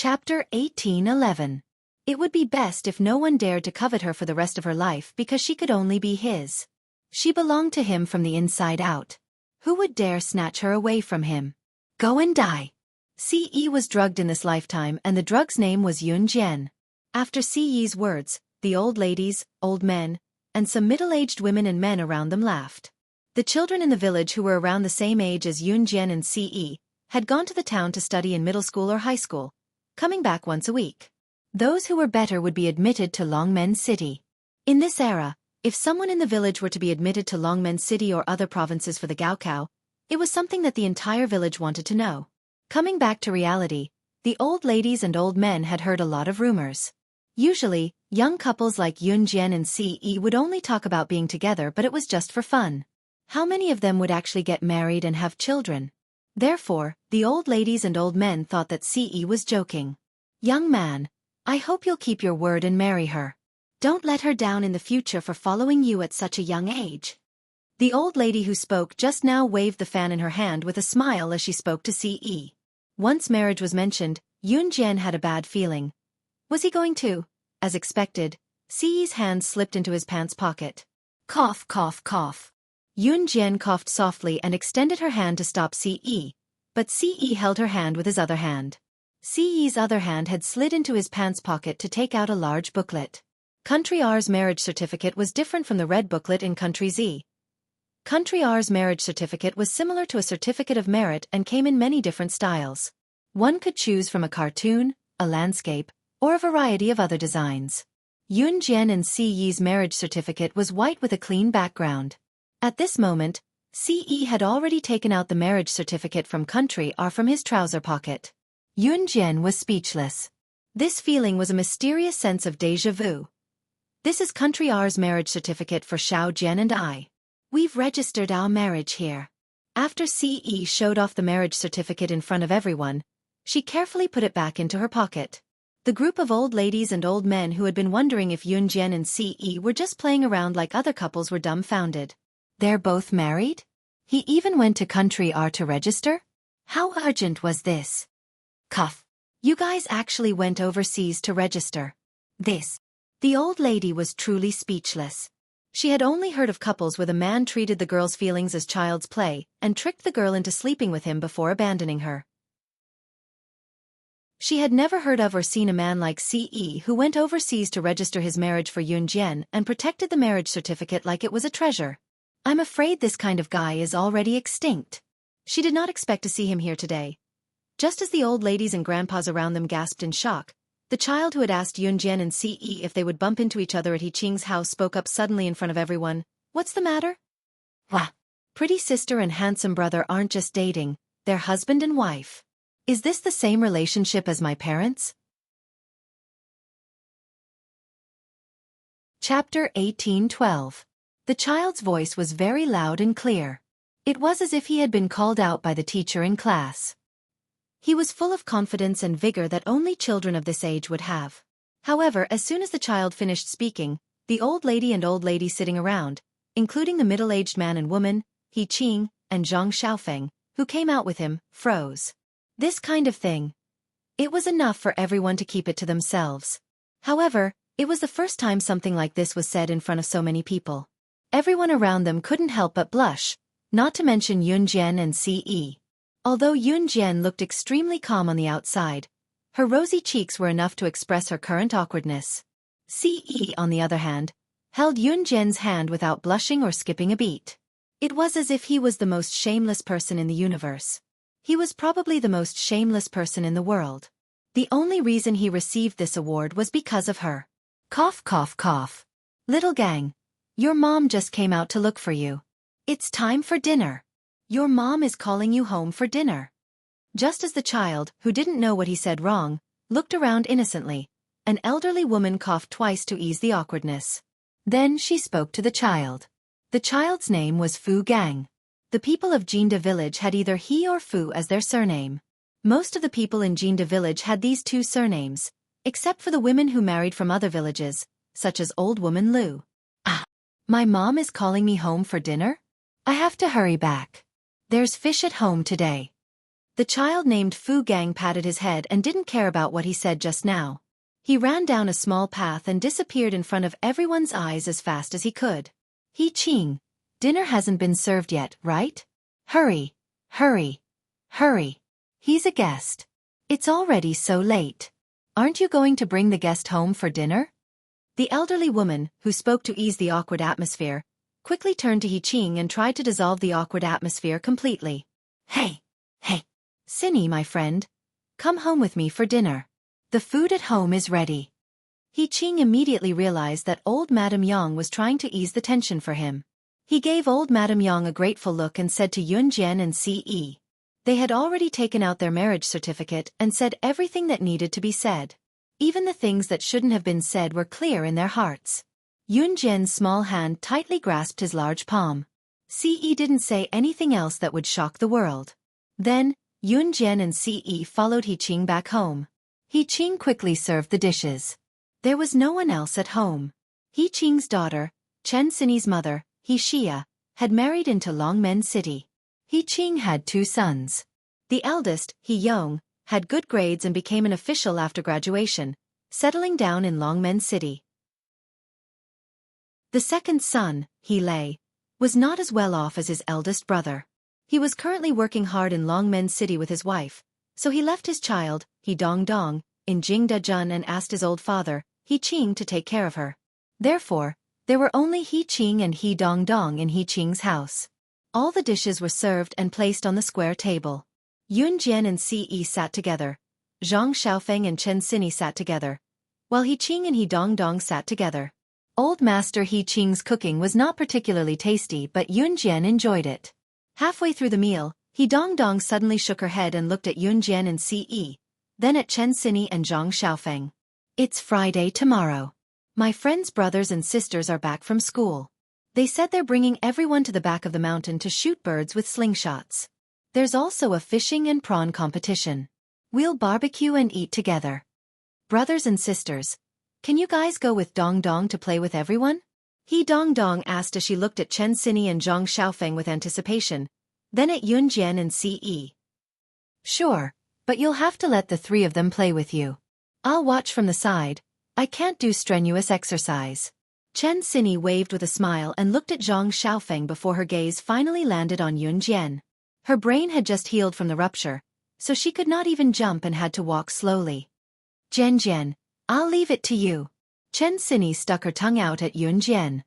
Chapter 18:11. It would be best if no one dared to covet her for the rest of her life because she could only be his. She belonged to him from the inside out. Who would dare snatch her away from him? Go and die. Ce was drugged in this lifetime and the drug's name was Yunjian. After Ce's words, the old ladies, old men, and some middle-aged women and men around them laughed. The children in the village who were around the same age as Yunjian and Ce had gone to the town to study in middle school or high school, coming back once a week. Those who were better would be admitted to Longmen City. In this era, if someone in the village were to be admitted to Longmen City or other provinces for the Gaokao, it was something that the entire village wanted to know. Coming back to reality, the old ladies and old men had heard a lot of rumors. Usually, young couples like Yunjian and Ce would only talk about being together, but it was just for fun. How many of them would actually get married and have children? Therefore, the old ladies and old men thought that Ce was joking. Young man, I hope you'll keep your word and marry her. Don't let her down in the future for following you at such a young age. The old lady who spoke just now waved the fan in her hand with a smile as she spoke to Ce. Once marriage was mentioned, Yunjian had a bad feeling. Was he going to? As expected, Ce's hand slipped into his pants pocket. Cough, cough, cough. Yunjian coughed softly and extended her hand to stop Ce, but Ce held her hand with his other hand. Ce's other hand had slid into his pants pocket to take out a large booklet. Country R's marriage certificate was different from the red booklet in Country Z. Country R's marriage certificate was similar to a certificate of merit and came in many different styles. One could choose from a cartoon, a landscape, or a variety of other designs. Yunjian and Ce's marriage certificate was white with a clean background. At this moment, Ce had already taken out the marriage certificate from Country R from his trouser pocket. Yunjian was speechless. This feeling was a mysterious sense of déjà vu. This is Country R's marriage certificate for Xiao Jian and I. We've registered our marriage here. After Ce showed off the marriage certificate in front of everyone, she carefully put it back into her pocket. The group of old ladies and old men who had been wondering if Yunjian and Ce were just playing around like other couples were dumbfounded. They're both married? He even went to Country R to register? How urgent was this? Cuff. You guys actually went overseas to register. This. The old lady was truly speechless. She had only heard of couples where the man treated the girl's feelings as child's play and tricked the girl into sleeping with him before abandoning her. She had never heard of or seen a man like Ce who went overseas to register his marriage for Yunjian and protected the marriage certificate like it was a treasure. I'm afraid this kind of guy is already extinct. She did not expect to see him here today. Just as the old ladies and grandpas around them gasped in shock, the child who had asked Yunjian and Ce if they would bump into each other at He Qing's house spoke up suddenly in front of everyone. What's the matter? Wah! Pretty sister and handsome brother aren't just dating, they're husband and wife. Is this the same relationship as my parents? Chapter 18:12. The child's voice was very loud and clear. It was as if he had been called out by the teacher in class. He was full of confidence and vigor that only children of this age would have. However, as soon as the child finished speaking, the old lady and old lady sitting around, including the middle-aged man and woman, He Qing, and Zhang Xiaofeng, who came out with him, froze. This kind of thing. It was enough for everyone to keep it to themselves. However, it was the first time something like this was said in front of so many people. Everyone around them couldn't help but blush, not to mention Yunjian and Ce. Although Yunjian looked extremely calm on the outside, her rosy cheeks were enough to express her current awkwardness. Ce, on the other hand, held Yunjian's hand without blushing or skipping a beat. It was as if he was the most shameless person in the universe. He was probably the most shameless person in the world. The only reason he received this award was because of her. Cough, cough, cough. Little gang, your mom just came out to look for you. It's time for dinner. Your mom is calling you home for dinner. Just as the child, who didn't know what he said wrong, looked around innocently, an elderly woman coughed twice to ease the awkwardness. Then she spoke to the child. The child's name was Fu Gang. The people of Jinda village had either He or Fu as their surname. Most of the people in Jinda village had these two surnames, except for the women who married from other villages, such as old woman Lu. Ah, my mom is calling me home for dinner? I have to hurry back. There's fish at home today. The child named Fu Gang patted his head and didn't care about what he said just now. He ran down a small path and disappeared in front of everyone's eyes as fast as he could. He Qing, dinner hasn't been served yet, right? Hurry, hurry, hurry. He's a guest. It's already so late. Aren't you going to bring the guest home for dinner? The elderly woman, who spoke to ease the awkward atmosphere, quickly turned to He Qing and tried to dissolve the awkward atmosphere completely. Hey, Cinny, my friend. Come home with me for dinner. The food at home is ready. He Qing immediately realized that old Madame Yang was trying to ease the tension for him. He gave old Madame Yang a grateful look and said to Yun Jian and Ce. They had already taken out their marriage certificate and said everything that needed to be said. Even the things that shouldn't have been said were clear in their hearts. Yun Jian's small hand tightly grasped his large palm. Ce didn't say anything else that would shock the world. Then, Yun Jian and Ce followed He Qing back home. He Qing quickly served the dishes. There was no one else at home. He Qing's daughter, Chen Sinny's mother, He Xia, had married into Longmen City. He Qing had 2 sons. The eldest, He Yong, had good grades and became an official after graduation, settling down in Longmen City. The second son, He Lei, was not as well off as his eldest brother. He was currently working hard in Longmen City with his wife, so he left his child, He Dongdong, in Jingdezhen and asked his old father, He Qing, to take care of her. Therefore, there were only He Qing and He Dongdong in He Qing's house. All the dishes were served and placed on the square table. Yun Jian and Ce sat together. Zhang Xiaofeng and Chen Sinny sat together, while He Qing and He Dongdong sat together. Old Master He Qing's cooking was not particularly tasty, but Yun Jian enjoyed it. Halfway through the meal, He Dongdong suddenly shook her head and looked at Yun Jian and Ce, then at Chen Sinny and Zhang Xiaofeng. It's Friday tomorrow. My friends' brothers and sisters are back from school. They said they're bringing everyone to the back of the mountain to shoot birds with slingshots. There's also a fishing and prawn competition. We'll barbecue and eat together. Brothers and sisters, can you guys go with Dongdong to play with everyone? He Dongdong asked as she looked at Chen Sinny and Zhang Xiaofeng with anticipation, then at Yun Jian and Ce. Sure, but you'll have to let the 3 of them play with you. I'll watch from the side. I can't do strenuous exercise. Chen Sinny waved with a smile and looked at Zhang Xiaofeng before her gaze finally landed on Yun Jian. Her brain had just healed from the rupture, so she could not even jump and had to walk slowly. Jian, I'll leave it to you. Chen Sinny stuck her tongue out at Yun Jian.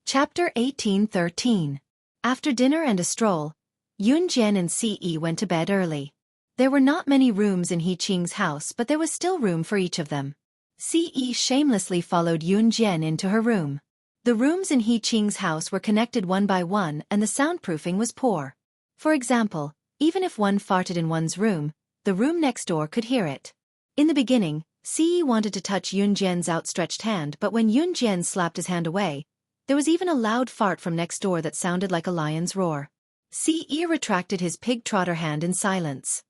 Chapter 18:13. After dinner and a stroll, Yun Jian and Ce went to bed early. There were not many rooms in He Qing's house, but there was still room for each of them. Ce shamelessly followed Yun Jian into her room. The rooms in He Qing's house were connected one by one and the soundproofing was poor. For example, even if one farted in one's room, the room next door could hear it. In the beginning, Ce wanted to touch Yun Jian's outstretched hand, but when Yun Jian slapped his hand away, there was even a loud fart from next door that sounded like a lion's roar. Ce retracted his pig trotter hand in silence.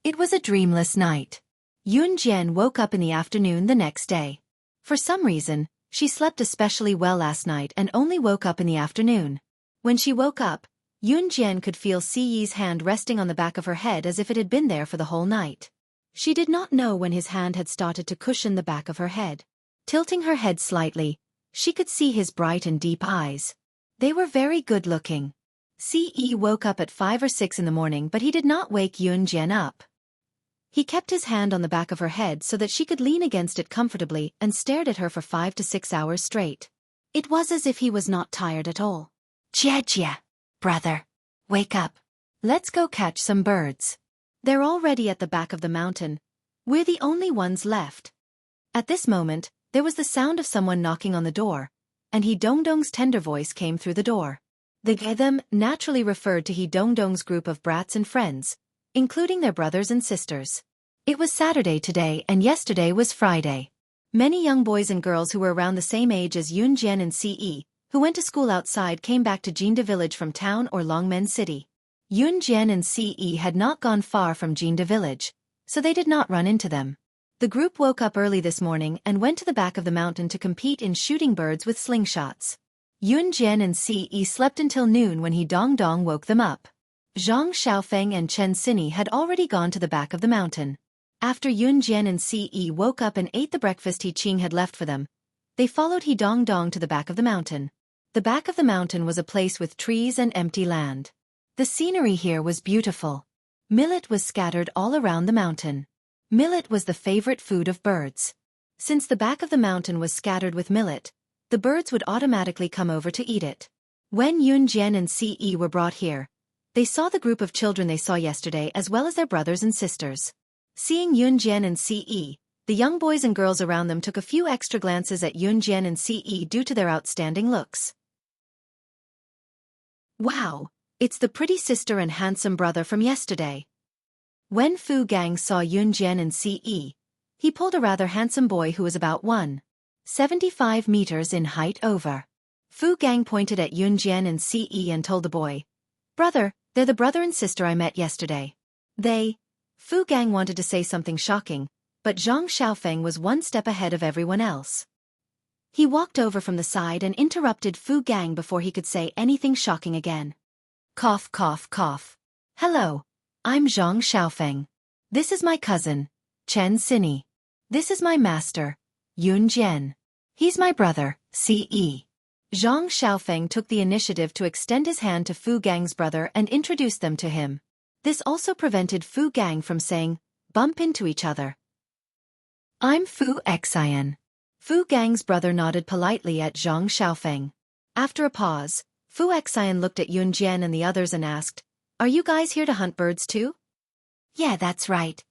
It was a dreamless night. Yun Jian woke up in the afternoon the next day. For some reason, she slept especially well last night and only woke up in the afternoon. When she woke up, Yun Jian could feel Ce's hand resting on the back of her head as if it had been there for the whole night. She did not know when his hand had started to cushion the back of her head. Tilting her head slightly, she could see his bright and deep eyes. They were very good-looking. Ce woke up at 5 or 6 in the morning, but he did not wake Yun Jian up. He kept his hand on the back of her head so that she could lean against it comfortably and stared at her for 5 to 6 hours straight. It was as if he was not tired at all. Jia, brother, wake up. Let's go catch some birds. They're already at the back of the mountain. We're the only ones left. At this moment, there was the sound of someone knocking on the door, and He Dongdong's tender voice came through the door. The them naturally referred to He Dongdong's group of brats and friends, including their brothers and sisters. It was Saturday today and yesterday was Friday. Many young boys and girls who were around the same age as Yun Jian and Ce, who went to school outside, came back to Jinda village from town or Longmen City. Yun Jian and Ce had not gone far from Jinda village, so they did not run into them. The group woke up early this morning and went to the back of the mountain to compete in shooting birds with slingshots. Yun Jian and Ce slept until noon when he Dong Dong woke them up. Zhang Xiaofeng and Chen Sini had already gone to the back of the mountain. After Yun Jian and Ce woke up and ate the breakfast He Qing had left for them, they followed He Dong Dong to the back of the mountain. The back of the mountain was a place with trees and empty land. The scenery here was beautiful. Millet was scattered all around the mountain. Millet was the favorite food of birds. Since the back of the mountain was scattered with millet, the birds would automatically come over to eat it. When Yun Jian and Ce were brought here, they saw the group of children they saw yesterday as well as their brothers and sisters. Seeing Yun Jian and Ce, the young boys and girls around them took a few extra glances at Yun Jian and Ce due to their outstanding looks. Wow, it's the pretty sister and handsome brother from yesterday. When Fu Gang saw Yun Jian and Ce, he pulled a rather handsome boy who was about 1.75 meters in height over. Fu Gang pointed at Yun Jian and Ce and told the boy, "Brother, they're the brother and sister I met yesterday." Fu Gang wanted to say something shocking, but Zhang Xiaofeng was one step ahead of everyone else. He walked over from the side and interrupted Fu Gang before he could say anything shocking again. Cough, cough, cough. "Hello, I'm Zhang Xiaofeng. This is my cousin, Chen Sini. This is my master, Yun Jian. He's my brother, Ce." Zhang Xiaofeng took the initiative to extend his hand to Fu Gang's brother and introduced them to him. This also prevented Fu Gang from saying, "Bump into each other." "I'm Fu Xian." Fu Gang's brother nodded politely at Zhang Xiaofeng. After a pause, Fu Xian looked at Yun Jian and the others and asked, "Are you guys here to hunt birds too?" "Yeah, that's right."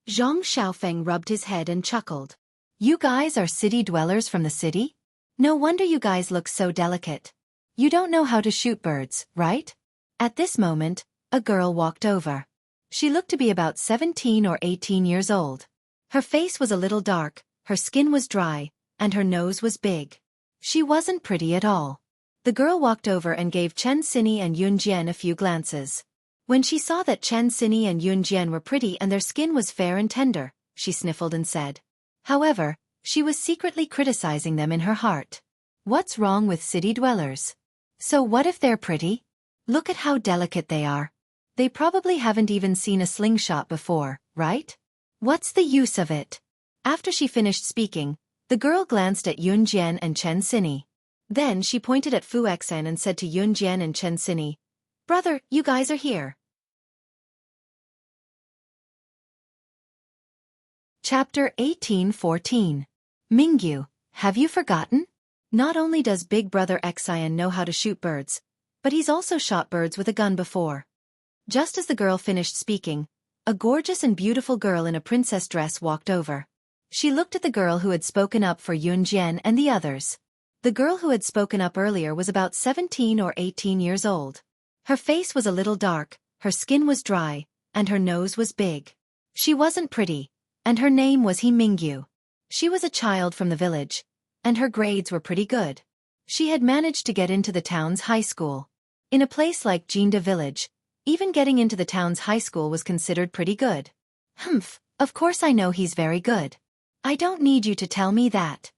Zhang Xiaofeng rubbed his head and chuckled. "You guys are city dwellers from the city? No wonder you guys look so delicate. You don't know how to shoot birds, right?" At this moment, a girl walked over. She looked to be about 17 or 18 years old. Her face was a little dark, her skin was dry, and her nose was big. She wasn't pretty at all. The girl walked over and gave Chen Sini and Yun Jian a few glances. When she saw that Chen Sini and Yun Jian were pretty and their skin was fair and tender, she sniffled and said. However, she was secretly criticizing them in her heart. What's wrong with city dwellers? So what if they're pretty? Look at how delicate they are. They probably haven't even seen a slingshot before, right? What's the use of it? After she finished speaking, the girl glanced at Yun Jian and Chen Sini. Then she pointed at Fu Xian and said to Yun Jian and Chen Sini, "Brother, you guys are here." Chapter 18:14. Mingyu, have you forgotten? Not only does Big Brother Xian know how to shoot birds, but he's also shot birds with a gun before. Just as the girl finished speaking, a gorgeous and beautiful girl in a princess dress walked over. She looked at the girl who had spoken up for Yun Jian and the others. The girl who had spoken up earlier was about 17 or 18 years old. Her face was a little dark, her skin was dry, and her nose was big. She wasn't pretty, and her name was He Mingyu. She was a child from the village, and her grades were pretty good. She had managed to get into the town's high school. In a place like Jinda village, even getting into the town's high school was considered pretty good. Humph, of course I know he's very good. I don't need you to tell me that.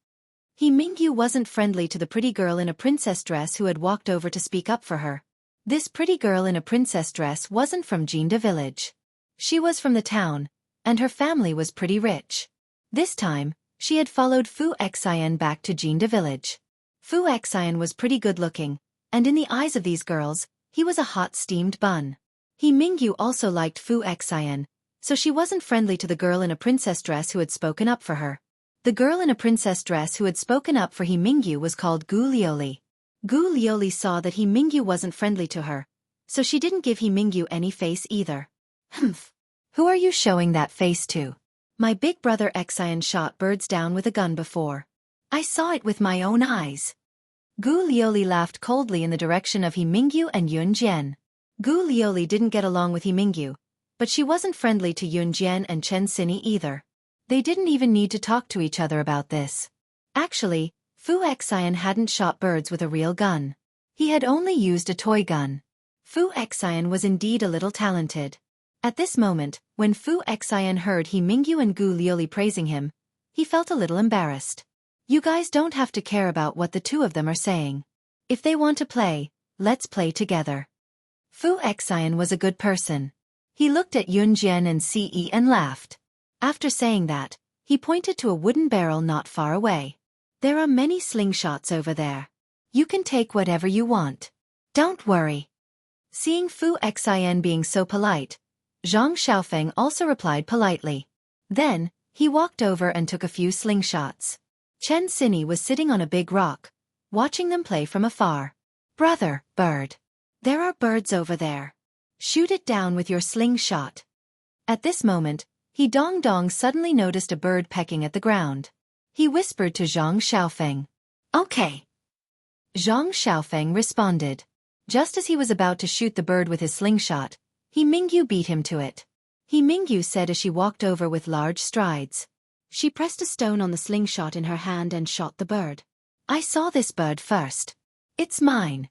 He Mingyu wasn't friendly to the pretty girl in a princess dress who had walked over to speak up for her. This pretty girl in a princess dress wasn't from Jinda village. She was from the town, and her family was pretty rich. This time, she had followed Fu Xian back to Jinda village. Fu Xian was pretty good looking, and in the eyes of these girls, he was a hot steamed bun. He Mingyu also liked Fu Xian, so she wasn't friendly to the girl in a princess dress who had spoken up for her. The girl in a princess dress who had spoken up for He Mingyu was called Gu Lioli. Gu Lioli saw that He Mingyu wasn't friendly to her, so she didn't give He Mingyu any face either. Humph. Who are you showing that face to? My big brother Xian shot birds down with a gun before. I saw it with my own eyes. Gu Lioli laughed coldly in the direction of He Mingyu and Yun Jian. Gu Lioli didn't get along with He Mingyu, but she wasn't friendly to Yun Jian and Chen Sini either. They didn't even need to talk to each other about this. Actually, Fu Xian hadn't shot birds with a real gun. He had only used a toy gun. Fu Xian was indeed a little talented. At this moment, when Fu Xian heard He Mingyu and Gu Lioli praising him, he felt a little embarrassed. You guys don't have to care about what the two of them are saying. If they want to play, let's play together. Fu Xian was a good person. He looked at Yunjian and Ce and laughed. After saying that, he pointed to a wooden barrel not far away. There are many slingshots over there. You can take whatever you want. Don't worry. Seeing Fu Xian being so polite, Zhang Xiaofeng also replied politely. Then, he walked over and took a few slingshots. Chen Sini was sitting on a big rock, watching them play from afar. Brother, bird. There are birds over there. Shoot it down with your slingshot. At this moment, He Dong Dong suddenly noticed a bird pecking at the ground. He whispered to Zhang Xiaofeng. Okay. Zhang Xiaofeng responded. Just as he was about to shoot the bird with his slingshot, He Mingyu beat him to it. He Mingyu said as she walked over with large strides. She pressed a stone on the slingshot in her hand and shot the bird. I saw this bird first. It's mine.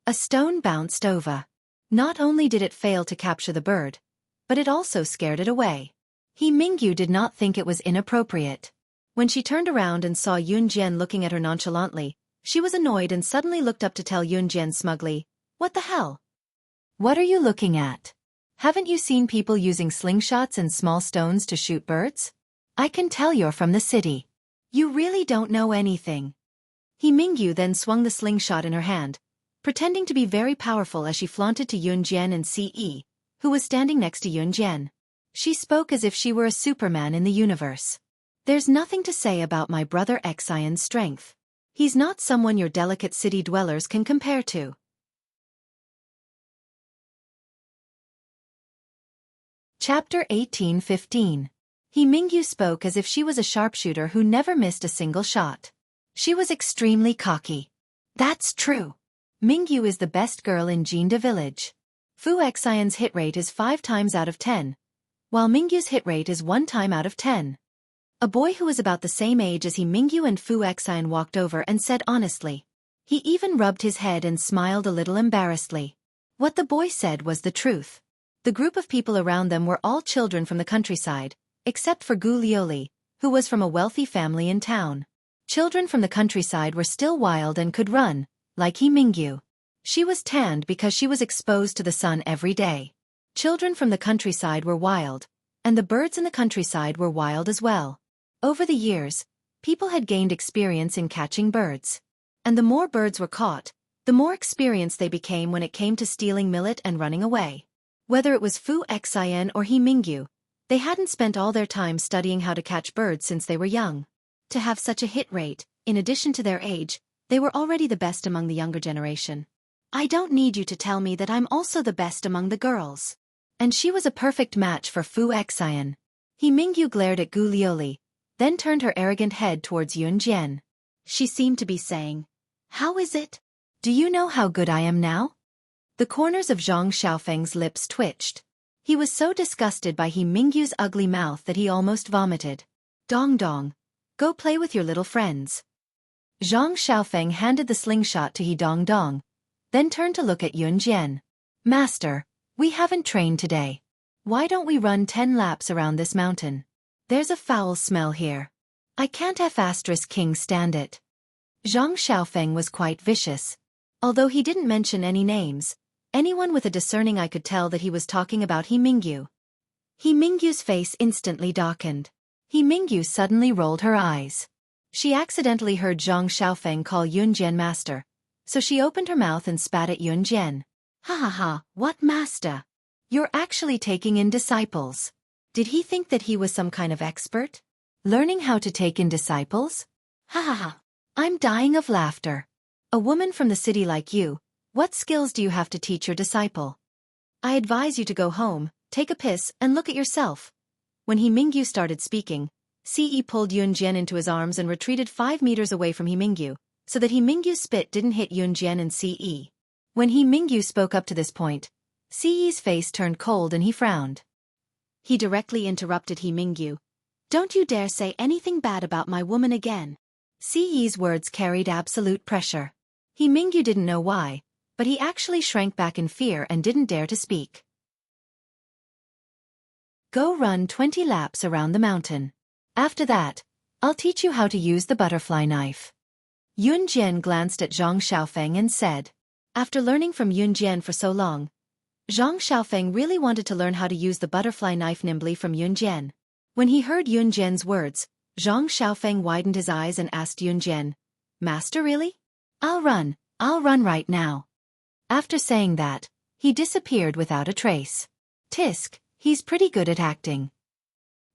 A stone bounced over. Not only did it fail to capture the bird, but it also scared it away. He Mingyu did not think it was inappropriate. When she turned around and saw Yunjian looking at her nonchalantly, she was annoyed and suddenly looked up to tell Yunjian smugly, What the hell? What are you looking at? Haven't you seen people using slingshots and small stones to shoot birds? I can tell you're from the city. You really don't know anything. He Mingyu then swung the slingshot in her hand, pretending to be very powerful as she flaunted to Yunjian and Ce, who was standing next to Yunjian. She spoke as if she were a Superman in the universe. There's nothing to say about my brother Xian's strength. He's not someone your delicate city dwellers can compare to. Chapter 18:15. He Mingyu spoke as if she was a sharpshooter who never missed a single shot. She was extremely cocky. That's true. Mingyu is the best girl in Jinda village. Fu Xian's hit rate is 5 times out of 10, while Mingyu's hit rate is 1 time out of 10. A boy who was about the same age as He Mingyu and Fu Xian walked over and said honestly. He even rubbed his head and smiled a little embarrassedly. What the boy said was the truth. The group of people around them were all children from the countryside, except for Gu Lioli, who was from a wealthy family in town. Children from the countryside were still wild and could run, like He Mingyu. She was tanned because she was exposed to the sun every day. Children from the countryside were wild, and the birds in the countryside were wild as well. Over the years, people had gained experience in catching birds. And the more birds were caught, the more experienced they became when it came to stealing millet and running away. Whether it was Fu Xian or He Mingyu, they hadn't spent all their time studying how to catch birds since they were young. To have such a hit rate, in addition to their age, they were already the best among the younger generation. I don't need you to tell me that I'm also the best among the girls. And she was a perfect match for Fu Xian. He Mingyu glared at Gu Lioli, then turned her arrogant head towards Yunjian. She seemed to be saying, How is it? Do you know how good I am now? The corners of Zhang Xiaofeng's lips twitched. He was so disgusted by He Mingyu's ugly mouth that he almost vomited. Dong Dong, go play with your little friends. Zhang Xiaofeng handed the slingshot to He Dong Dong, then turned to look at Yunjian. Master, we haven't trained today. Why don't we run 10 laps around this mountain? There's a foul smell here. I can't F***king stand it. Zhang Xiaofeng was quite vicious. Although he didn't mention any names, anyone with a discerning eye could tell that he was talking about He Mingyu. He Mingyu's face instantly darkened. He Mingyu suddenly rolled her eyes. She accidentally heard Zhang Xiaofeng call Yunjian master, so she opened her mouth and spat at Yunjian. Ha ha ha, what master? You're actually taking in disciples. Did he think that he was some kind of expert? Learning how to take in disciples? Ha ha ha. I'm dying of laughter. A woman from the city like you, what skills do you have to teach your disciple? I advise you to go home, take a piss, and look at yourself. When He Mingyu started speaking, Ce pulled Yunjian into his arms and retreated 5 meters away from He Mingyu, so that He Mingyu's spit didn't hit Yunjian and Ce. When He Mingyu spoke up to this point, Ce's face turned cold and he frowned. He directly interrupted He Mingyu. Don't you dare say anything bad about my woman again. Ce's words carried absolute pressure. He Mingyu didn't know why, but he actually shrank back in fear and didn't dare to speak. Go run 20 laps around the mountain. After that, I'll teach you how to use the butterfly knife. Yun Jian glanced at Zhang Xiaofeng and said. After learning from Yun Jian for so long, Zhang Xiaofeng really wanted to learn how to use the butterfly knife nimbly from Yun Jian. When he heard Yun Jian's words, Zhang Xiaofeng widened his eyes and asked Yun Jian, Master really? I'll run right now. After saying that, he disappeared without a trace. Tisk, he's pretty good at acting.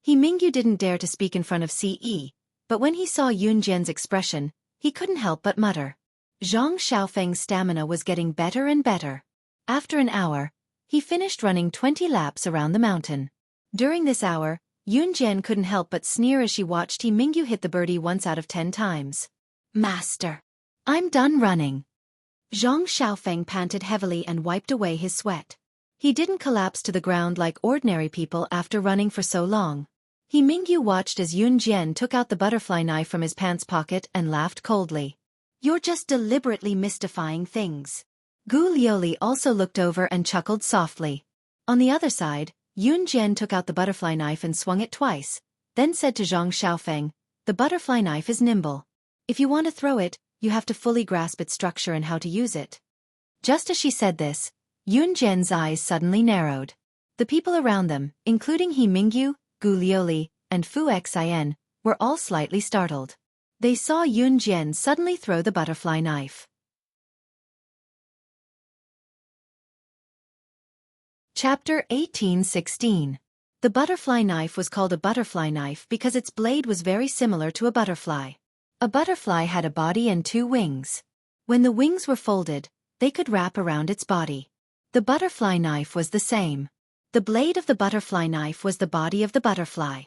He Mingyu didn't dare to speak in front of Ce, but when he saw Yun Jian's expression, he couldn't help but mutter. Zhang Xiaofeng's stamina was getting better and better. After an hour, he finished running 20 laps around the mountain. During this hour, Yun Jian couldn't help but sneer as she watched He Mingyu hit the birdie once out of 10 times. Master, I'm done running. Zhang Xiaofeng panted heavily and wiped away his sweat. He didn't collapse to the ground like ordinary people after running for so long. He Mingyu watched as Yun Jian took out the butterfly knife from his pants pocket and laughed coldly. You're just deliberately mystifying things. Gu Liuli also looked over and chuckled softly. On the other side, Yun Jian took out the butterfly knife and swung it twice, then said to Zhang Xiaofeng, the butterfly knife is nimble. If you want to throw it, you have to fully grasp its structure and how to use it. Just as she said this, Yun Jian's eyes suddenly narrowed. The people around them, including He Mingyu, Gu Liuli, and Fu Xian, were all slightly startled. They saw Yun Jian suddenly throw the butterfly knife. Chapter 18:16. The butterfly knife was called a butterfly knife because its blade was very similar to a butterfly. A butterfly had a body and 2 wings. When the wings were folded, they could wrap around its body. The butterfly knife was the same. The blade of the butterfly knife was the body of the butterfly.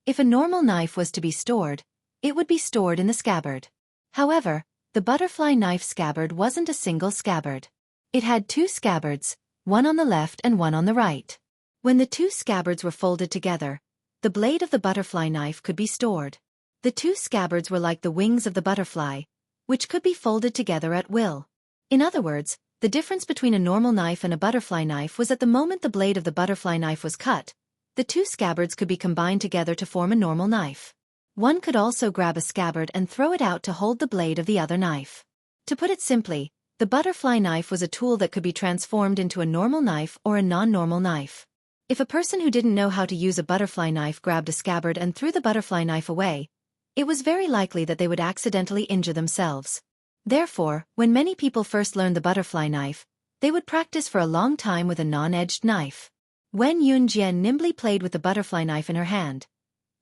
If a normal knife was to be stored, it would be stored in the scabbard. However, the butterfly knife scabbard wasn't a single scabbard. It had 2 scabbards, one on the left and one on the right. When the 2 scabbards were folded together, the blade of the butterfly knife could be stored. The 2 scabbards were like the wings of the butterfly, which could be folded together at will. In other words, the difference between a normal knife and a butterfly knife was at the moment the blade of the butterfly knife was cut, the 2 scabbards could be combined together to form a normal knife. One could also grab a scabbard and throw it out to hold the blade of the other knife. To put it simply, the butterfly knife was a tool that could be transformed into a normal knife or a non-normal knife. If a person who didn't know how to use a butterfly knife grabbed a scabbard and threw the butterfly knife away, it was very likely that they would accidentally injure themselves. Therefore, when many people first learned the butterfly knife, they would practice for a long time with a non-edged knife. When Yun Jian nimbly played with the butterfly knife in her hand,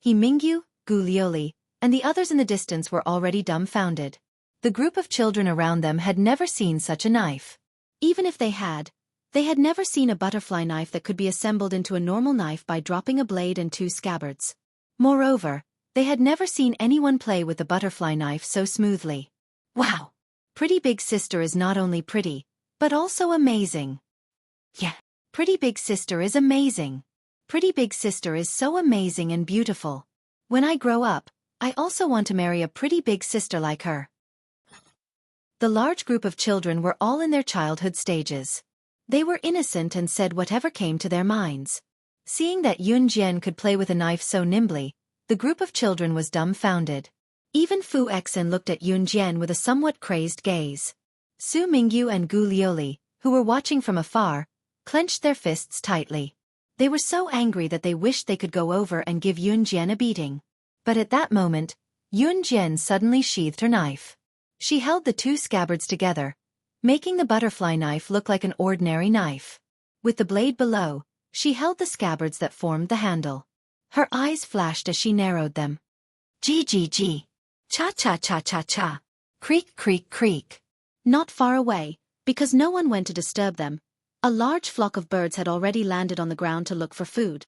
He Mingyu, Gu Liuli, and the others in the distance were already dumbfounded. The group of children around them had never seen such a knife. Even if they had never seen a butterfly knife that could be assembled into a normal knife by dropping a blade and 2 scabbards. Moreover, they had never seen anyone play with the butterfly knife so smoothly. Wow! Pretty Big Sister is not only pretty, but also amazing. Yeah, Pretty Big Sister is amazing. Pretty Big Sister is so amazing and beautiful. When I grow up, I also want to marry a pretty big sister like her. The large group of children were all in their childhood stages. They were innocent and said whatever came to their minds. Seeing that Yun Jian could play with a knife so nimbly, the group of children was dumbfounded. Even Fu Xian looked at Yun Jian with a somewhat crazed gaze. Su Mingyu and Gu Liuli, who were watching from afar, clenched their fists tightly. They were so angry that they wished they could go over and give Yun Jian a beating. But at that moment, Yun Jian suddenly sheathed her knife. She held the 2 scabbards together, making the butterfly knife look like an ordinary knife. With the blade below, she held the scabbards that formed the handle. Her eyes flashed as she narrowed them. G. Cha. Creak. Not far away, because no one went to disturb them, a large flock of birds had already landed on the ground to look for food.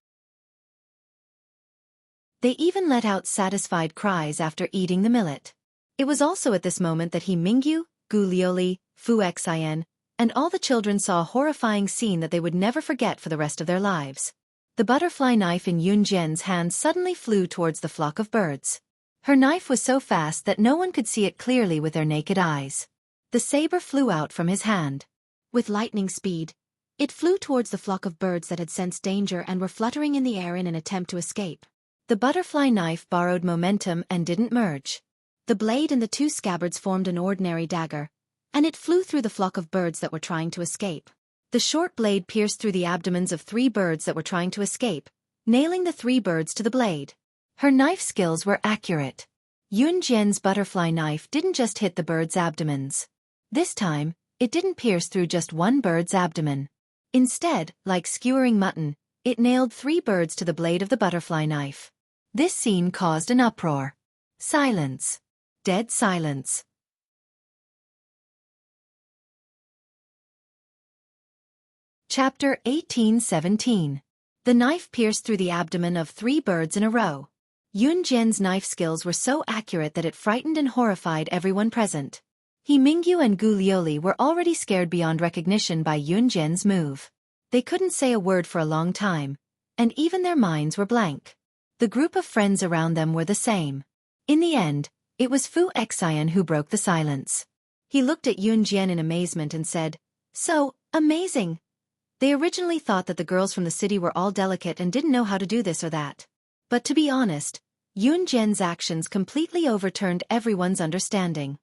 They even let out satisfied cries after eating the millet. It was also at this moment that He Mingyu, Gu Liuli, Fu Xian, and all the children saw a horrifying scene that they would never forget for the rest of their lives. The butterfly knife in Yun Jian's hand suddenly flew towards the flock of birds. Her knife was so fast that no one could see it clearly with their naked eyes. The saber flew out from his hand. With lightning speed, it flew towards the flock of birds that had sensed danger and were fluttering in the air in an attempt to escape. The butterfly knife borrowed momentum and didn't merge. The blade and the two scabbards formed an ordinary dagger, and it flew through the flock of birds that were trying to escape. The short blade pierced through the abdomens of 3 birds that were trying to escape, nailing the 3 birds to the blade. Her knife skills were accurate. Yun Jian's butterfly knife didn't just hit the birds' abdomens. This time, it didn't pierce through just one bird's abdomen. Instead, like skewering mutton, it nailed 3 birds to the blade of the butterfly knife. This scene caused an uproar. Silence. Dead silence. Chapter 18:17. The knife pierced through the abdomen of 3 birds in a row. Yun Jian's knife skills were so accurate that it frightened and horrified everyone present. He Mingyu and Gu Lioli were already scared beyond recognition by Yun Jian's move. They couldn't say a word for a long time, and even their minds were blank. The group of friends around them were the same. In the end, it was Fu Xian who broke the silence. He looked at Yun Jian in amazement and said, "So, amazing." They originally thought that the girls from the city were all delicate and didn't know how to do this or that. But to be honest, Yun Jian's actions completely overturned everyone's understanding.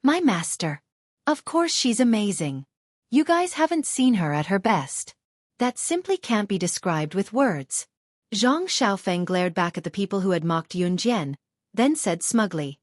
My master. Of course she's amazing. You guys haven't seen her at her best. That simply can't be described with words. Zhang Xiaofeng glared back at the people who had mocked Yun Jian, then said smugly,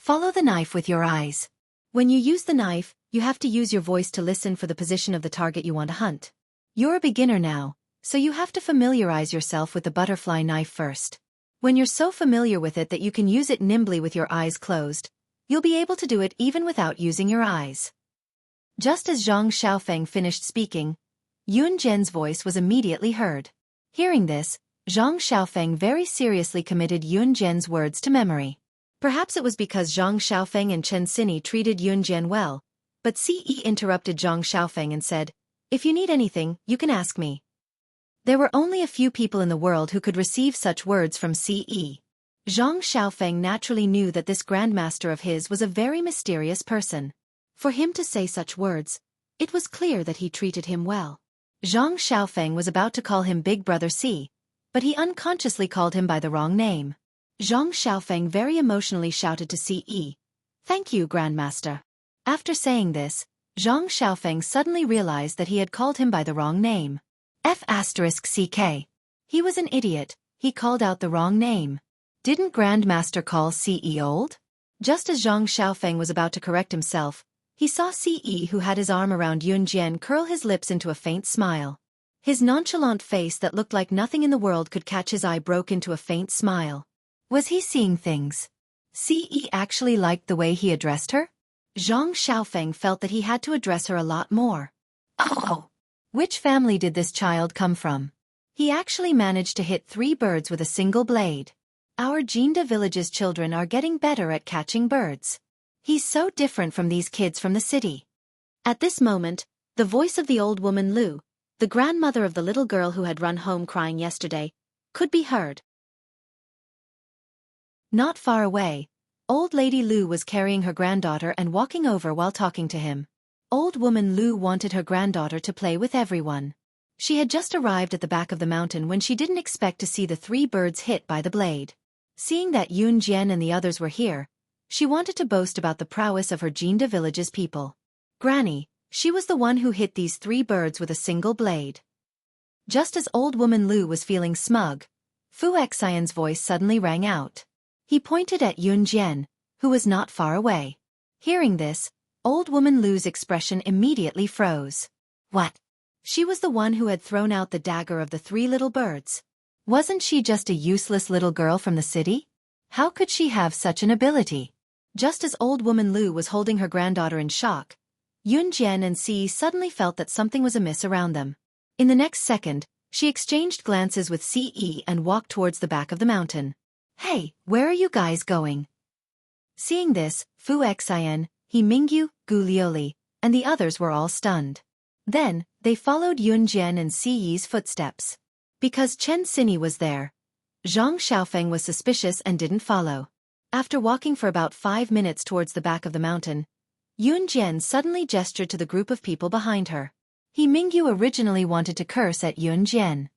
"Follow the knife with your eyes. When you use the knife, you have to use your voice to listen for the position of the target you want to hunt. You're a beginner now, so you have to familiarize yourself with the butterfly knife first. When you're so familiar with it that you can use it nimbly with your eyes closed, you'll be able to do it even without using your eyes." Just as Zhang Xiaofeng finished speaking, Yun Jian's voice was immediately heard. Hearing this, Zhang Xiaofeng very seriously committed Yun Jian's words to memory. Perhaps it was because Zhang Xiaofeng and Chen Xini treated Yun Jian well, but Ce interrupted Zhang Xiaofeng and said, "If you need anything, you can ask me." There were only a few people in the world who could receive such words from Ce. Zhang Xiaofeng naturally knew that this grandmaster of his was a very mysterious person. For him to say such words, it was clear that he treated him well. Zhang Xiaofeng was about to call him Big Brother C, but he unconsciously called him by the wrong name. Zhang Xiaofeng very emotionally shouted to Ce, "Thank you, Grandmaster." After saying this, Zhang Xiaofeng suddenly realized that he had called him by the wrong name. F***CK. He was an idiot, he called out the wrong name. Didn't Grandmaster call Ce old? Just as Zhang Xiaofeng was about to correct himself, he saw Ce who had his arm around Yun Jian curl his lips into a faint smile. His nonchalant face that looked like nothing in the world could catch his eye broke into a faint smile. Was he seeing things? Ce actually liked the way he addressed her? Zhang Xiaofeng felt that he had to address her a lot more. Oh! Which family did this child come from? He actually managed to hit 3 birds with a single blade. Our Jinda village's children are getting better at catching birds. He's so different from these kids from the city. At this moment, the voice of the old woman Lu, the grandmother of the little girl who had run home crying yesterday, could be heard. Not far away, old lady Lu was carrying her granddaughter and walking over while talking to him. Old woman Lu wanted her granddaughter to play with everyone. She had just arrived at the back of the mountain when she didn't expect to see the 3 birds hit by the blade. Seeing that Yun Jian and the others were here, she wanted to boast about the prowess of her Jinda village's people. Granny, she was the one who hit these 3 birds with a single blade. Just as old woman Lu was feeling smug, Fu Xian's voice suddenly rang out. He pointed at Yun Jian, who was not far away. Hearing this, old woman Lu's expression immediately froze. What? She was the one who had thrown out the dagger of the 3 little birds. Wasn't she just a useless little girl from the city? How could she have such an ability? Just as old woman Lu was holding her granddaughter in shock, Yun Jian and Ce suddenly felt that something was amiss around them. In the next second, she exchanged glances with Ce and walked towards the back of the mountain. Hey, where are you guys going? Seeing this, Fu Xian, He Mingyu, Gu Lioli, and the others were all stunned. Then, they followed Yun Jian and Ce's footsteps. Because Chen Xini was there, Zhang Xiaofeng was suspicious and didn't follow. After walking for about 5 minutes towards the back of the mountain, Yun Jian suddenly gestured to the group of people behind her. He Mingyu originally wanted to curse at Yun Jian.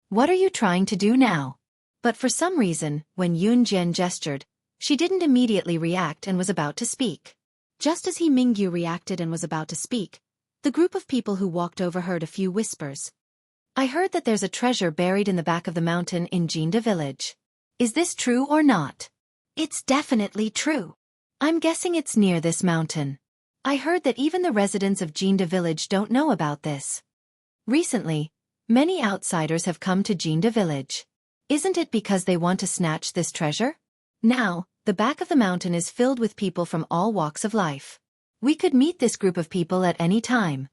What are you trying to do now? But for some reason, when Yun Jian gestured, She didn't immediately react and was about to speak. Just as Mingyu reacted and was about to speak, the group of people who walked over heard a few whispers. I heard that there's a treasure buried in the back of the mountain in Jinda village. Is this true or not? It's definitely true. I'm guessing it's near this mountain. I heard that even the residents of Jinda village don't know about this. Recently, many outsiders have come to Jinda village. Isn't it because they want to snatch this treasure? Now, the back of the mountain is filled with people from all walks of life. We could meet this group of people at any time.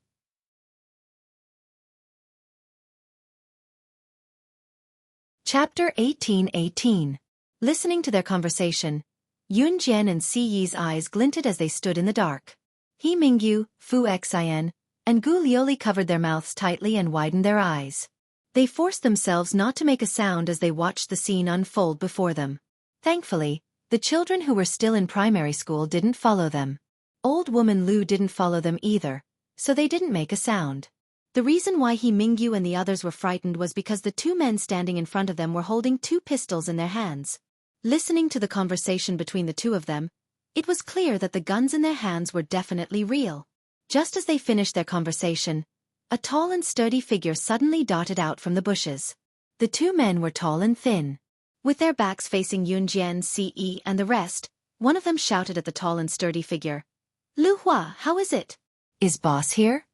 Chapter 18:18. Listening to their conversation, Yun Jian and Si Yi's eyes glinted as they stood in the dark. He Mingyu, Fu Xian, and Gu Lioli covered their mouths tightly and widened their eyes. They forced themselves not to make a sound as they watched the scene unfold before them. Thankfully, the children who were still in primary school didn't follow them. Old woman Lu didn't follow them either, so they didn't make a sound. The reason why He Mingyu and the others were frightened was because the two men standing in front of them were holding two pistols in their hands. Listening to the conversation between the two of them, it was clear that the guns in their hands were definitely real. Just as they finished their conversation, a tall and sturdy figure suddenly darted out from the bushes. The two men were tall and thin. With their backs facing Yun Jian, Si Yi, and the rest, one of them shouted at the tall and sturdy figure. Lu Hua, how is it? Is boss here?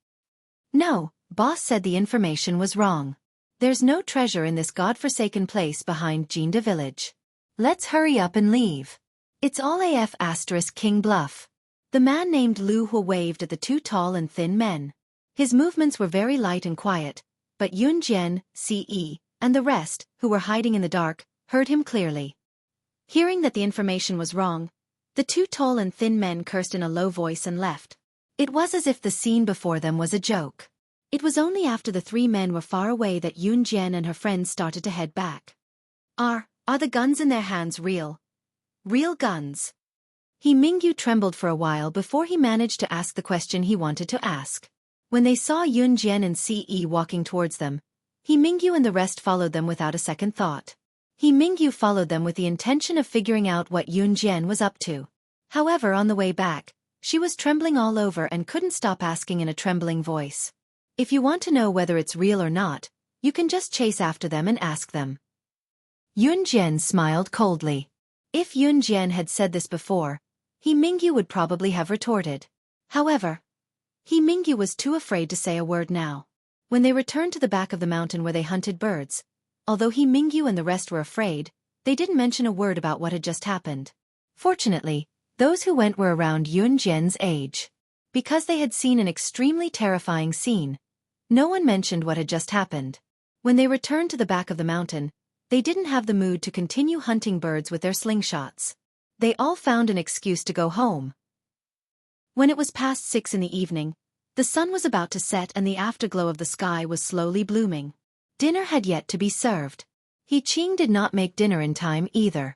No, boss said the information was wrong. There's no treasure in this godforsaken place behind Jinda village. Let's hurry up and leave. It's all AF * King Bluff. The man named Lu Hua waved at the two tall and thin men. His movements were very light and quiet, but Yun Jian, Si Yi, and the rest, who were hiding in the dark, heard him clearly. Hearing that the information was wrong, the two tall and thin men cursed in a low voice and left. It was as if the scene before them was a joke. It was only after the three men were far away that Yun Jian and her friends started to head back. Are the guns in their hands real? Real guns? He Mingyu trembled for a while before he managed to ask the question he wanted to ask. When they saw Yun Jian and Si Yi walking towards them, He Mingyu and the rest followed them without a second thought. He Mingyu followed them with the intention of figuring out what Yun Jian was up to. However, on the way back, she was trembling all over and couldn't stop asking in a trembling voice. If you want to know whether it's real or not, you can just chase after them and ask them. Yun Jian smiled coldly. If Yun Jian had said this before, He Mingyu would probably have retorted. However, He Mingyu was too afraid to say a word now. When they returned to the back of the mountain where they hunted birds, although He Mingyu and the rest were afraid, they didn't mention a word about what had just happened. Fortunately, those who went were around Yun Jian's age. Because they had seen an extremely terrifying scene, no one mentioned what had just happened. When they returned to the back of the mountain, they didn't have the mood to continue hunting birds with their slingshots. They all found an excuse to go home. When it was past 6 in the evening, the sun was about to set and the afterglow of the sky was slowly blooming. Dinner had yet to be served. He Qing did not make dinner in time either.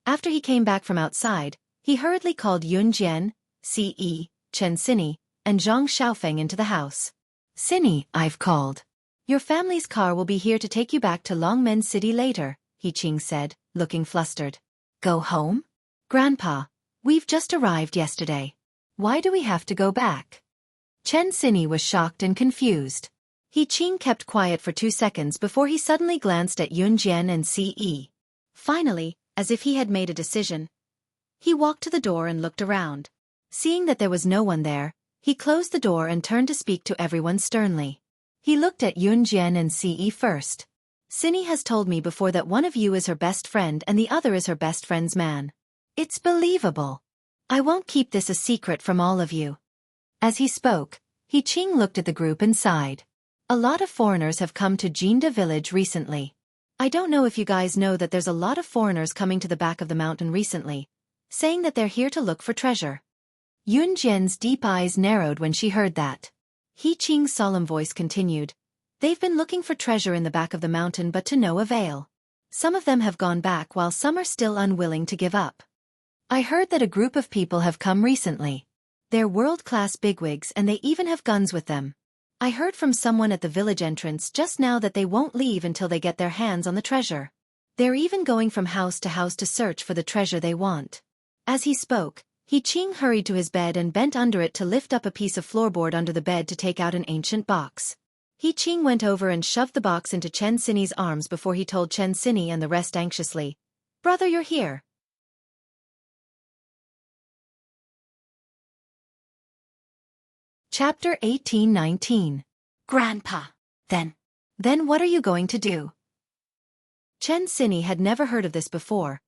After he came back from outside, he hurriedly called Yun Jian, Si Yi, Chen Xinyi, and Zhang Xiaofeng into the house. Xinyi, I've called. Your family's car will be here to take you back to Longmen City later, He Qing said, looking flustered. Go home? Grandpa, we've just arrived yesterday. Why do we have to go back? Chen Xinyi was shocked and confused. He Qing kept quiet for 2 seconds before he suddenly glanced at Yun Jian and Si Yi. Finally, as if he had made a decision, he walked to the door and looked around. Seeing that there was no one there, he closed the door and turned to speak to everyone sternly. He looked at Yun Jian and Si Yi first. Xinyi has told me before that one of you is her best friend and the other is her best friend's man. It's believable. I won't keep this a secret from all of you. As he spoke, He Qing looked at the group and sighed. A lot of foreigners have come to Jinda village recently. I don't know if you guys know that there's a lot of foreigners coming to the back of the mountain recently, saying that they're here to look for treasure. Yun Jian's deep eyes narrowed when she heard that. He Qing's solemn voice continued. They've been looking for treasure in the back of the mountain but to no avail. Some of them have gone back while some are still unwilling to give up. I heard that a group of people have come recently. They're world-class bigwigs and they even have guns with them. I heard from someone at the village entrance just now that they won't leave until they get their hands on the treasure. They're even going from house to house to search for the treasure they want. As he spoke, He Qing hurried to his bed and bent under it to lift up a piece of floorboard under the bed to take out an ancient box. He Qing went over and shoved the box into Chen Sini's arms before he told Chen Sini and the rest anxiously, "Brother, you're here." Chapter 18-19. Grandpa. Then what are you going to do? Chen Sini had never heard of this before,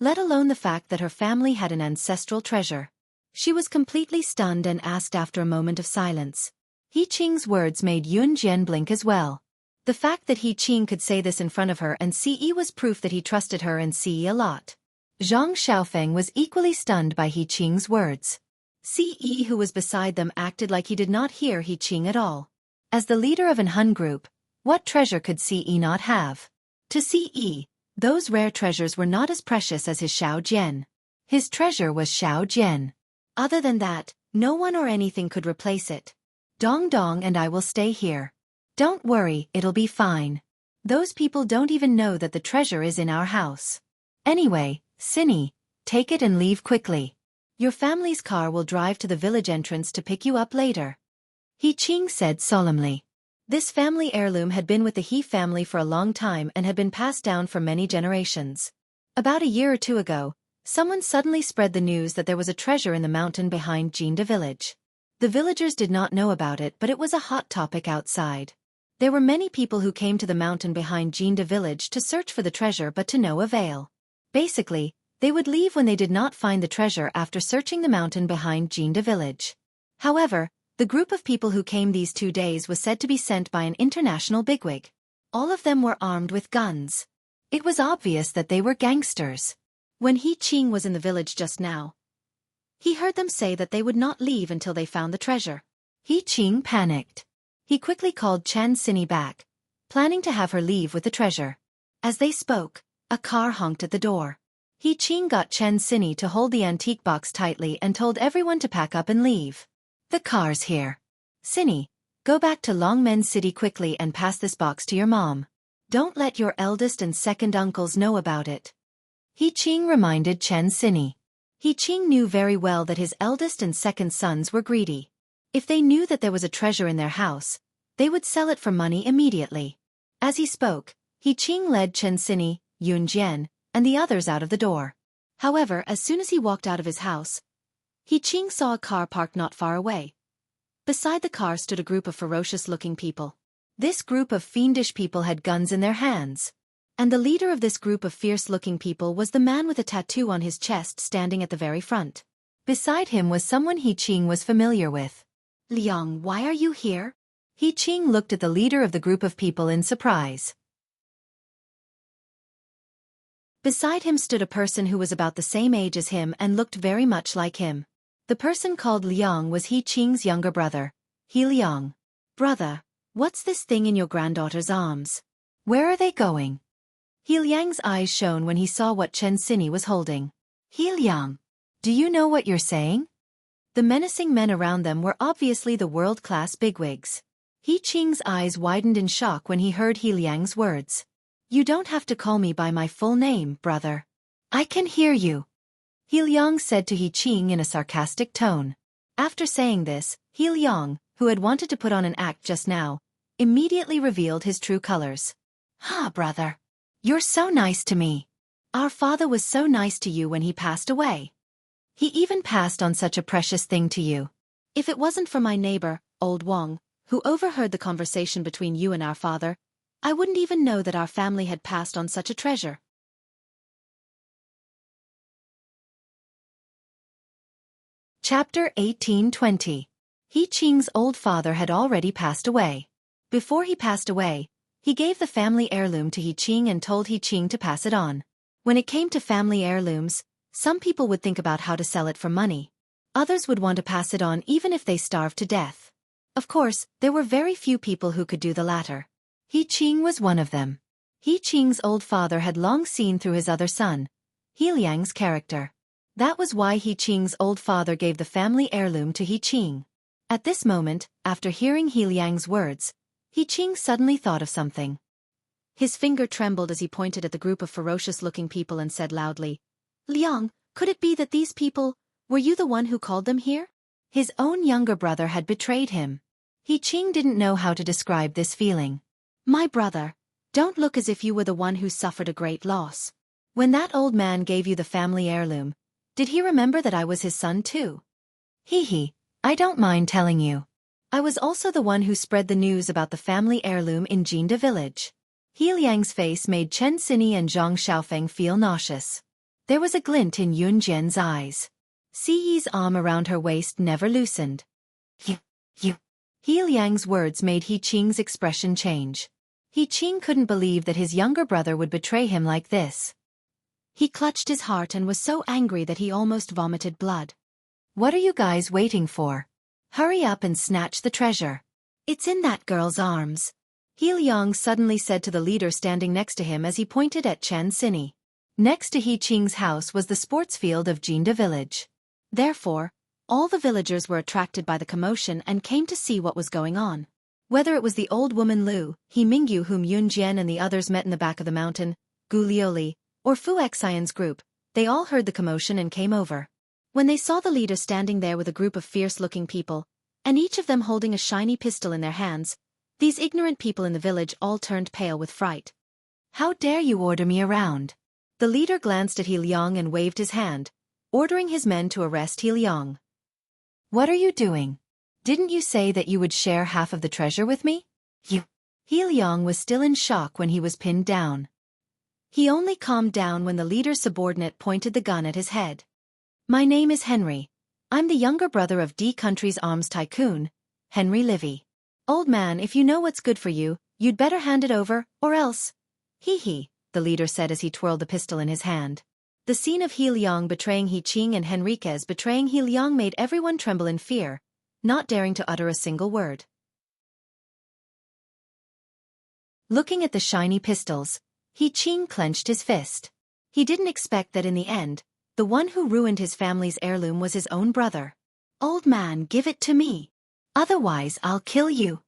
let alone the fact that her family had an ancestral treasure. She was completely stunned and asked after a moment of silence. He Qing's words made Yun Jian blink as well. The fact that He Qing could say this in front of her and Ce was proof that he trusted her and Ce a lot. Zhang Xiaofeng was equally stunned by He Qing's words. Ce, who was beside them, acted like he did not hear He Qing at all. As the leader of an Hun group, what treasure could Ce not have? To Ce, those rare treasures were not as precious as his Xiao Jian. His treasure was Xiao Jian. Other than that, no one or anything could replace it. Dong Dong and I will stay here. Don't worry, it'll be fine. Those people don't even know that the treasure is in our house. Anyway, Sini, take it and leave quickly. Your family's car will drive to the village entrance to pick you up later. He Qing said solemnly. This family heirloom had been with the He family for a long time and had been passed down for many generations. About a year or two ago, someone suddenly spread the news that there was a treasure in the mountain behind Jinda village. The villagers did not know about it, but it was a hot topic outside. There were many people who came to the mountain behind Jinda village to search for the treasure, but to no avail. Basically, they would leave when they did not find the treasure after searching the mountain behind Jinda village. However, the group of people who came these 2 days was said to be sent by an international bigwig. All of them were armed with guns. It was obvious that they were gangsters. When He Qing was in the village just now, he heard them say that they would not leave until they found the treasure. He Qing panicked. He quickly called Chen Sini back, planning to have her leave with the treasure. As they spoke, a car honked at the door. He Qing got Chen Sini to hold the antique box tightly and told everyone to pack up and leave. The car's here. Sini, go back to Longmen City quickly and pass this box to your mom. Don't let your eldest and second uncles know about it. He Qing reminded Chen Sini. He Qing knew very well that his eldest and second sons were greedy. If they knew that there was a treasure in their house, they would sell it for money immediately. As he spoke, He Qing led Chen Sini, Yun Jian, and the others out of the door. However, as soon as he walked out of his house, He Qing saw a car parked not far away. Beside the car stood a group of ferocious-looking people. This group of fiendish people had guns in their hands. And the leader of this group of fierce-looking people was the man with a tattoo on his chest standing at the very front. Beside him was someone He Qing was familiar with. "Liang, why are you here?" He Qing looked at the leader of the group of people in surprise. Beside him stood a person who was about the same age as him and looked very much like him. The person called Liang was He Qing's younger brother, He Liang. "Brother, what's this thing in your granddaughter's arms? Where are they going?" He Liang's eyes shone when he saw what Chen Sini was holding. "He Liang, do you know what you're saying?" The menacing men around them were obviously the world-class bigwigs. He Qing's eyes widened in shock when he heard He Liang's words. "You don't have to call me by my full name, brother. I can hear you," He Liang said to He Qing in a sarcastic tone. After saying this, He Liang, who had wanted to put on an act just now, immediately revealed his true colors. Brother. You're so nice to me. Our father was so nice to you when he passed away. He even passed on such a precious thing to you. If it wasn't for my neighbor, Old Wang, who overheard the conversation between you and our father, I wouldn't even know that our family had passed on such a treasure." Chapter 18-20. He Qing's old father had already passed away. Before he passed away, he gave the family heirloom to He Qing and told He Qing to pass it on. When it came to family heirlooms, some people would think about how to sell it for money. Others would want to pass it on even if they starved to death. Of course, there were very few people who could do the latter. He Qing was one of them. He Qing's old father had long seen through his other son, He Liang's character. That was why He Qing's old father gave the family heirloom to He Qing. At this moment, after hearing He Liang's words, He Qing suddenly thought of something. His finger trembled as he pointed at the group of ferocious-looking people and said loudly, "Liang, could it be that these people, were you the one who called them here?" His own younger brother had betrayed him. Qing didn't know how to describe this feeling. "My brother, don't look as if you were the one who suffered a great loss. When that old man gave you the family heirloom, did he remember that I was his son too?" "Hee, I don't mind telling you. I was also the one who spread the news about the family heirloom in Jinda village." He Liang's face made Chen Xinyi and Zhang Xiaofeng feel nauseous. There was a glint in Yun Jian's eyes. Si Yi's arm around her waist never loosened. You. He Liang's words made He Qing's expression change. He Qing couldn't believe that his younger brother would betray him like this. He clutched his heart and was so angry that he almost vomited blood. "What are you guys waiting for? Hurry up and snatch the treasure. It's in that girl's arms," He Liang suddenly said to the leader standing next to him as he pointed at Chen Xinyi. Next to He Qing's house was the sports field of Jinda village. Therefore, all the villagers were attracted by the commotion and came to see what was going on. Whether it was the old woman Lu, He Mingyu whom Yun Jian and the others met in the back of the mountain, Gu Lioli, or Fu Xian's group, they all heard the commotion and came over. When they saw the leader standing there with a group of fierce-looking people, and each of them holding a shiny pistol in their hands, these ignorant people in the village all turned pale with fright. "How dare you order me around?" The leader glanced at He Liang and waved his hand, ordering his men to arrest He Liang. "What are you doing? Didn't you say that you would share half of the treasure with me?" He Liang was still in shock when he was pinned down. He only calmed down when the leader's subordinate pointed the gun at his head. "My name is Henry. I'm the younger brother of D Country's arms tycoon, Henry Livy. Old man, if you know what's good for you, you'd better hand it over, or else." "Hee," the leader said as he twirled the pistol in his hand. The scene of He Liang betraying He Qing and Henriquez betraying He Liang made everyone tremble in fear, not daring to utter a single word. Looking at the shiny pistols, He Qing clenched his fist. He didn't expect that in the end, the one who ruined his family's heirloom was his own brother. "Old man, give it to me. Otherwise I'll kill you."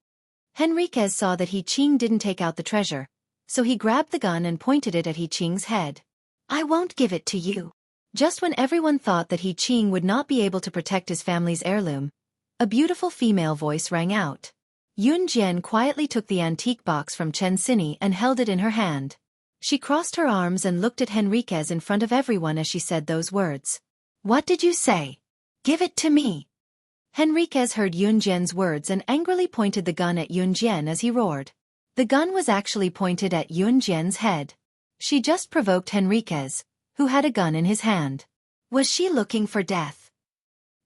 Henriquez saw that He Qing didn't take out the treasure, so he grabbed the gun and pointed it at He Qing's head. "I won't give it to you." Just when everyone thought that He Qing would not be able to protect his family's heirloom, a beautiful female voice rang out. Yun Jian quietly took the antique box from Chen Xinyi and held it in her hand. She crossed her arms and looked at Henriquez in front of everyone as she said those words. "What did you say? Give it to me." Henriquez heard Yun Jian's words and angrily pointed the gun at Yun Jian as he roared. The gun was actually pointed at Yun Jian's head. She just provoked Henriquez, who had a gun in his hand. Was she looking for death?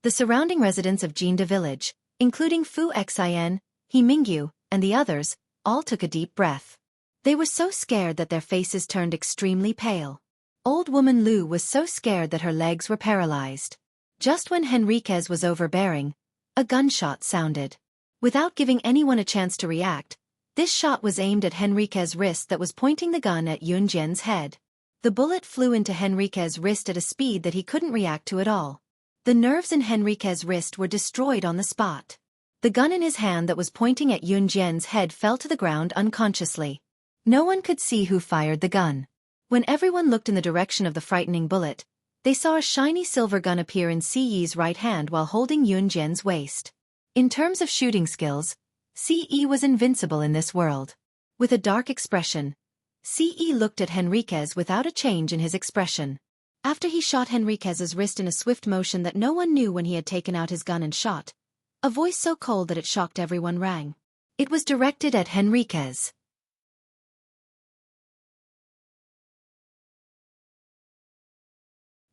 The surrounding residents of Jinda village, including Fu Xian, He Mingyu, and the others, all took a deep breath. They were so scared that their faces turned extremely pale. Old woman Lu was so scared that her legs were paralyzed. Just when Henriquez was overbearing, a gunshot sounded. Without giving anyone a chance to react, this shot was aimed at Henriquez's wrist that was pointing the gun at Yun Jian's head. The bullet flew into Henriquez's wrist at a speed that he couldn't react to at all. The nerves in Henriquez's wrist were destroyed on the spot. The gun in his hand that was pointing at Yun Jian's head fell to the ground unconsciously. No one could see who fired the gun. When everyone looked in the direction of the frightening bullet, they saw a shiny silver gun appear in Si Yi's right hand while holding Yun Jian's waist. In terms of shooting skills, Si Yi was invincible in this world. With a dark expression, Si Yi looked at Henriquez without a change in his expression. After he shot Henriquez's wrist in a swift motion that no one knew when he had taken out his gun and shot, a voice so cold that it shocked everyone rang. It was directed at Henriquez.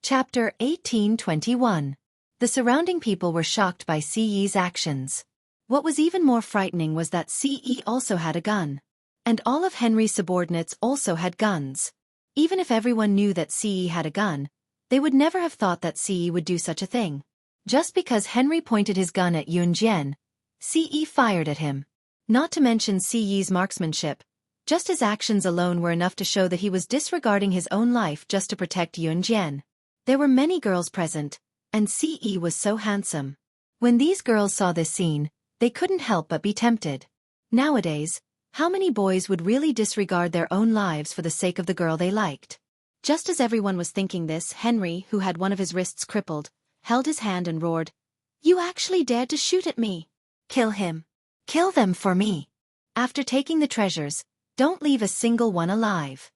Chapter 1821. The surrounding people were shocked by Si Yi's actions. What was even more frightening was that Si Yi also had a gun. And all of Henry's subordinates also had guns. Even if everyone knew that Si Yi had a gun, they would never have thought that Si Yi would do such a thing. Just because Henry pointed his gun at Yun Jian, Si Yi fired at him. Not to mention Si Yi's marksmanship, just his actions alone were enough to show that he was disregarding his own life just to protect Yun Jian. There were many girls present, and Si Yi was so handsome. When these girls saw this scene, they couldn't help but be tempted. Nowadays, How many boys would really disregard their own lives for the sake of the girl they liked? Just as everyone was thinking this, Henry, who had one of his wrists crippled, held his hand and roared, "You actually dared to shoot at me! Kill him! Kill them for me! After taking the treasures, don't leave a single one alive."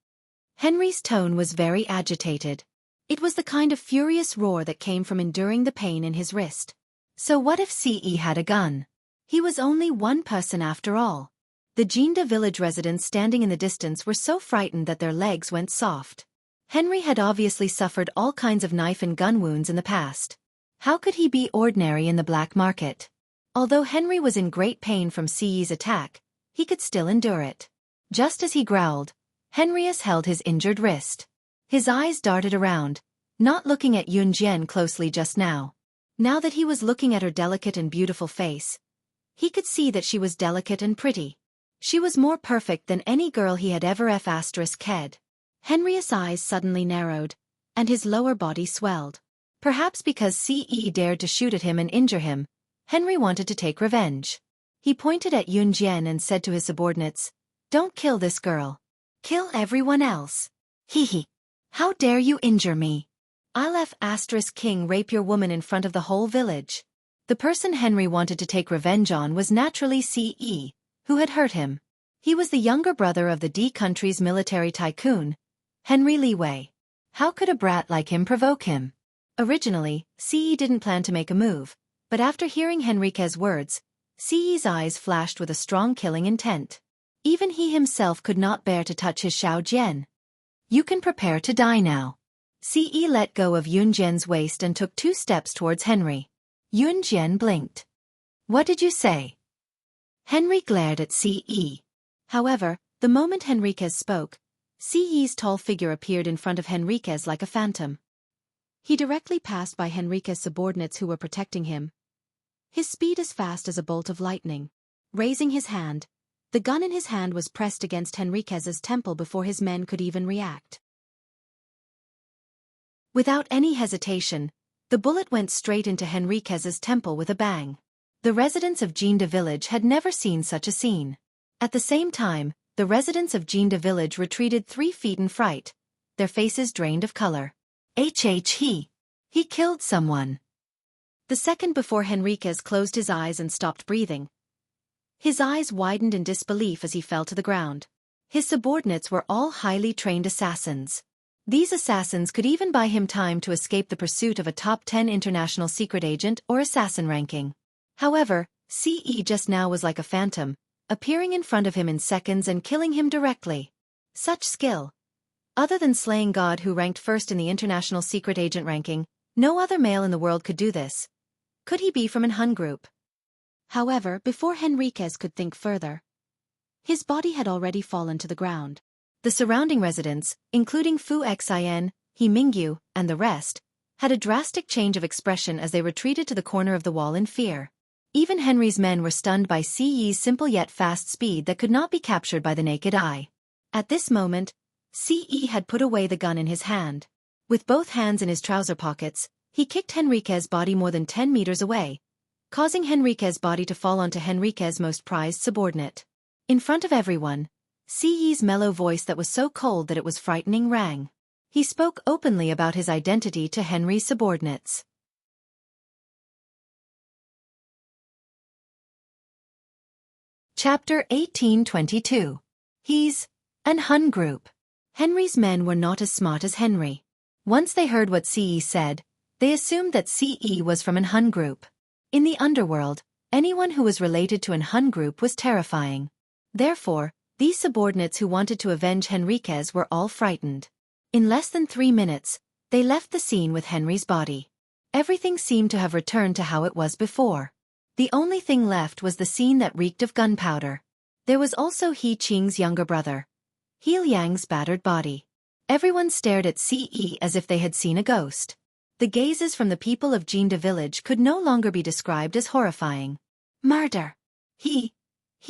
Henry's tone was very agitated. It was the kind of furious roar that came from enduring the pain in his wrist. So what if Ce had a gun? He was only one person after all. The Jinda village residents standing in the distance were so frightened that their legs went soft. Henry had obviously suffered all kinds of knife and gun wounds in the past. How could he be ordinary in the black market? Although Henry was in great pain from Ce's attack, he could still endure it. Just as he growled, Henrius held his injured wrist. His eyes darted around, not looking at Yunjian closely just now. Now that he was looking at her delicate and beautiful face, he could see that she was delicate and pretty. She was more perfect than any girl he had ever ked. Henrius' eyes suddenly narrowed, and his lower body swelled. Perhaps because Ce dared to shoot at him and injure him, Henry wanted to take revenge. He pointed at Yunjian and said to his subordinates, "Don't kill this girl. Kill everyone else. Hee. How dare you injure me? I'll *king rape your woman in front of the whole village." The person Henry wanted to take revenge on was naturally Ce, who had hurt him. He was the younger brother of the D country's military tycoon, Henry Li Wei. How could a brat like him provoke him? Originally, Ce didn't plan to make a move, but after hearing Henrique's words, Ce's eyes flashed with a strong killing intent. Even he himself could not bear to touch his Xiao Jian. "You can prepare to die now." Ce let go of Yunjian's waist and took 2 steps towards Henry. Yunjian blinked. "What did you say?" Henry glared at Ce. However, the moment Henriquez spoke, Ce's tall figure appeared in front of Henriquez like a phantom. He directly passed by Henriquez's subordinates who were protecting him. His speed as fast as a bolt of lightning. Raising his hand, the gun in his hand was pressed against Henriquez's temple before his men could even react. Without any hesitation, the bullet went straight into Henriquez's temple with a bang. The residents of Jinda village had never seen such a scene. At the same time, the residents of Jinda village retreated 3 feet in fright, their faces drained of color. He killed someone. The second before Henriquez closed his eyes and stopped breathing. His eyes widened in disbelief as he fell to the ground. His subordinates were all highly trained assassins. These assassins could even buy him time to escape the pursuit of a top 10 international secret agent or assassin ranking. However, Ce just now was like a phantom, appearing in front of him in seconds and killing him directly. Such skill. Other than slaying God, who ranked first in the international secret agent ranking, no other male in the world could do this. Could he be from an Hun group? However, before Henriquez could think further, his body had already fallen to the ground. The surrounding residents, including Fu Xian, He Mingyu, and the rest, had a drastic change of expression as they retreated to the corner of the wall in fear. Even Henry's men were stunned by Ce's simple yet fast speed that could not be captured by the naked eye. At this moment, Ce had put away the gun in his hand. With both hands in his trouser pockets, he kicked Henriquez's body more than 10 meters away, causing Henriquez's body to fall onto Henriquez's most prized subordinate. In front of everyone, Ce's mellow voice that was so cold that it was frightening rang. He spoke openly about his identity to Henry's subordinates. Chapter 1822. He's an Hun group. Henry's men were not as smart as Henry. Once they heard what Ce said, they assumed that Ce was from an Hun group. In the underworld, anyone who was related to an Hun group was terrifying. Therefore, these subordinates who wanted to avenge Henriquez were all frightened. In less than 3 minutes, they left the scene with Henry's body. Everything seemed to have returned to how it was before. The only thing left was the scene that reeked of gunpowder. There was also He Qing's younger brother, He Liang's battered body. Everyone stared at Ce as if they had seen a ghost. The gazes from the people of Jinda village could no longer be described as horrifying. Murder. He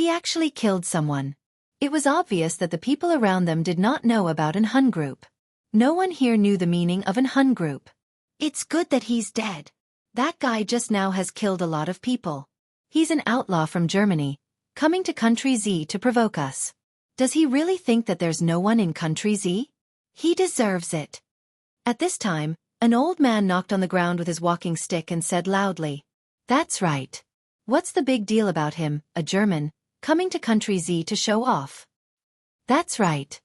actually killed someone. It was obvious that the people around them did not know about an Hun group. No one here knew the meaning of an Hun group. It's good that he's dead. That guy just now has killed a lot of people. He's an outlaw from Germany, coming to Country Z to provoke us. Does he really think that there's no one in Country Z? He deserves it. At this time, an old man knocked on the ground with his walking stick and said loudly, "That's right. What's the big deal about him, a German, coming to Country Z to show off?" That's right.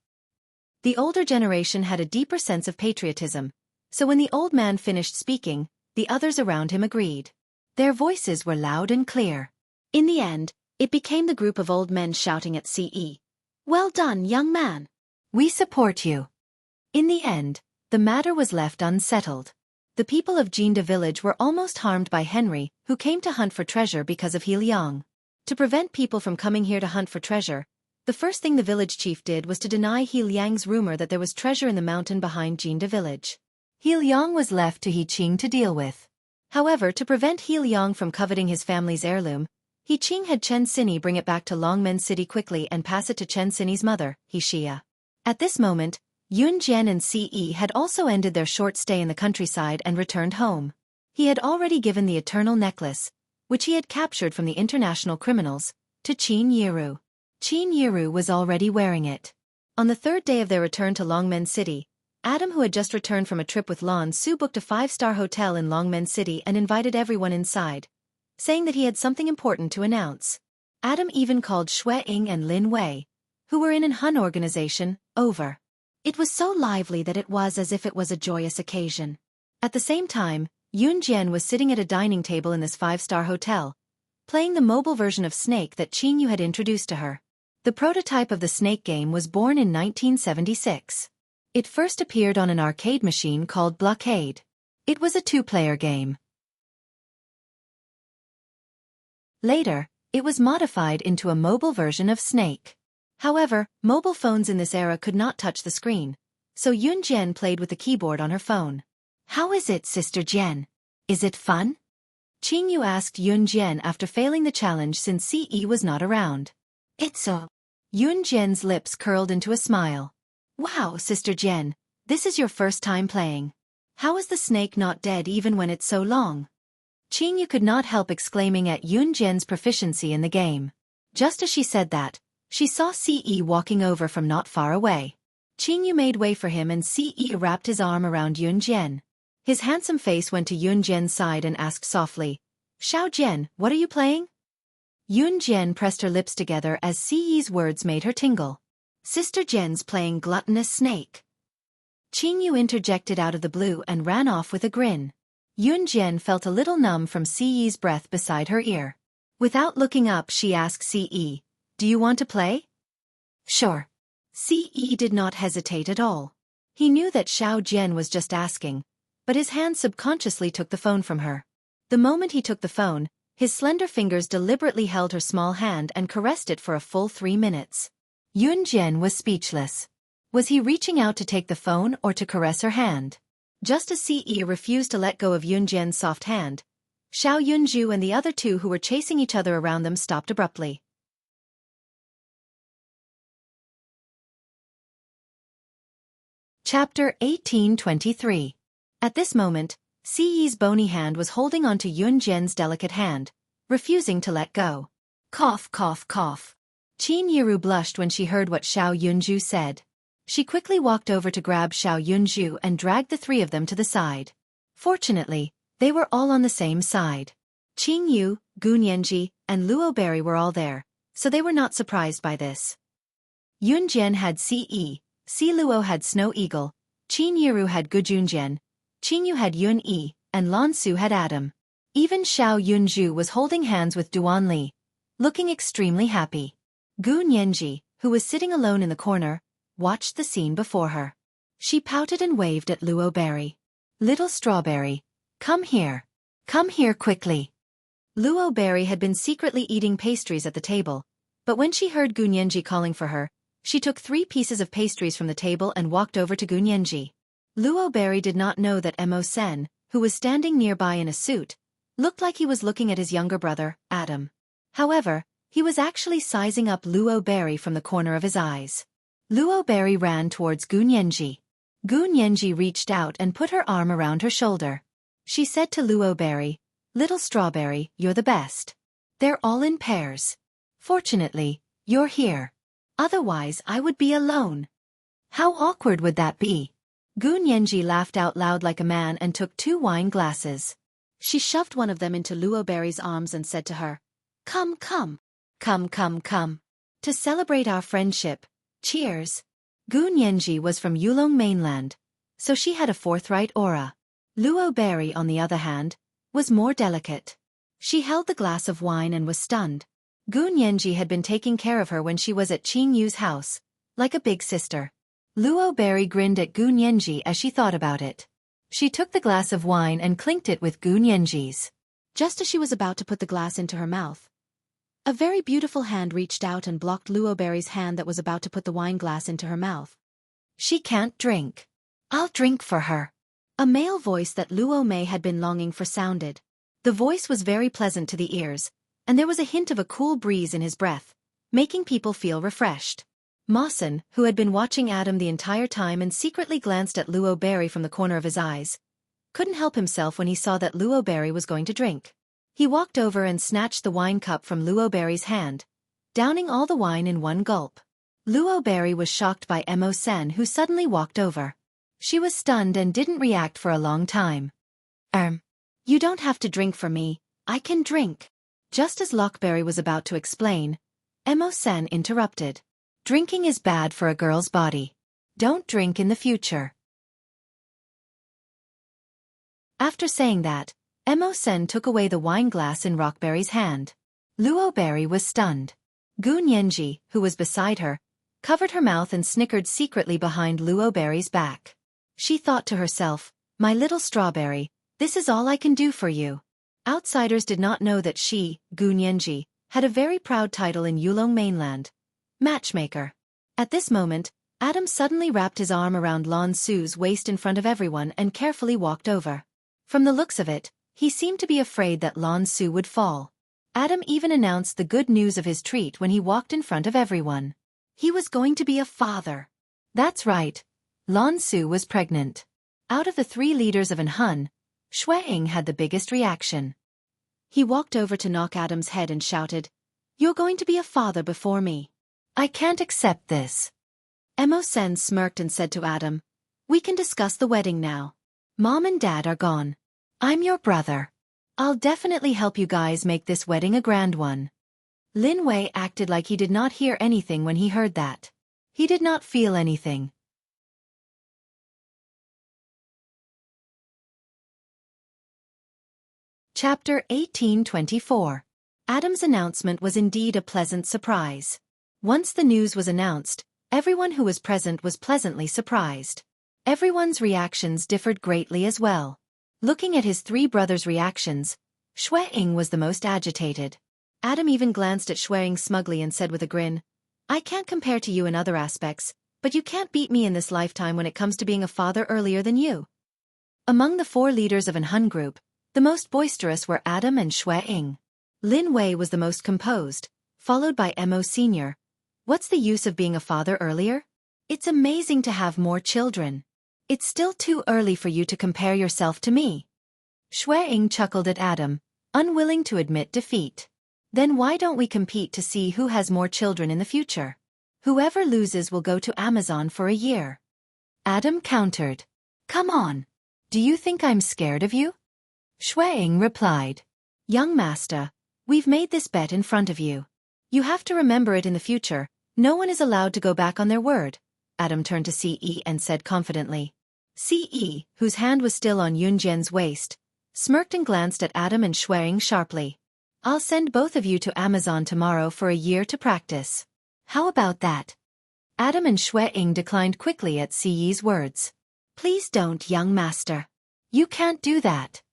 The older generation had a deeper sense of patriotism, so when the old man finished speaking, the others around him agreed. Their voices were loud and clear. In the end, it became the group of old men shouting at CE. "Well done, young man. We support you." In the end, the matter was left unsettled. The people of Jinda village were almost harmed by Henry, who came to hunt for treasure because of He Liang. To prevent people from coming here to hunt for treasure, the first thing the village chief did was to deny He Liang's rumor that there was treasure in the mountain behind Jinda village. He Liang was left to He Qing to deal with. However, to prevent He Liang from coveting his family's heirloom, He Qing had Chen Sini bring it back to Longmen City quickly and pass it to Chen Sini's mother, He Xia. At this moment, Yun Jian and Ce had also ended their short stay in the countryside and returned home. He had already given the eternal necklace, which he had captured from the international criminals, to Qin Yiru. Qin Yiru was already wearing it. On the third day of their return to Longmen City, Adam, who had just returned from a trip with Lan Su, booked a 5-star hotel in Longmen City and invited everyone inside, saying that he had something important to announce. Adam even called Xueqi and Lin Wei, who were in an Hun organization, over. It was so lively that it was as if it was a joyous occasion. At the same time, Yun Jian was sitting at a dining table in this 5-star hotel, playing the mobile version of Snake that Qin Yu had introduced to her. The prototype of the Snake game was born in 1976. It first appeared on an arcade machine called Blockade. It was a 2-player game. Later, it was modified into a mobile version of Snake. However, mobile phones in this era could not touch the screen, so Yun Jian played with the keyboard on her phone. "How is it, Sister Jian? Is it fun?" Qin Yu asked Yun Jian after failing the challenge since Ce was not around. "It's so." Yun Jian's lips curled into a smile. "Wow, Sister Jian, this is your first time playing. How is the snake not dead even when it's so long?" Qin Yu could not help exclaiming at Yun Jian's proficiency in the game. Just as she said that, she saw Ce walking over from not far away. Qin Yu made way for him and Ce wrapped his arm around Yun Jian. His handsome face went to Yun Jian's side and asked softly, "Xiao Jian, what are you playing?" Yun Jian pressed her lips together as Ce's words made her tingle. "Sister Jian's playing Gluttonous Snake." Qin Yu interjected out of the blue and ran off with a grin. Yun Jian felt a little numb from Ce's breath beside her ear. Without looking up, she asked Ce, "Do you want to play?" "Sure." Ce did not hesitate at all. He knew that Xiao Jian was just asking, but his hand subconsciously took the phone from her. The moment he took the phone, his slender fingers deliberately held her small hand and caressed it for a full 3 minutes. Yun Jian was speechless. Was he reaching out to take the phone or to caress her hand? Just as Ce refused to let go of Yun Jian's soft hand, Xiao Yunju and the other two who were chasing each other around them stopped abruptly. Chapter 1823. At this moment, Ce's bony hand was holding onto Yun Jian's delicate hand, refusing to let go. Cough, cough, cough. Qin Yiru blushed when she heard what Xiao Yunju said. She quickly walked over to grab Xiao Yunju and dragged the 3 of them to the side. Fortunately, they were all on the same side. Qing Yu, Gu Nianji, and Luo Berry were all there, so they were not surprised by this. Yun Jian had Ce, Si Luo had Snow Eagle, Qin Yiru had Gu Junjian, Qing Yu had Yun Yi, and Lan Su had Adam. Even Xiao Yunju was holding hands with Duan Li, looking extremely happy. Gu Nianji, who was sitting alone in the corner, watched the scene before her. She pouted and waved at Luo Berry. "Little Strawberry, come here. Come here quickly." Luo Berry had been secretly eating pastries at the table, but when she heard Gu Nianji calling for her, she took 3 pieces of pastries from the table and walked over to Gu Nianji. Luo Berry did not know that Mo Sen, who was standing nearby in a suit, looked like he was looking at his younger brother, Adam. However, he was actually sizing up Luo Berry from the corner of his eyes. Luo Berry ran towards Gu Nianji. Gu Nianji reached out and put her arm around her shoulder. She said to Luo Berry, "Little Strawberry, you're the best." "They're all in pairs. Fortunately, you're here. Otherwise I would be alone. How awkward would that be? Gu Nianji laughed out loud like a man and took 2 wine glasses. She shoved one of them into Luo Berry's arms and said to her, "Come, come. Come, come, come. To celebrate our friendship, cheers." Gu Nianji was from Yulong mainland, so she had a forthright aura. Luo Berry, on the other hand, was more delicate. She held the glass of wine and was stunned. Gu Nianji had been taking care of her when she was at Qing Yu's house, like a big sister. Luo Berry grinned at Gu Nianji as she thought about it. She took the glass of wine and clinked it with Gu Nianji's. Just as she was about to put the glass into her mouth, a very beautiful hand reached out and blocked Luo Berry's hand that was about to put the wine glass into her mouth. "She can't drink. I'll drink for her." A male voice that Luo Mei had been longing for sounded. The voice was very pleasant to the ears, and there was a hint of a cool breeze in his breath, making people feel refreshed. Mawson, who had been watching Adam the entire time and secretly glanced at Luo Berry from the corner of his eyes, couldn't help himself when he saw that Luo Berry was going to drink. He walked over and snatched the wine cup from Luo Berry's hand, downing all the wine in one gulp. Luo Berry was shocked by Mo Sen, who suddenly walked over. She was stunned and didn't react for a long time. You don't have to drink for me, I can drink." Just as Lockberry was about to explain, Mo Sen interrupted. "Drinking is bad for a girl's body. Don't drink in the future." After saying that, Mo Sen took away the wine glass in Rockberry's hand. Luo Berry was stunned. Gu Nianji, who was beside her, covered her mouth and snickered secretly behind Luo Berry's back. She thought to herself, "My little strawberry, this is all I can do for you." Outsiders did not know that she, Gu Nianji, had a very proud title in Yulong mainland, matchmaker. At this moment, Adam suddenly wrapped his arm around Lan Su's waist in front of everyone and carefully walked over. From the looks of it, he seemed to be afraid that Lan Su would fall. Adam even announced the good news of his treat when he walked in front of everyone. He was going to be a father. That's right. Lan Su was pregnant. Out of the 3 leaders of Anhun, Xueqi had the biggest reaction. He walked over to knock Adam's head and shouted, "You're going to be a father before me. I can't accept this." Mo Sen smirked and said to Adam, "We can discuss the wedding now. Mom and Dad are gone. I'm your brother. I'll definitely help you guys make this wedding a grand one." Lin Wei acted like he did not hear anything when he heard that. He did not feel anything. Chapter 1824. Adam's announcement was indeed a pleasant surprise. Once the news was announced, everyone who was present was pleasantly surprised. Everyone's reactions differed greatly as well. Looking at his 3 brothers' reactions, Xueqi was the most agitated. Adam even glanced at Xueqi smugly and said with a grin, "I can't compare to you in other aspects, but you can't beat me in this lifetime when it comes to being a father earlier than you." Among the 4 leaders of Anhun group, the most boisterous were Adam and Xueqi. Lin Wei was the most composed, followed by Mo Sr. "What's the use of being a father earlier? It's amazing to have more children. It's still too early for you to compare yourself to me." Xueqi chuckled at Adam, unwilling to admit defeat. "Then why don't we compete to see who has more children in the future? Whoever loses will go to Amazon for a year." Adam countered. "Come on. Do you think I'm scared of you?" Xueqi replied, "Young master, we've made this bet in front of you. You have to remember it in the future. No one is allowed to go back on their word." Adam turned to Ce and said confidently. Ce, whose hand was still on Yunjian's waist, smirked and glanced at Adam and Xueqi sharply. "I'll send both of you to Amazon tomorrow for a year to practice. How about that?" Adam and Xueqi declined quickly at Ce's words. "Please don't, young master. You can't do that."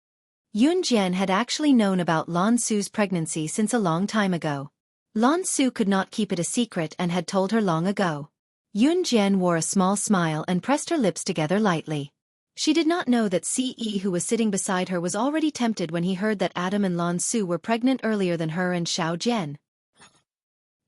Yunjian had actually known about Lan Su's pregnancy since a long time ago. Lan Su could not keep it a secret and had told her long ago. Yunjian wore a small smile and pressed her lips together lightly. She did not know that Ce, who was sitting beside her, was already tempted when he heard that Adam and Lan Su were pregnant earlier than her and Xiao Jian.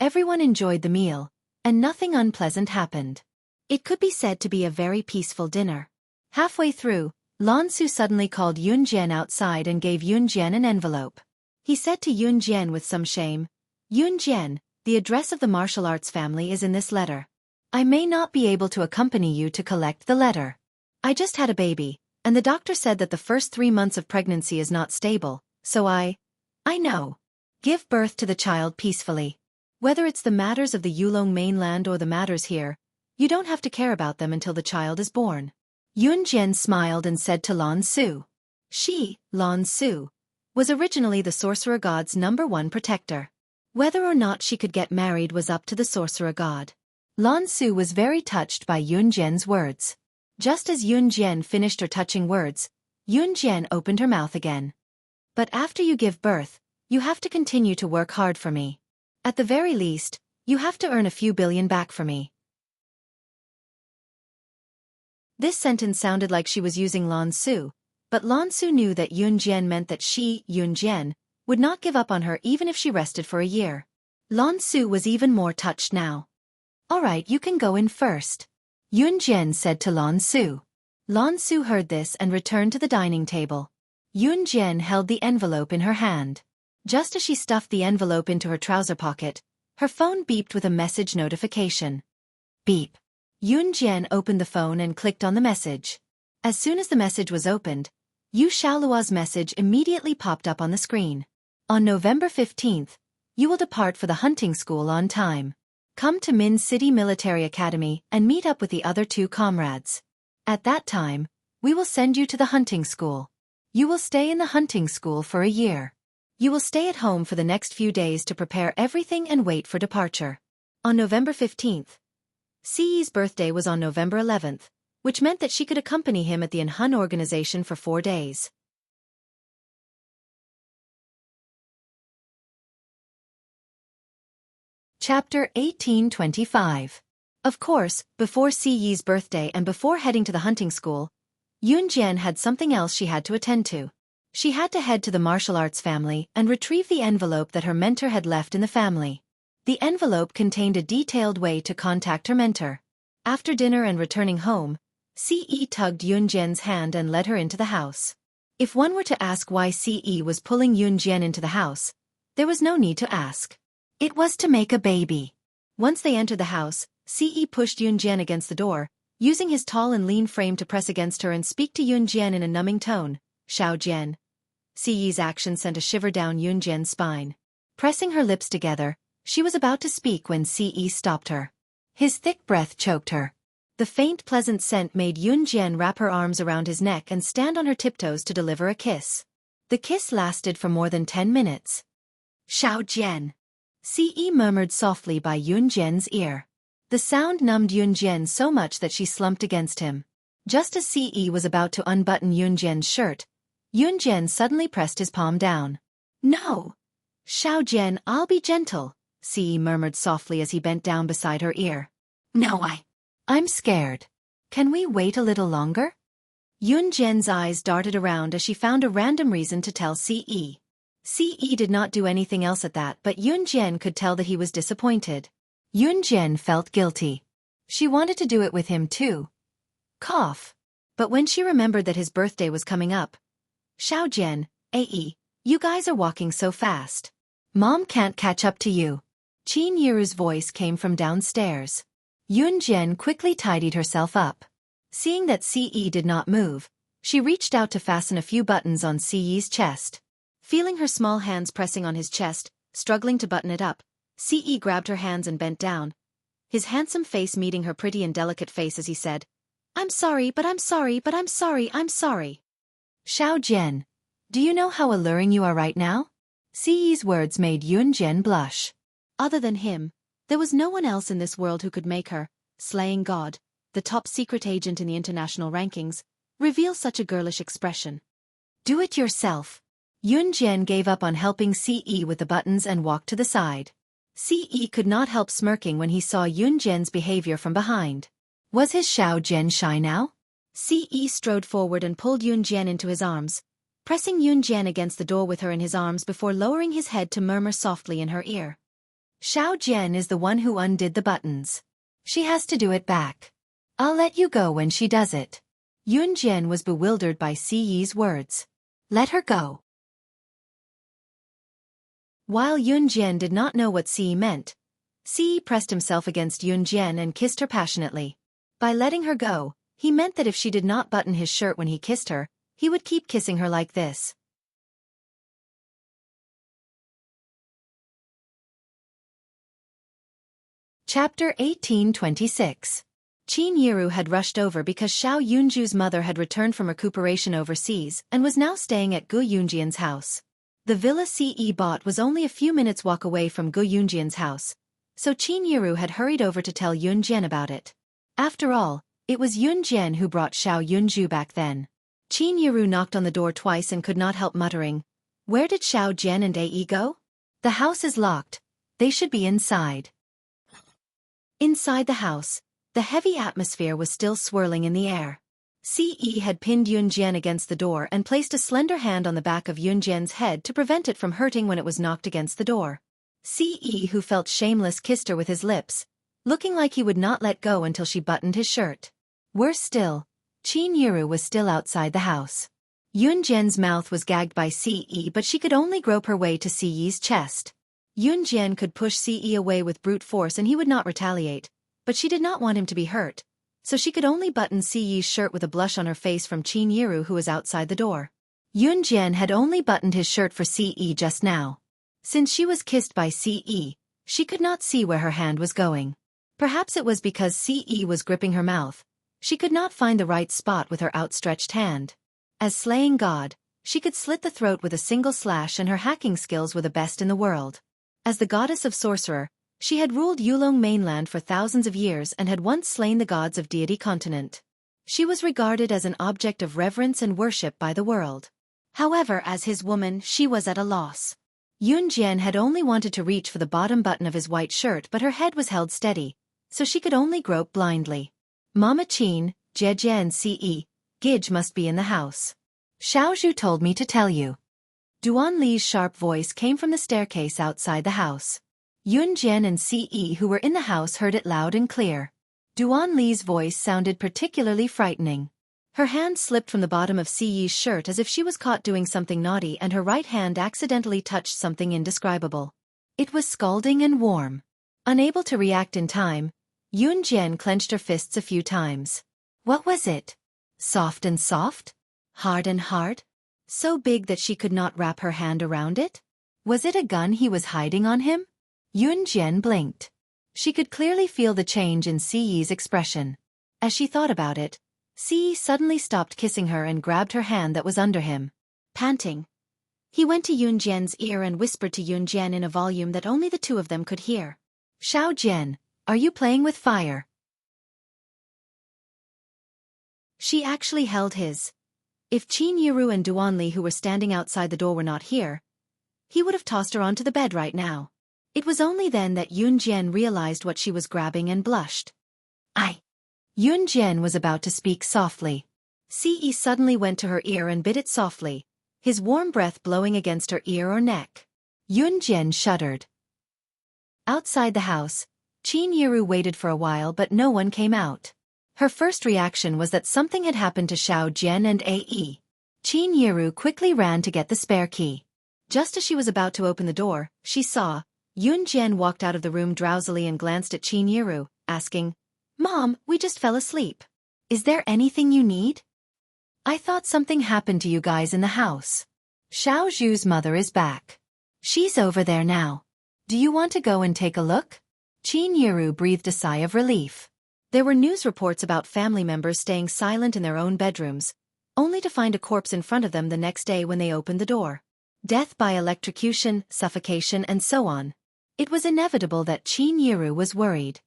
Everyone enjoyed the meal, and nothing unpleasant happened. It could be said to be a very peaceful dinner. Halfway through, Lan Su suddenly called Yunjian outside and gave Yunjian an envelope. He said to Yunjian with some shame, "Yunjian, The address of the martial arts family is in this letter. I may not be able to accompany you to collect the letter. I just had a baby, and the doctor said that the first 3 months of pregnancy is not stable, so I know. Give birth to the child peacefully. Whether it's the matters of the Yulong mainland or the matters here, you don't have to care about them until the child is born. Yun Jian smiled and said to Lan Su. She, Lan Su, was originally the sorcerer god's #1 protector. Whether or not she could get married was up to the sorcerer god. Lan Su was very touched by Yun Jian's words. Just as Yun Jian finished her touching words, Yun Jian opened her mouth again. But after you give birth, you have to continue to work hard for me. At the very least, you have to earn a few billion back for me. This sentence sounded like she was using Lan Su, but Lan Su knew that Yun Jian meant that she, Yun Jian, would not give up on her even if she rested for a year. Lan Su was even more touched now. All right, you can go in first, Yun Jian said to Lan Su. Lan Su heard this and returned to the dining table. Yun Jian held the envelope in her hand. Just as she stuffed the envelope into her trouser pocket, her phone beeped with a message notification. Beep. Yun Jian opened the phone and clicked on the message. As soon as the message was opened, Yu Xiaolua's message immediately popped up on the screen. On November 15th, you will depart for the hunting school on time. Come to Min City Military Academy and meet up with the other 2 comrades. At that time, we will send you to the hunting school. You will stay in the hunting school for a year. You will stay at home for the next few days to prepare everything and wait for departure. On November 15th, Siyi's birthday was on November 11th, which meant that she could accompany him at the Hun organization for 4 days. Chapter 1825. Of course, before Siyi's birthday and before heading to the hunting school, Yun Jian had something else she had to attend to. She had to head to the martial arts family and retrieve the envelope that her mentor had left in the family. The envelope contained a detailed way to contact her mentor. After dinner and returning home, Ce tugged Yun Jian's hand and led her into the house. If one were to ask why Ce was pulling Yun Jian into the house, there was no need to ask. It was to make a baby. Once they entered the house, Ce pushed Yun Jian against the door, using his tall and lean frame to press against her and speak to Yun Jian in a numbing tone. Xiao Jian. Ce's action sent a shiver down Yun Jian's spine. Pressing her lips together, she was about to speak when Ce stopped her. His thick breath choked her. The faint pleasant scent made Yun Jian wrap her arms around his neck and stand on her tiptoes to deliver a kiss. The kiss lasted for more than 10 minutes. Xiao Jian. Ce murmured softly by Yun Jian's ear. The sound numbed Yun Jian so much that she slumped against him. Just as Ce was about to unbutton Yun Jian's shirt, Yun Jian suddenly pressed his palm down. No! Xiao Jian, I'll be gentle, Ce murmured softly as he bent down beside her ear. No, I'm scared. Can we wait a little longer? Yun Jian's eyes darted around as she found a random reason to tell Ce. Ce did not do anything else at that, but Yun Jian could tell that he was disappointed. Yun Jian felt guilty. She wanted to do it with him too. Cough. But when she remembered that his birthday was coming up. Xiao Jian, Ae, you guys are walking so fast. Mom can't catch up to you. Qin Yiru's voice came from downstairs. Yun Jian quickly tidied herself up. Seeing that Ce did not move, she reached out to fasten a few buttons on Ce's chest. Feeling her small hands pressing on his chest, struggling to button it up, Ce grabbed her hands and bent down, his handsome face meeting her pretty and delicate face as he said, I'm sorry, but I'm sorry, but I'm sorry, I'm sorry. Xiao Jian, do you know how alluring you are right now? Ce's words made Yun Jian blush. Other than him, there was no one else in this world who could make her, slaying God, the top secret agent in the international rankings, reveal such a girlish expression. Do it yourself. Yun Jian gave up on helping Ce with the buttons and walked to the side. Ce could not help smirking when he saw Yun Jian's behavior from behind. Was his Xiao Jian shy now? Ce strode forward and pulled Yun Jian into his arms, pressing Yun Jian against the door with her in his arms before lowering his head to murmur softly in her ear. Xiao Jian is the one who undid the buttons. She has to do it back. I'll let you go when she does it. Yun Jian was bewildered by Ce's words. Let her go. While Yun Jian did not know what Ce meant, Ce pressed himself against Yun Jian and kissed her passionately. By letting her go, he meant that if she did not button his shirt when he kissed her, he would keep kissing her like this. Chapter 1826. Qin Yiru had rushed over because Xiao Yunju's mother had returned from recuperation overseas and was now staying at Gu Yunjian's house. The villa Ce bought was only a few minutes' walk away from Gu Yunjian's house, so Qin Yiru had hurried over to tell Yun Jian about it. After all, it was Yun Jian who brought Xiao Yunju back then. Qin Yiru knocked on the door twice and could not help muttering, "Where did Xiao Jian and Ai go? The house is locked. They should be inside." Inside the house, the heavy atmosphere was still swirling in the air. Ce had pinned Yun Jian against the door and placed a slender hand on the back of Yun Jian's head to prevent it from hurting when it was knocked against the door. Ce, who felt shameless, kissed her with his lips, looking like he would not let go until she buttoned his shirt. Worse still, Qin Yiru was still outside the house. Yun Jian's mouth was gagged by Ce, but she could only grope her way to Ce's chest. Yun Jian could push Ce away with brute force and he would not retaliate, but she did not want him to be hurt, so she could only button Ce's shirt with a blush on her face from Qin Yiru, who was outside the door. Yun Jian had only buttoned his shirt for Ce just now. Since she was kissed by Ce, she could not see where her hand was going. Perhaps it was because Ce was gripping her mouth. She could not find the right spot with her outstretched hand. As slaying god, she could slit the throat with a single slash, and her hacking skills were the best in the world. As the goddess of sorcerer, she had ruled Yulong mainland for thousands of years and had once slain the gods of Deity continent. She was regarded as an object of reverence and worship by the world. However, as his woman, she was at a loss. Yun Jian had only wanted to reach for the bottom button of his white shirt, but her head was held steady, so she could only grope blindly. Mama Qin, Jie and Ce, Gij must be in the house. Xiao Zhu told me to tell you. Duan Li's sharp voice came from the staircase outside the house. Yun Jian and Ce, who were in the house, heard it loud and clear. Duan Li's voice sounded particularly frightening. Her hand slipped from the bottom of Ce's shirt as if she was caught doing something naughty, and her right hand accidentally touched something indescribable. It was scalding and warm. Unable to react in time, Yun Jian clenched her fists a few times. What was it? Soft and soft? Hard and hard? So big that she could not wrap her hand around it? Was it a gun he was hiding on him? Yun Jian blinked. She could clearly feel the change in Ce's expression. As she thought about it, Ce suddenly stopped kissing her and grabbed her hand that was under him. Panting, he went to Yun Jian's ear and whispered to Yun Jian in a volume that only the two of them could hear. Xiao Jian, are you playing with fire? She actually held his. If Qin Yiru and Duanli, who were standing outside the door, were not here, he would have tossed her onto the bed right now. It was only then that Yun Jian realized what she was grabbing and blushed. Yun Jian was about to speak softly. Ce suddenly went to her ear and bit it softly, his warm breath blowing against her ear or neck. Yun Jian shuddered. Outside the house, Qin Yiru waited for a while, but no one came out. Her first reaction was that something had happened to Xiao Jian and Ai. Qin Yiru quickly ran to get the spare key. Just as she was about to open the door, she saw Yun Jian walked out of the room drowsily and glanced at Qin Yiru, asking, "Mom, we just fell asleep. Is there anything you need?" "I thought something happened to you guys in the house. Xiao Zhu's mother is back. She's over there now. Do you want to go and take a look?" Qin Yiru breathed a sigh of relief. There were news reports about family members staying silent in their own bedrooms, only to find a corpse in front of them the next day when they opened the door. Death by electrocution, suffocation, and so on. It was inevitable that Qin Yiru was worried.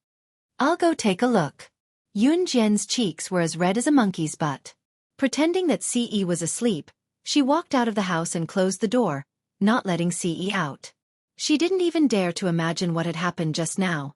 "I'll go take a look." Yun Jian's cheeks were as red as a monkey's butt. Pretending that Ce was asleep, she walked out of the house and closed the door, not letting Ce out. She didn't even dare to imagine what had happened just now.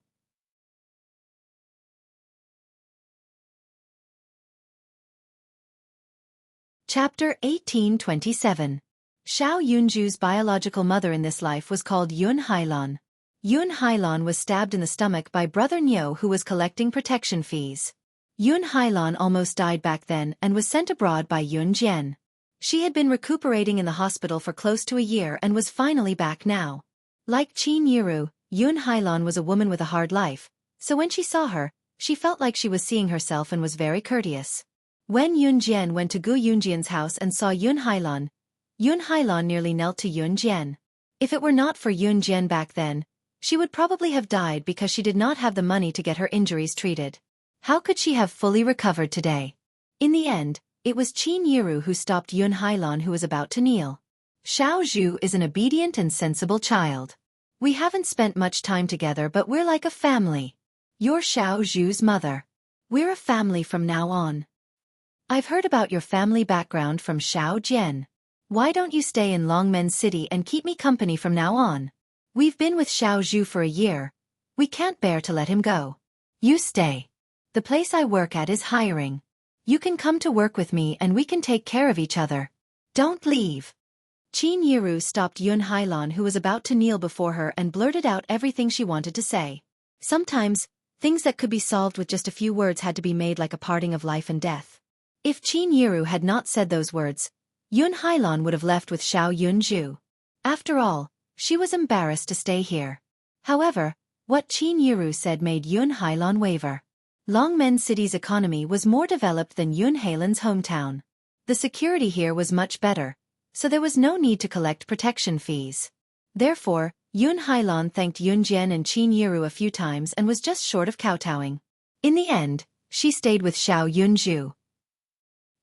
Chapter 1827. Xiao Yunju's biological mother in this life was called Yun Hailan. Yun Hailan was stabbed in the stomach by Brother Niu, who was collecting protection fees. Yun Hailan almost died back then and was sent abroad by Yun Jian. She had been recuperating in the hospital for close to a year and was finally back now. Like Qin Yiru, Yun Hailan was a woman with a hard life, so when she saw her, she felt like she was seeing herself and was very courteous. When Yun Jian went to Gu Yunjian's house and saw Yun Hailan nearly knelt to Yun Jian. If it were not for Yun Jian back then, she would probably have died because she did not have the money to get her injuries treated. How could she have fully recovered today? In the end, it was Qin Yiru who stopped Yun Hailan, who was about to kneel. Xiao Zhu is an obedient and sensible child. We haven't spent much time together, but we're like a family. You're Xiao Zhu's mother. We're a family from now on. I've heard about your family background from Xiao Jian. Why don't you stay in Longmen City and keep me company from now on? We've been with Xiao Zhu for a year. We can't bear to let him go. You stay. The place I work at is hiring. You can come to work with me and we can take care of each other. Don't leave. Qin Yiru stopped Yun Hailan, who was about to kneel before her, and blurted out everything she wanted to say. Sometimes, things that could be solved with just a few words had to be made like a parting of life and death. If Qin Yiru had not said those words, Yun Hailan would have left with Xiao Yunju. After all, she was embarrassed to stay here. However, what Qin Yiru said made Yun Hailan waver. Longmen City's economy was more developed than Yun Hailan's hometown. The security here was much better, so there was no need to collect protection fees. Therefore, Yun Hailan thanked Yun Jian and Qin Yiru a few times and was just short of kowtowing. In the end, she stayed with Xiao Yunju.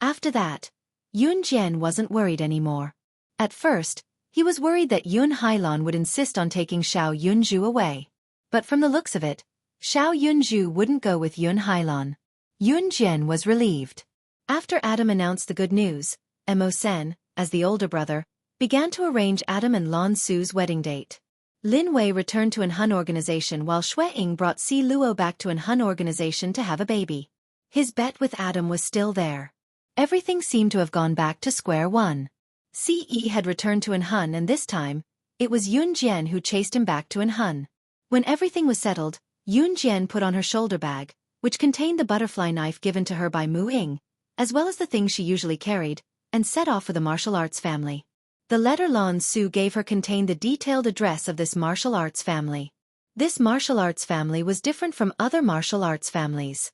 After that, Yun Jian wasn't worried anymore. At first, he was worried that Yun Hailan would insist on taking Xiao Yunju away. But from the looks of it, Xiao Yunju wouldn't go with Yun Hailan. Yun Jian was relieved. After Adam announced the good news, Mo Sen, as the older brother, began to arrange Adam and Lan Su's wedding date. Lin Wei returned to an Hun organization while Xueqi brought Si Luo back to an Hun organization to have a baby. His bet with Adam was still there. Everything seemed to have gone back to square one. Ce had returned to an Hun, and this time, it was Yun Jian who chased him back to an Hun. When everything was settled, Yun Jian put on her shoulder bag, which contained the butterfly knife given to her by Mu Ying, as well as the things she usually carried, and set off for the martial arts family. The letter Lan Su gave her contained the detailed address of this martial arts family. This martial arts family was different from other martial arts families.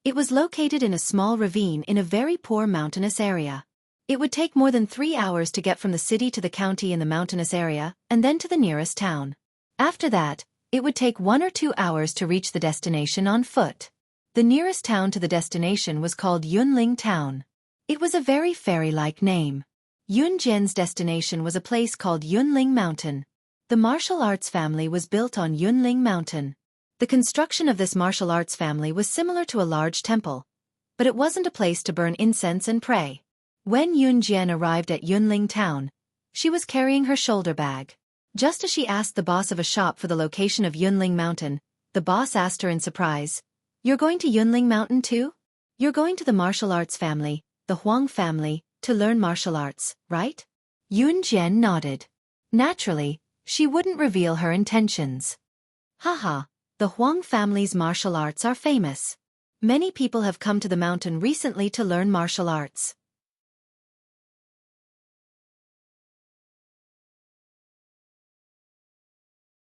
It was located in a small ravine in a very poor mountainous area. It would take more than 3 hours to get from the city to the county in the mountainous area, and then to the nearest town. After that, it would take 1 or 2 hours to reach the destination on foot. The nearest town to the destination was called Yunling Town. It was a very fairy-like name. Yun Jian's destination was a place called Yunling Mountain. The martial arts family was built on Yunling Mountain. The construction of this martial arts family was similar to a large temple, but it wasn't a place to burn incense and pray. When Yun Jian arrived at Yunling Town, she was carrying her shoulder bag. Just as she asked the boss of a shop for the location of Yunling Mountain, the boss asked her in surprise, "You're going to Yunling Mountain too? You're going to the martial arts family, the Huang family, to learn martial arts, right?" Yun Jian nodded. Naturally, she wouldn't reveal her intentions. Haha, the Huang family's martial arts are famous. Many people have come to the mountain recently to learn martial arts.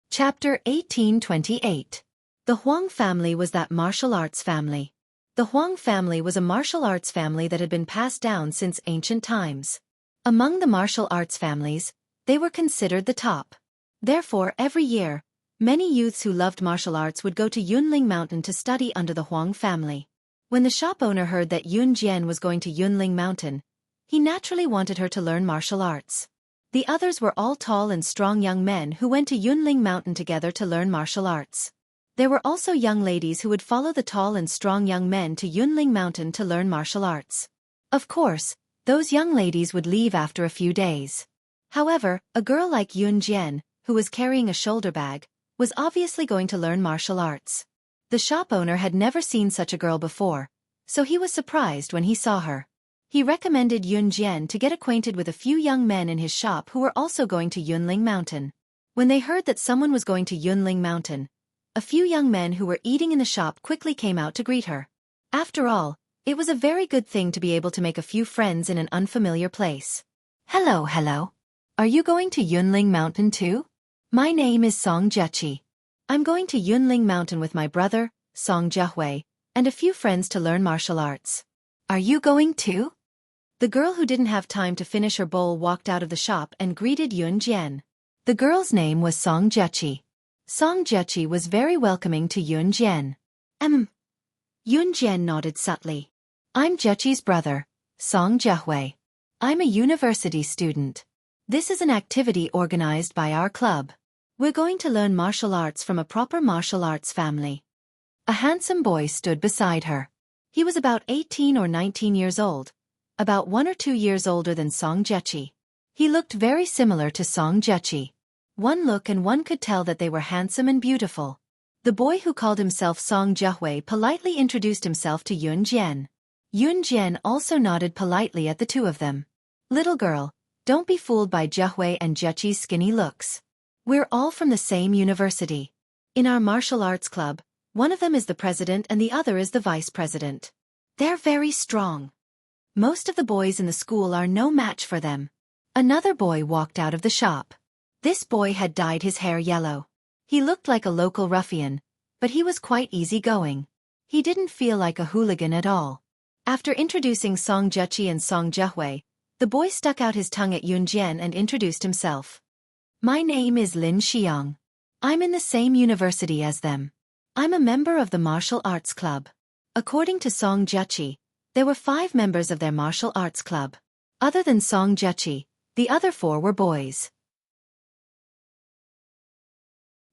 Chapter 1828. The Huang family was that martial arts family. The Huang family was a martial arts family that had been passed down since ancient times. Among the martial arts families, they were considered the top. Therefore, every year, many youths who loved martial arts would go to Yunling Mountain to study under the Huang family. When the shop owner heard that Yun Jian was going to Yunling Mountain, he naturally wanted her to learn martial arts. The others were all tall and strong young men who went to Yunling Mountain together to learn martial arts. There were also young ladies who would follow the tall and strong young men to Yunling Mountain to learn martial arts. Of course, those young ladies would leave after a few days. However, a girl like Yun Jian, who was carrying a shoulder bag, was obviously going to learn martial arts. The shop owner had never seen such a girl before, so he was surprised when he saw her. He recommended Yun Jian to get acquainted with a few young men in his shop who were also going to Yunling Mountain. When they heard that someone was going to Yunling Mountain, a few young men who were eating in the shop quickly came out to greet her. After all, it was a very good thing to be able to make a few friends in an unfamiliar place. "Hello, hello. Are you going to Yunling Mountain too? My name is Song Xueqi. I'm going to Yunling Mountain with my brother, Song Xuehui, and a few friends to learn martial arts. Are you going too? The girl who didn't have time to finish her bowl walked out of the shop and greeted Yun Jian. The girl's name was Song Xueqi. Song Xueqi was very welcoming to Yun Jian. Yun Jian nodded subtly. I'm Xueqi's brother, Song Xuehui. I'm a university student. This is an activity organized by our club. We're going to learn martial arts from a proper martial arts family. A handsome boy stood beside her. He was about 18 or 19 years old, about 1 or 2 years older than Song Xueqi. He looked very similar to Song Xueqi. One look and one could tell that they were handsome and beautiful. The boy who called himself Song Xuehui politely introduced himself to Yun Jian. Yun Jian also nodded politely at the two of them. Little girl, don't be fooled by Xuehui and Xueqi's skinny looks. We're all from the same university. In our martial arts club, one of them is the president and the other is the vice president. They're very strong. Most of the boys in the school are no match for them. Another boy walked out of the shop. This boy had dyed his hair yellow. He looked like a local ruffian, but he was quite easygoing. He didn't feel like a hooligan at all. After introducing Song Xueqi and Song Xuehui, the boy stuck out his tongue at Yun Jian and introduced himself. My name is Lin Xiang. I'm in the same university as them. I'm a member of the martial arts club. According to Song Xueqi, there were 5 members of their martial arts club. Other than Song Xueqi, the other 4 were boys.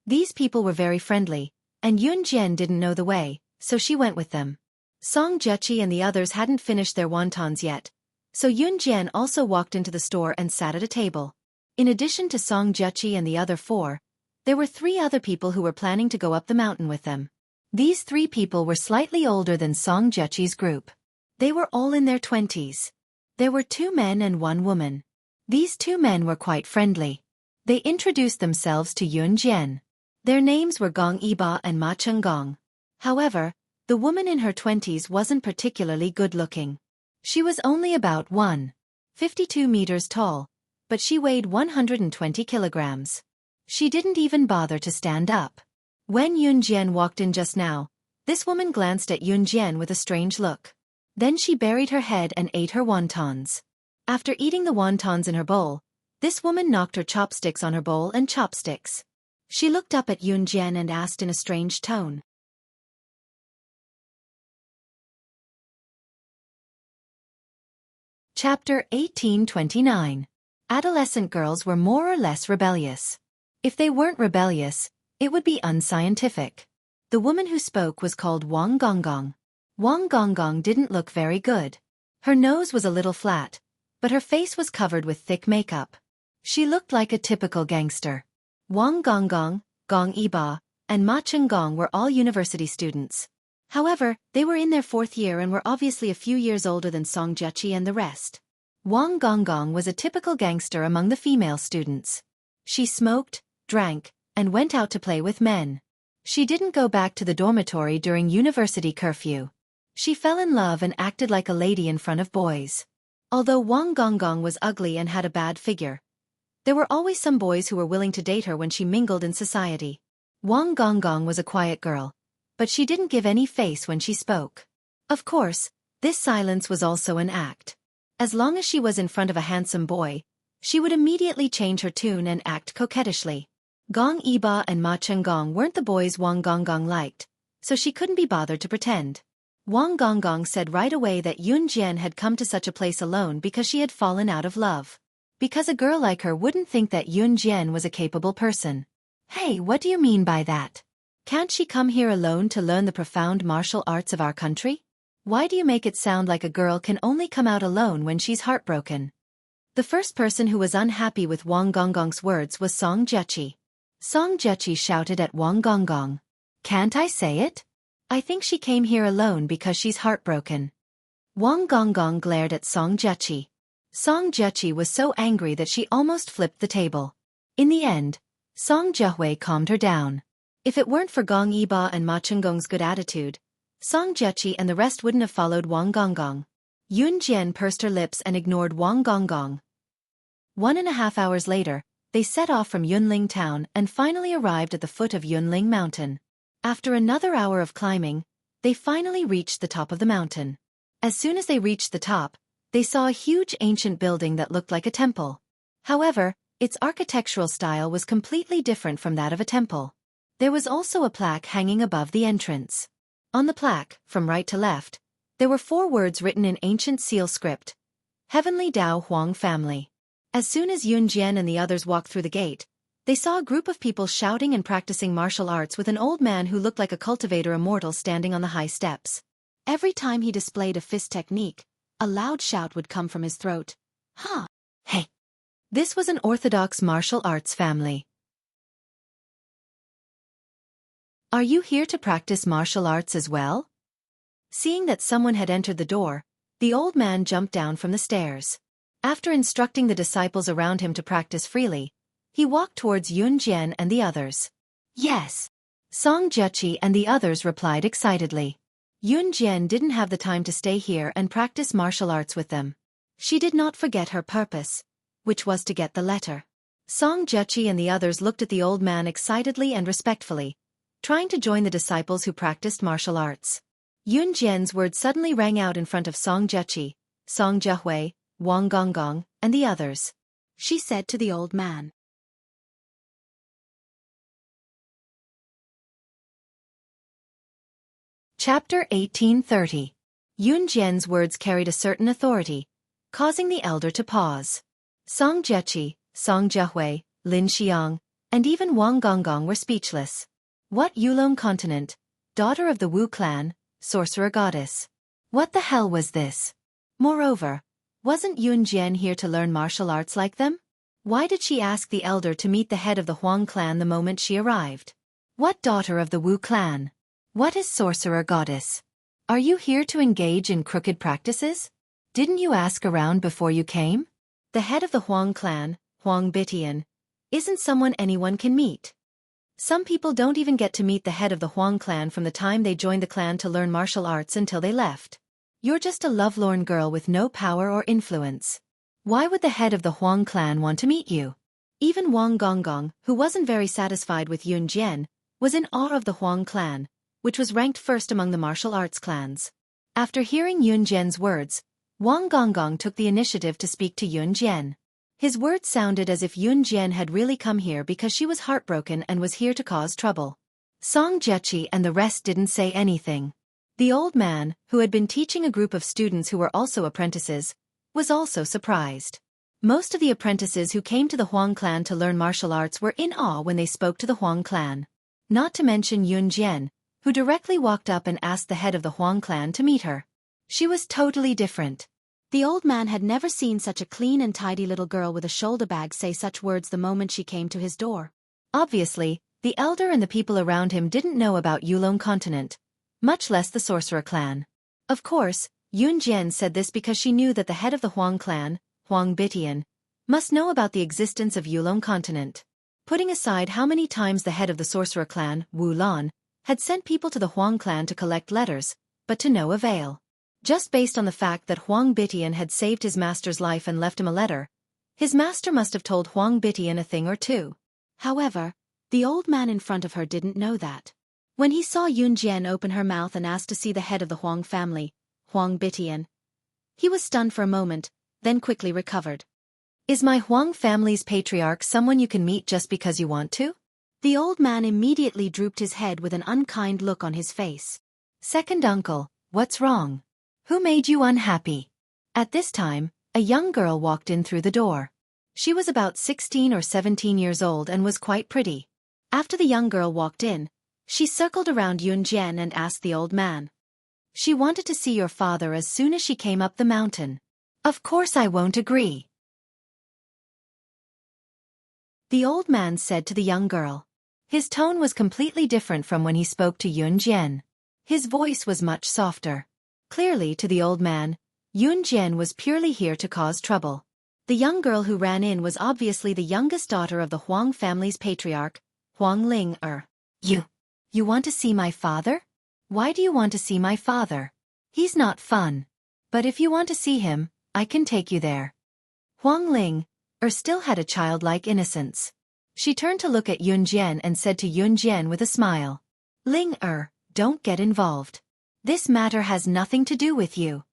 These people were very friendly, and Yun Jian didn't know the way, so she went with them. Song Xueqi and the others hadn't finished their wontons yet, so Yun Jian also walked into the store and sat at a table. In addition to Song Xueqi and the other 4, there were 3 other people who were planning to go up the mountain with them. These 3 people were slightly older than Song Xueqi's group. They were all in their 20s. There were 2 men and 1 woman. These 2 men were quite friendly. They introduced themselves to Yun Jian. Their names were Gong Yiba and Ma Chenggong. However, the woman in her 20s wasn't particularly good-looking. She was only about 1.52 meters tall, but she weighed 120 kilograms. She didn't even bother to stand up. When Yun Jian walked in just now, this woman glanced at Yun Jian with a strange look. Then she buried her head and ate her wontons. After eating the wontons in her bowl, this woman knocked her chopsticks on her bowl and chopsticks. She looked up at Yun Jian and asked in a strange tone. Chapter 1829. Adolescent girls were more or less rebellious. If they weren't rebellious, it would be unscientific. The woman who spoke was called Wang Gonggong. Wang Gonggong didn't look very good. Her nose was a little flat, but her face was covered with thick makeup. She looked like a typical gangster. Wang Gonggong, Gong Yiba, and Ma Chenggong were all university students. However, they were in their 4th year and were obviously a few years older than Song Xueqi and the rest. Wang Gonggong was a typical gangster among the female students. She smoked, drank, and went out to play with men. She didn't go back to the dormitory during university curfew. She fell in love and acted like a lady in front of boys. Although Wang Gonggong was ugly and had a bad figure, there were always some boys who were willing to date her when she mingled in society. Wang Gonggong was a quiet girl, but she didn't give any face when she spoke. Of course, this silence was also an act. As long as she was in front of a handsome boy, she would immediately change her tune and act coquettishly. Gong Yiba and Ma Chenggong weren't the boys Wang Gonggong liked, so she couldn't be bothered to pretend. Wang Gonggong said right away that Yun Jian had come to such a place alone because she had fallen out of love. Because a girl like her wouldn't think that Yun Jian was a capable person. Hey, what do you mean by that? Can't she come here alone to learn the profound martial arts of our country? Why do you make it sound like a girl can only come out alone when she's heartbroken? The first person who was unhappy with Wang Gonggong's words was Song Xueqi. Song Xueqi shouted at Wang Gonggong. Can't I say it? I think she came here alone because she's heartbroken. Wang Gonggong glared at Song Xueqi. Song Xueqi was so angry that she almost flipped the table. In the end, Song Xuehui calmed her down. If it weren't for Gong Yiba and Ma Chenggong's good attitude, Song Xueqi and the rest wouldn't have followed Wang Gonggong. Yun Jian pursed her lips and ignored Wang Gonggong. 1.5 hours later, they set off from Yunling town and finally arrived at the foot of Yunling mountain. After another hour of climbing, they finally reached the top of the mountain. As soon as they reached the top, they saw a huge ancient building that looked like a temple. However, its architectural style was completely different from that of a temple. There was also a plaque hanging above the entrance. On the plaque, from right to left, there were 4 words written in ancient seal script: Heavenly Dao Huang Family. As soon as Yun Jian and the others walked through the gate, they saw a group of people shouting and practicing martial arts with an old man who looked like a cultivator immortal standing on the high steps. Every time he displayed a fist technique, a loud shout would come from his throat. Huh! Hey! This was an orthodox martial arts family. Are you here to practice martial arts as well? Seeing that someone had entered the door, the old man jumped down from the stairs. After instructing the disciples around him to practice freely, he walked towards Yun Jian and the others. Yes! Xueqi and the others replied excitedly. Yun Jian didn't have the time to stay here and practice martial arts with them. She did not forget her purpose, which was to get the letter. Xueqi and the others looked at the old man excitedly and respectfully, trying to join the disciples who practiced martial arts. Yun Jian's words suddenly rang out in front of Xueqi, Xuehui, Wang Gonggong, and the others. She said to the old man. Chapter 1830. Yun Jian's words carried a certain authority, causing the elder to pause. Xueqi, Xuehui, Lin Xiang, and even Wang Gonggong were speechless. What Yulong continent, daughter of the Wu clan, sorcerer goddess? What the hell was this? Moreover, wasn't Yun Jian here to learn martial arts like them? Why did she ask the elder to meet the head of the Huang clan the moment she arrived? What daughter of the Wu clan? What is sorcerer goddess? Are you here to engage in crooked practices? Didn't you ask around before you came? The head of the Huang clan, Huang Bitian, isn't someone anyone can meet. Some people don't even get to meet the head of the Huang clan from the time they joined the clan to learn martial arts until they left. You're just a lovelorn girl with no power or influence. Why would the head of the Huang clan want to meet you? Even Wang Gonggong, who wasn't very satisfied with Yun Jian, was in awe of the Huang clan, which was ranked first among the martial arts clans. After hearing Yun Jian's words, Wang Gonggong took the initiative to speak to Yun Jian. His words sounded as if Yun Jian had really come here because she was heartbroken and was here to cause trouble. Xueqi and the rest didn't say anything. The old man, who had been teaching a group of students who were also apprentices, was also surprised. Most of the apprentices who came to the Huang clan to learn martial arts were in awe when they spoke to the Huang clan. Not to mention Yun Jian, who directly walked up and asked the head of the Huang clan to meet her. She was totally different. The old man had never seen such a clean and tidy little girl with a shoulder bag say such words the moment she came to his door. Obviously, the elder and the people around him didn't know about Yulong continent, much less the sorcerer clan. Of course, Yun Jian said this because she knew that the head of the Huang clan, Huang Bitian, must know about the existence of Yulong continent. Putting aside how many times the head of the sorcerer clan, Wu Lan, had sent people to the Huang clan to collect letters, but to no avail. Just based on the fact that Huang Bitian had saved his master's life and left him a letter, his master must have told Huang Bitian a thing or two. However, the old man in front of her didn't know that. When he saw Yun Jian open her mouth and ask to see the head of the Huang family, Huang Bitian, he was stunned for a moment, then quickly recovered. Is my Huang family's patriarch someone you can meet just because you want to? The old man immediately drooped his head with an unkind look on his face. Second uncle, what's wrong? Who made you unhappy? At this time, a young girl walked in through the door. She was about 16 or 17 years old and was quite pretty. After the young girl walked in, she circled around Yun Jian and asked the old man. She wanted to see your father as soon as she came up the mountain. Of course I won't agree. The old man said to the young girl. His tone was completely different from when he spoke to Yun Jian. His voice was much softer. Clearly to the old man, Yun Jian was purely here to cause trouble. The young girl who ran in was obviously the youngest daughter of the Huang family's patriarch, Huang Ling. You want to see my father? Why do you want to see my father? He's not fun. But if you want to see him, I can take you there. Huang Ling, still had a childlike innocence. She turned to look at Yunjian and said to Yunjian with a smile, Ling don't get involved. This matter has nothing to do with you.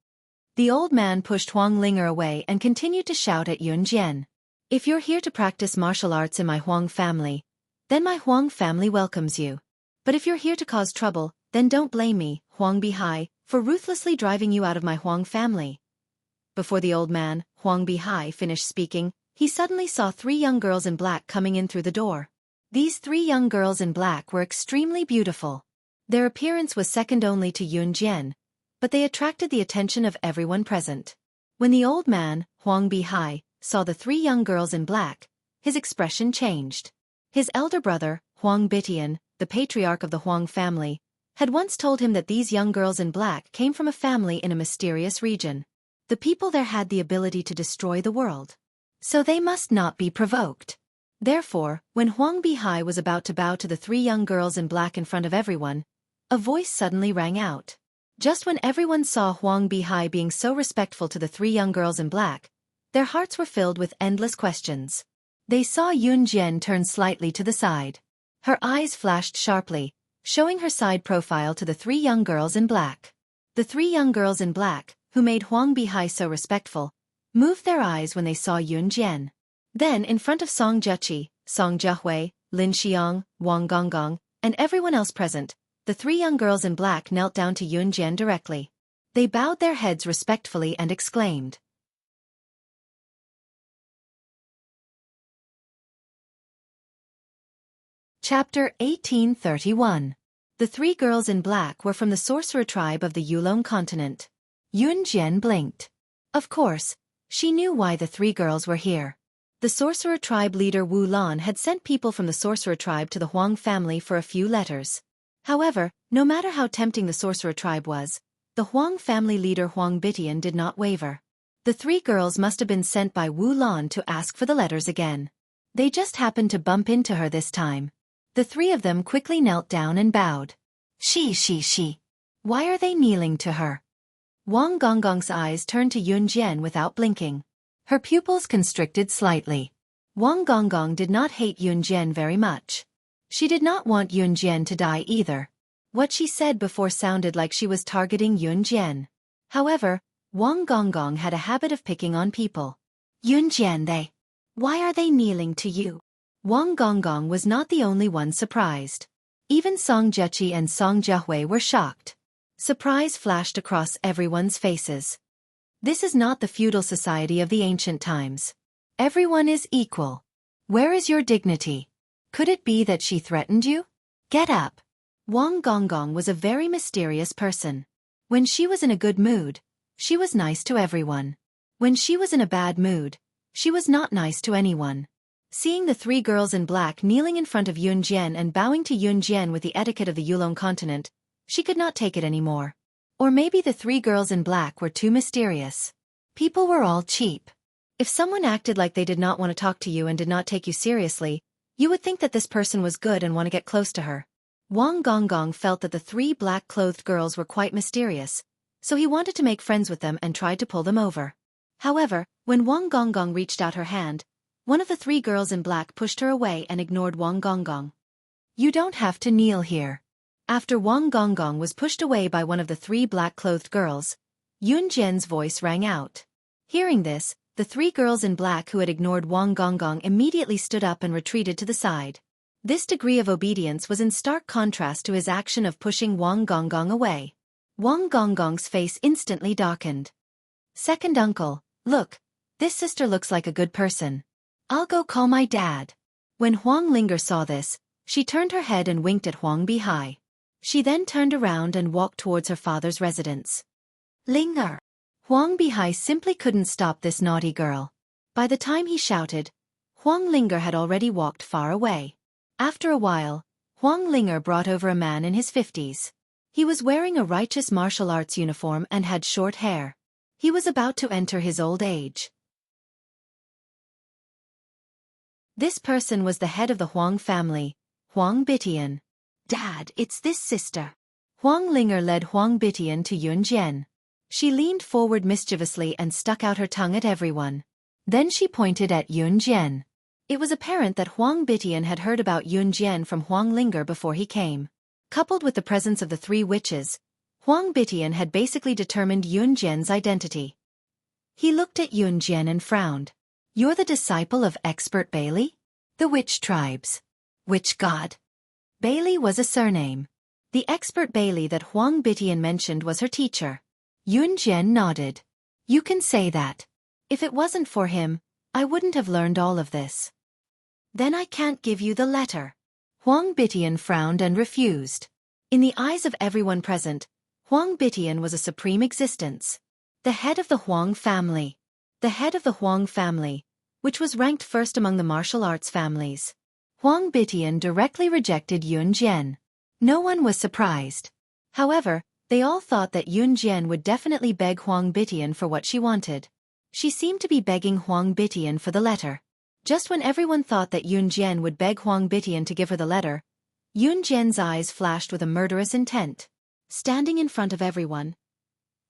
The old man pushed Huang Linger away and continued to shout at Yunjian. If you're here to practice martial arts in my Huang family, then my Huang family welcomes you. But if you're here to cause trouble, then don't blame me, Huang Bihai, for ruthlessly driving you out of my Huang family. Before the old man, Huang Bihai, finished speaking, he suddenly saw 3 young girls in black coming in through the door. These 3 young girls in black were extremely beautiful. Their appearance was second only to Yunjian, but they attracted the attention of everyone present. When the old man, Huang Bihai, saw the 3 young girls in black, his expression changed. His elder brother, Huang Bitian, the patriarch of the Huang family, had once told him that these young girls in black came from a family in a mysterious region. The people there had the ability to destroy the world. So they must not be provoked. Therefore, when Huang Bihai was about to bow to the 3 young girls in black in front of everyone, a voice suddenly rang out. Just when everyone saw Huang Bihai being so respectful to the 3 young girls in black, their hearts were filled with endless questions. They saw Yunjian turn slightly to the side. Her eyes flashed sharply, showing her side profile to the 3 young girls in black. The 3 young girls in black, who made Huang Bihai so respectful, moved their eyes when they saw Yunjian. Then in front of Song Xueqi, Song Jiahui, Lin Xiang, Wang Gonggong, and everyone else present, the 3 young girls in black knelt down to Yunjian directly. They bowed their heads respectfully and exclaimed. Chapter 1831. The 3 girls in black were from the sorcerer tribe of the Yulong continent. Yunjian blinked. Of course, she knew why the 3 girls were here. The sorcerer tribe leader Wu Lan had sent people from the sorcerer tribe to the Huang family for a few letters. However, no matter how tempting the sorcerer tribe was, the Huang family leader Huang Bitian did not waver. The 3 girls must have been sent by Wu Lan to ask for the letters again. They just happened to bump into her this time. The 3 of them quickly knelt down and bowed. She. Why are they kneeling to her? Wang Gonggong's eyes turned to Yunjian without blinking. Her pupils constricted slightly. Wang Gonggong did not hate Yunjian very much. She did not want Yunjian to die either. What she said before sounded like she was targeting Yunjian. However, Wang Gonggong had a habit of picking on people. Yunjian, why are they kneeling to you? Wang Gonggong was not the only one surprised. Even Song Xueqi and Song Jiahui were shocked. Surprise flashed across everyone's faces. This is not the feudal society of the ancient times. Everyone is equal. Where is your dignity? Could it be that she threatened you? Get up. Wang Gonggong was a very mysterious person. When she was in a good mood, she was nice to everyone. When she was in a bad mood, she was not nice to anyone. Seeing the 3 girls in black kneeling in front of Yunjian and bowing to Yunjian with the etiquette of the Yulong continent, she could not take it anymore. Or maybe the 3 girls in black were too mysterious. People were all cheap. If someone acted like they did not want to talk to you and did not take you seriously, you would think that this person was good and want to get close to her. Wang Gonggong felt that the 3 black-clothed girls were quite mysterious, so he wanted to make friends with them and tried to pull them over. However, when Wang Gonggong reached out her hand, one of the 3 girls in black pushed her away and ignored Wang Gonggong. You don't have to kneel here. After Wang Gonggong was pushed away by one of the 3 black-clothed girls, Yunjian's voice rang out. Hearing this, the 3 girls in black who had ignored Wang Gonggong immediately stood up and retreated to the side. This degree of obedience was in stark contrast to his action of pushing Wang Gonggong away. Wang Gonggong's face instantly darkened. Second uncle, look, this sister looks like a good person. I'll go call my dad. When Huang Linger saw this, she turned her head and winked at Huang Bihai. She then turned around and walked towards her father's residence. Linger. Huang Bihai simply couldn't stop this naughty girl. By the time he shouted, Huang Linger had already walked far away. After a while, Huang Linger brought over a man in his 50s. He was wearing a righteous martial arts uniform and had short hair. He was about to enter his old age. This person was the head of the Huang family, Huang Bitian. Dad, it's this sister. Huang Linger led Huang Bitian to Yunjian. She leaned forward mischievously and stuck out her tongue at everyone. Then she pointed at Yun Jian. It was apparent that Huang Bitian had heard about Yun Jian from Huang Linger before he came. Coupled with the presence of the three witches, Huang Bitian had basically determined Yun Jian's identity. He looked at Yun Jian and frowned. "You're the disciple of expert Bailey? The witch tribes. Which god?" Bailey was a surname. The expert Bailey that Huang Bitian mentioned was her teacher. Yun Jian nodded. "You can say that. If it wasn't for him, I wouldn't have learned all of this." "Then I can't give you the letter." Huang Bitian frowned and refused. In the eyes of everyone present, Huang Bitian was a supreme existence. The head of the Huang family. The head of the Huang family, which was ranked first among the martial arts families. Huang Bitian directly rejected Yun Jian. No one was surprised. However, they all thought that Yun Jian would definitely beg Huang Bitian for what she wanted. She seemed to be begging Huang Bitian for the letter. Just when everyone thought that Yun Jian would beg Huang Bitian to give her the letter, Yun Jian's eyes flashed with a murderous intent. Standing in front of everyone,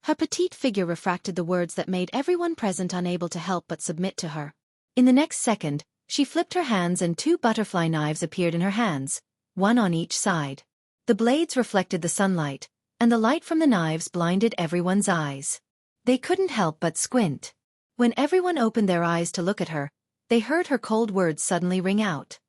her petite figure refracted the words that made everyone present unable to help but submit to her. In the next second, she flipped her hands and two butterfly knives appeared in her hands, one on each side. The blades reflected the sunlight, and the light from the knives blinded everyone's eyes. They couldn't help but squint. When everyone opened their eyes to look at her, they heard her cold words suddenly ring out.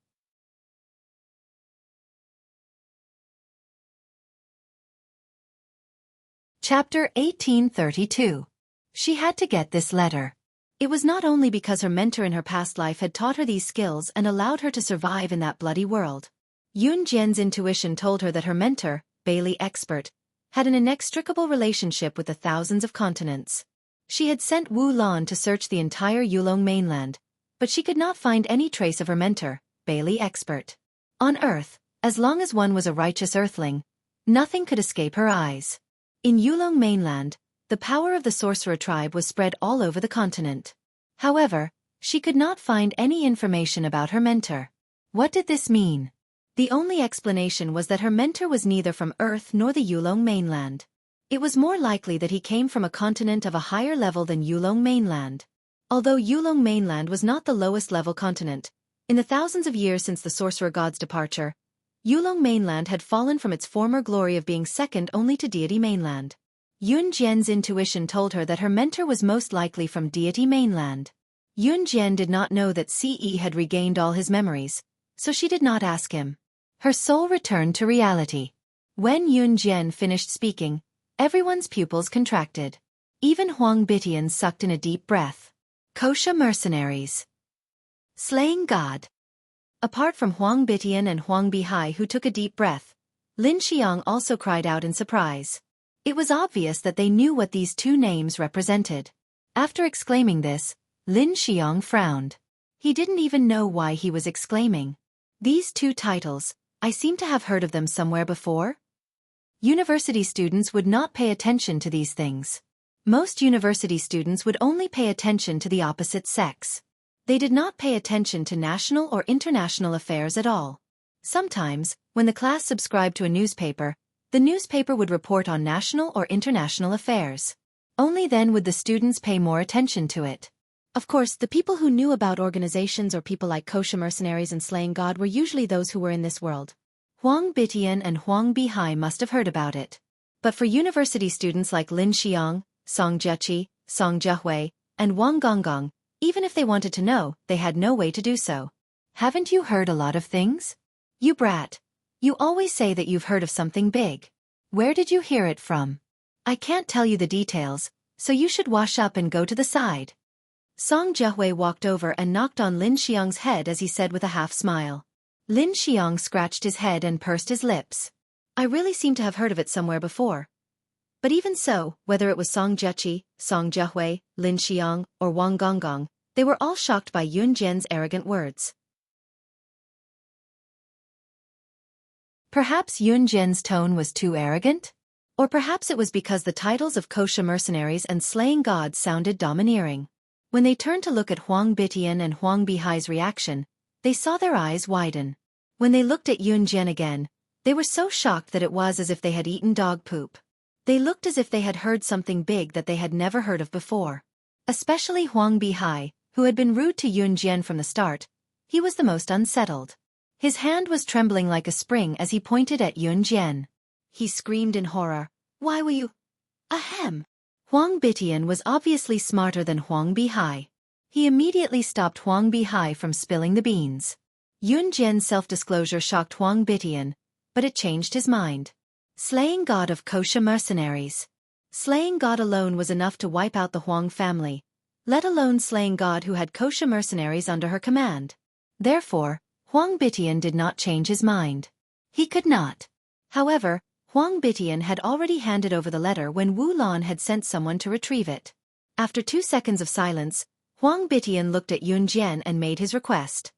Chapter 1832. She had to get this letter. It was not only because her mentor in her past life had taught her these skills and allowed her to survive in that bloody world. Yun Jian's intuition told her that her mentor, Bailey Expert, had an inextricable relationship with the thousands of continents. She had sent Wu Lan to search the entire Yulong mainland, but she could not find any trace of her mentor, Bailey Expert. On Earth, as long as one was a righteous earthling, nothing could escape her eyes. In Yulong mainland, the power of the sorcerer tribe was spread all over the continent. However, she could not find any information about her mentor. What did this mean? The only explanation was that her mentor was neither from Earth nor the Yulong mainland. It was more likely that he came from a continent of a higher level than Yulong mainland. Although Yulong mainland was not the lowest level continent, in the thousands of years since the sorcerer god's departure, Yulong mainland had fallen from its former glory of being second only to Deity mainland. Yun Jian's intuition told her that her mentor was most likely from Deity mainland. Yun Jian did not know that Ce had regained all his memories, so she did not ask him. Her soul returned to reality. When Yun Jian finished speaking, everyone's pupils contracted. Even Huang Bitian sucked in a deep breath. Kosha mercenaries. Slaying God. Apart from Huang Bitian and Huang Bihai who took a deep breath, Lin Xiang also cried out in surprise. It was obvious that they knew what these two names represented. After exclaiming this, Lin Xiang frowned. He didn't even know why he was exclaiming. These two titles, I seem to have heard of them somewhere before? University students would not pay attention to these things. Most university students would only pay attention to the opposite sex. They did not pay attention to national or international affairs at all. Sometimes, when the class subscribed to a newspaper, the newspaper would report on national or international affairs. Only then would the students pay more attention to it. Of course, the people who knew about organizations or people like Kosha mercenaries and slaying God were usually those who were in this world. Huang Bitian and Huang Bihai must have heard about it. But for university students like Lin Xiang, Song Xueqi, Song Xuehui, and Wang Gonggong, even if they wanted to know, they had no way to do so. Haven't you heard a lot of things? You brat. You always say that you've heard of something big. Where did you hear it from? I can't tell you the details, so you should wash up and go to the side. Song Xuehui walked over and knocked on Lin Xiang's head as he said with a half-smile. Lin Xiang scratched his head and pursed his lips. I really seem to have heard of it somewhere before. But even so, whether it was Song Xueqi, Song Xuehui, Lin Xiang, or Wang Gonggong, they were all shocked by Yun Jian's arrogant words. Perhaps Yun Jian's tone was too arrogant? Or perhaps it was because the titles of Kosha mercenaries and slaying gods sounded domineering. When they turned to look at Huang Bitian and Huang Bihai's reaction, they saw their eyes widen. When they looked at Yun Jian again, they were so shocked that it was as if they had eaten dog poop. They looked as if they had heard something big that they had never heard of before. Especially Huang Bihai, who had been rude to Yun Jian from the start, he was the most unsettled. His hand was trembling like a spring as he pointed at Yun Jian. He screamed in horror, "Why were you? Ahem!" Huang Bitian was obviously smarter than Huang Bihai. He immediately stopped Huang Bihai from spilling the beans. Yun Jian's self-disclosure shocked Huang Bitian, but it changed his mind. Slaying God of kosher mercenaries. Slaying God alone was enough to wipe out the Huang family, let alone slaying God who had kosher mercenaries under her command. Therefore, Huang Bitian did not change his mind. He could not. However, Huang Bitian had already handed over the letter when Wu Lan had sent someone to retrieve it. After 2 seconds of silence, Huang Bitian looked at Yun Jian and made his request.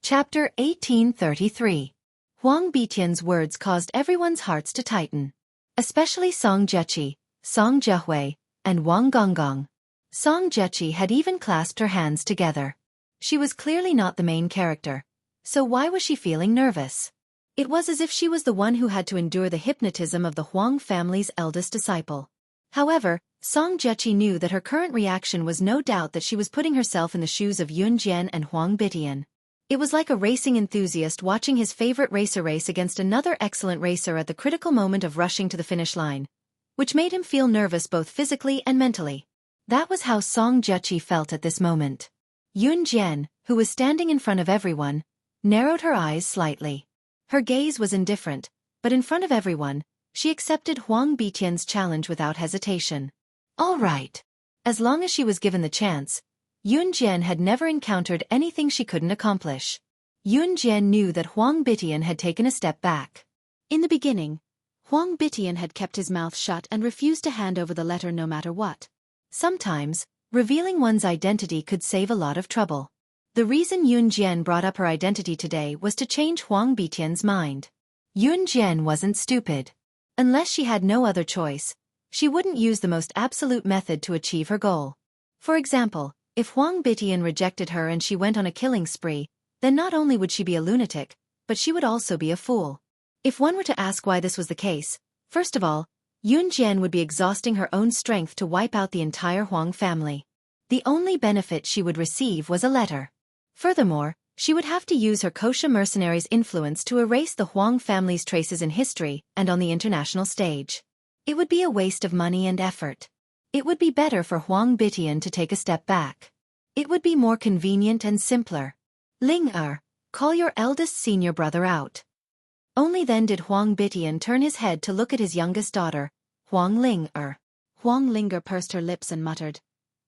Chapter 1833. Huang Bitian's words caused everyone's hearts to tighten. Especially Song Xueqi, Song Zhehui, and Wang Gonggong. Song Xueqi had even clasped her hands together. She was clearly not the main character, so why was she feeling nervous? It was as if she was the one who had to endure the hypnotism of the Huang family's eldest disciple. However, Song Xueqi knew that her current reaction was no doubt that she was putting herself in the shoes of Yun Jian and Huang Bitian. It was like a racing enthusiast watching his favorite racer race against another excellent racer at the critical moment of rushing to the finish line, which made him feel nervous both physically and mentally. That was how Song Xueqi felt at this moment. Yun Jian, who was standing in front of everyone, narrowed her eyes slightly. Her gaze was indifferent, but in front of everyone, she accepted Huang Bitian's challenge without hesitation. All right. As long as she was given the chance, Yun Jian had never encountered anything she couldn't accomplish. Yun Jian knew that Huang Bitian had taken a step back. In the beginning, Huang Bitian had kept his mouth shut and refused to hand over the letter no matter what. Sometimes, revealing one's identity could save a lot of trouble. The reason Yun Jian brought up her identity today was to change Huang Bitian's mind. Yun Jian wasn't stupid. Unless she had no other choice, she wouldn't use the most absolute method to achieve her goal. For example, if Huang Bitian rejected her and she went on a killing spree, then not only would she be a lunatic, but she would also be a fool. If one were to ask why this was the case, first of all, Yun Jian would be exhausting her own strength to wipe out the entire Huang family. The only benefit she would receive was a letter. Furthermore, she would have to use her kosher mercenaries' influence to erase the Huang family's traces in history and on the international stage. It would be a waste of money and effort. It would be better for Huang Bitian to take a step back. It would be more convenient and simpler. Ling call your eldest senior brother out. Only then did Huang Bitian turn his head to look at his youngest daughter, Huang Ling Huang Linger pursed her lips and muttered,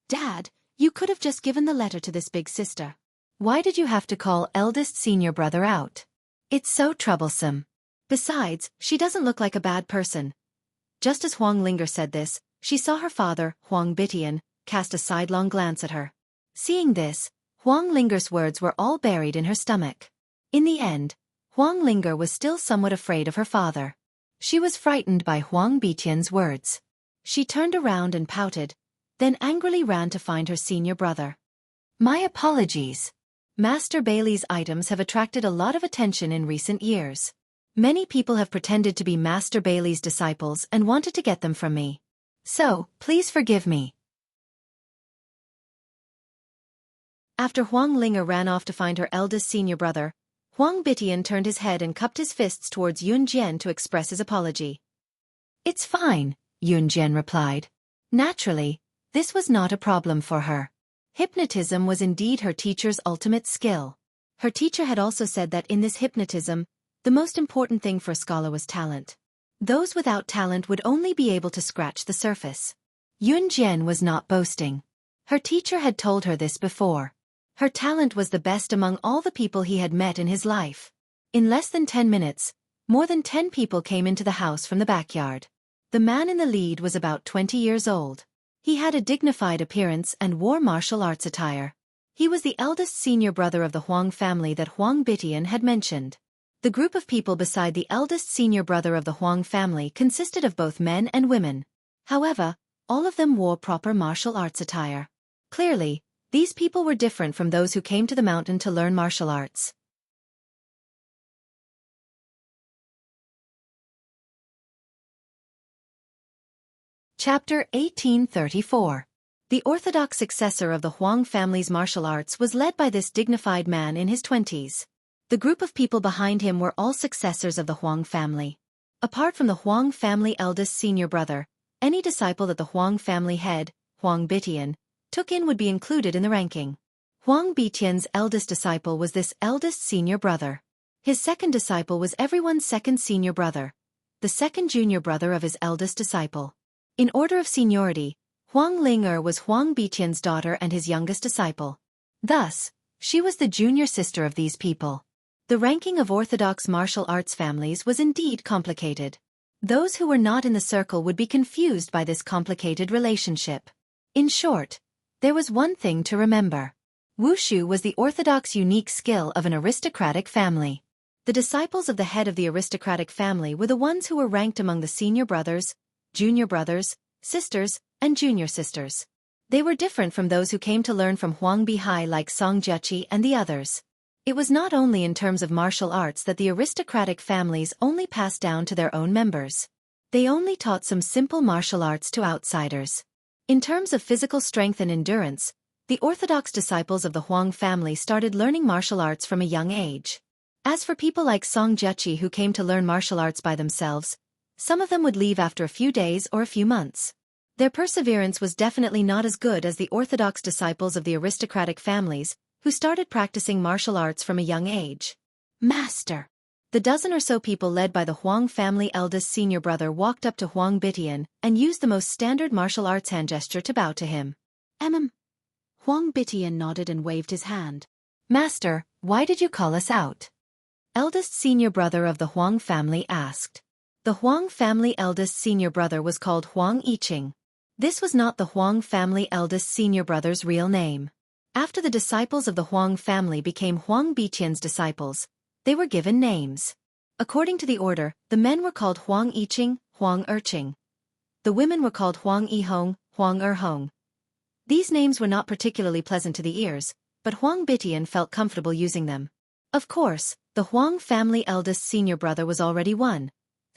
"Dad, you could have just given the letter to this big sister. Why did you have to call eldest senior brother out? It's so troublesome. Besides, she doesn't look like a bad person." Just as Huang Linger said this, she saw her father, Huang Bitian, cast a sidelong glance at her. Seeing this, Huang Linger's words were all buried in her stomach. In the end, Huang Linger was still somewhat afraid of her father. She was frightened by Huang Bitian's words. She turned around and pouted, then angrily ran to find her senior brother. "My apologies. Master Bailey's items have attracted a lot of attention in recent years. Many people have pretended to be Master Bailey's disciples and wanted to get them from me. So, please forgive me." After Huang Linger ran off to find her eldest senior brother, Huang Bitian turned his head and cupped his fists towards Yun Jian to express his apology. "It's fine," Yun Jian replied. Naturally, this was not a problem for her. Hypnotism was indeed her teacher's ultimate skill. Her teacher had also said that in this hypnotism, the most important thing for a scholar was talent. Those without talent would only be able to scratch the surface. Yun Jian was not boasting. Her teacher had told her this before. Her talent was the best among all the people he had met in his life. In less than 10 minutes, more than 10 people came into the house from the backyard. The man in the lead was about 20 years old. He had a dignified appearance and wore martial arts attire. He was the eldest senior brother of the Huang family that Huang Bitian had mentioned. The group of people beside the eldest senior brother of the Huang family consisted of both men and women. However, all of them wore proper martial arts attire. Clearly, these people were different from those who came to the mountain to learn martial arts. Chapter 1834. The orthodox successor of the Huang family's martial arts was led by this dignified man in his 20s. The group of people behind him were all successors of the Huang family. Apart from the Huang family eldest senior brother, any disciple that the Huang family head, Huang Bitian, took in would be included in the ranking. Huang Bitian's eldest disciple was this eldest senior brother. His second disciple was everyone's second senior brother, the second junior brother of his eldest disciple. In order of seniority, Huang Ling'er was Huang Bitian's daughter and his youngest disciple. Thus, she was the junior sister of these people. The ranking of orthodox martial arts families was indeed complicated. Those who were not in the circle would be confused by this complicated relationship. In short, there was one thing to remember. Wushu was the orthodox unique skill of an aristocratic family. The disciples of the head of the aristocratic family were the ones who were ranked among the senior brothers, junior brothers, sisters, and junior sisters. They were different from those who came to learn from Huang Bihai like Xueqi and the others. It was not only in terms of martial arts that the aristocratic families only passed down to their own members. They only taught some simple martial arts to outsiders. In terms of physical strength and endurance, the orthodox disciples of the Huang family started learning martial arts from a young age. As for people like Xueqi who came to learn martial arts by themselves, some of them would leave after a few days or a few months. Their perseverance was definitely not as good as the orthodox disciples of the aristocratic families, who started practicing martial arts from a young age. Master! The dozen or so people led by the Huang family eldest senior brother walked up to Huang Bitian and used the most standard martial arts hand gesture to bow to him. Huang Bitian nodded and waved his hand. Master, why did you call us out? Eldest senior brother of the Huang family asked. The Huang family eldest senior brother was called Huang Yiqing. This was not the Huang family eldest senior brother's real name. After the disciples of the Huang family became Huang Bitian's disciples, they were given names. According to the order, the men were called Huang Yiqing, Huang Erqing. The women were called Huang Yihong, Huang Erhong. These names were not particularly pleasant to the ears, but Huang Bitian felt comfortable using them. Of course, the Huang family eldest senior brother was already one,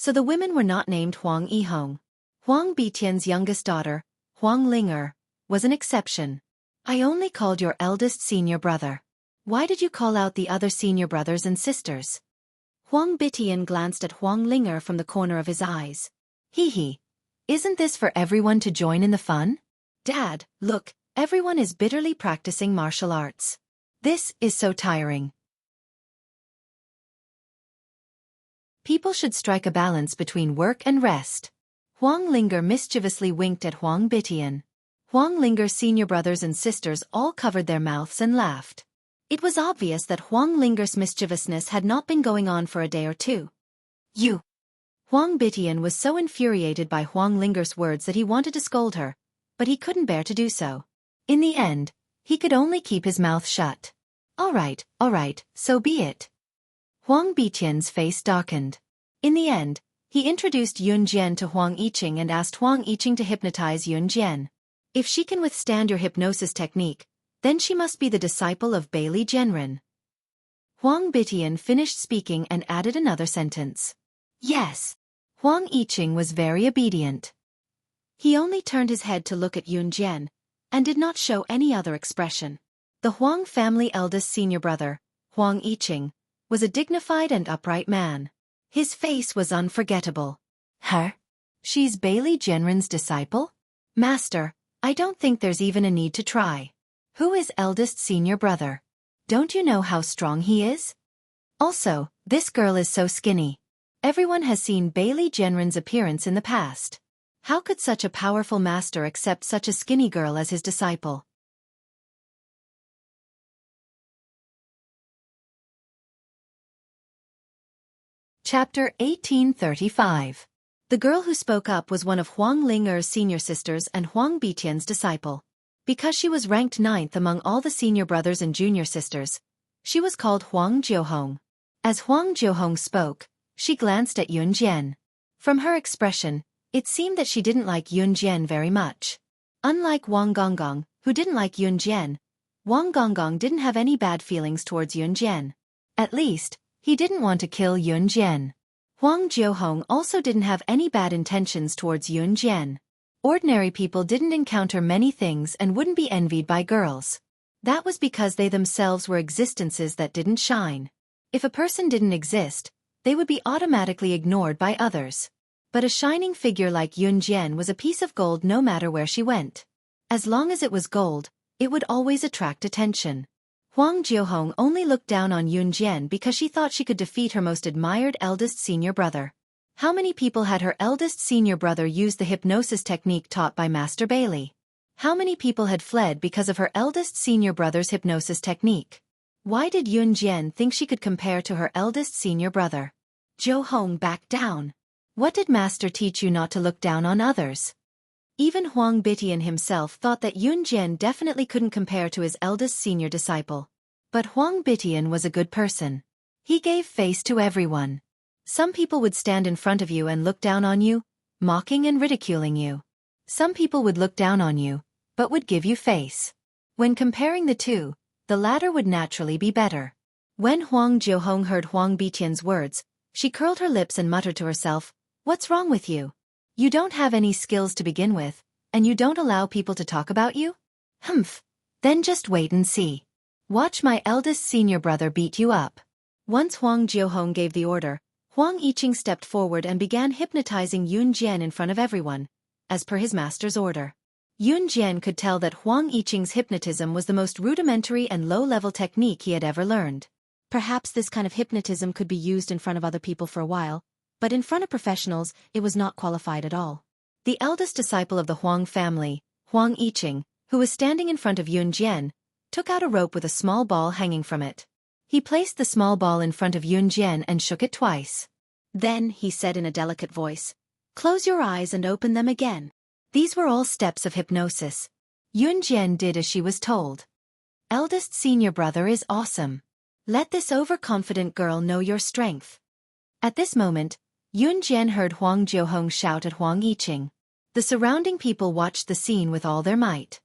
so the women were not named Huang Yihong. Huang Bitian's youngest daughter, Huang Ling'er, was an exception. I only called your eldest senior brother. Why did you call out the other senior brothers and sisters? Huang Bitian glanced at Huang Ling'er from the corner of his eyes. Hee. Isn't this for everyone to join in the fun? Dad, look, everyone is bitterly practicing martial arts. This is so tiring. People should strike a balance between work and rest. Huang Ling'er mischievously winked at Huang Bitian. Huang Ling'er's senior brothers and sisters all covered their mouths and laughed. It was obvious that Huang Ling'er's mischievousness had not been going on for a day or two. You! Huang Bitian was so infuriated by Huang Ling'er's words that he wanted to scold her, but he couldn't bear to do so. In the end, he could only keep his mouth shut. All right, so be it. Huang Bitian's face darkened. In the end, he introduced Yun Jian to Huang Yiqing and asked Huang Yiqing to hypnotize Yun Jian. If she can withstand your hypnosis technique, then she must be the disciple of Bailey Genren. Huang Bitian finished speaking and added another sentence. Yes. Huang Yiqing was very obedient. He only turned his head to look at Yun Jian, and did not show any other expression. The Huang family eldest senior brother, Huang Yiqing, was a dignified and upright man. His face was unforgettable. Her? She's Bailey Genren's disciple? Master, I don't think there's even a need to try. Who is eldest senior brother? Don't you know how strong he is? Also, this girl is so skinny. Everyone has seen Bailey Genren's appearance in the past. How could such a powerful master accept such a skinny girl as his disciple? Chapter 1835. The girl who spoke up was one of Huang Ling'er's senior sisters and Huang Bitian's disciple. Because she was ranked 9th among all the senior brothers and junior sisters, she was called Huang Jiuhong. As Huang Jiuhong spoke, she glanced at Yun Jian. From her expression, it seemed that she didn't like Yun Jian very much. Unlike Wang Gonggong, who didn't like Yun Jian, Wang Gonggong didn't have any bad feelings towards Yun Jian. At least, he didn't want to kill Yun Jian. Huang Jiuhong also didn't have any bad intentions towards Yun Jian. Ordinary people didn't encounter many things and wouldn't be envied by girls. That was because they themselves were existences that didn't shine. If a person didn't exist, they would be automatically ignored by others. But a shining figure like Yun Jian was a piece of gold no matter where she went. As long as it was gold, it would always attract attention. Huang Jiuhong only looked down on Yun Jian because she thought she could defeat her most admired eldest senior brother. How many people had her eldest senior brother use the hypnosis technique taught by Master Bailey? How many people had fled because of her eldest senior brother's hypnosis technique? Why did Yun Jian think she could compare to her eldest senior brother? Jiuhong backed down. What did Master teach you not to look down on others? Even Huang Bitian himself thought that Yun Jian definitely couldn't compare to his eldest senior disciple. But Huang Bitian was a good person. He gave face to everyone. Some people would stand in front of you and look down on you, mocking and ridiculing you. Some people would look down on you, but would give you face. When comparing the two, the latter would naturally be better. When Huang Jiuhong heard Huang Bitian's words, she curled her lips and muttered to herself, "What's wrong with you? You don't have any skills to begin with, and you don't allow people to talk about you? Humph. Then just wait and see. Watch my eldest senior brother beat you up." Once Huang Jiuhong gave the order, Huang Yiqing stepped forward and began hypnotizing Yun Jian in front of everyone, as per his master's order. Yun Jian could tell that Huang Yiqing's hypnotism was the most rudimentary and low-level technique he had ever learned. Perhaps this kind of hypnotism could be used in front of other people for a while, but in front of professionals, it was not qualified at all. The eldest disciple of the Huang family, Huang Yiqing, who was standing in front of Yun Jian, took out a rope with a small ball hanging from it. He placed the small ball in front of Yun Jian and shook it twice. Then, he said in a delicate voice, "Close your eyes and open them again." These were all steps of hypnosis. Yun Jian did as she was told. Eldest senior brother is awesome. Let this overconfident girl know your strength. At this moment, Yun Jian heard Huang Jiuhong shout at Huang Yiqing. The surrounding people watched the scene with all their might.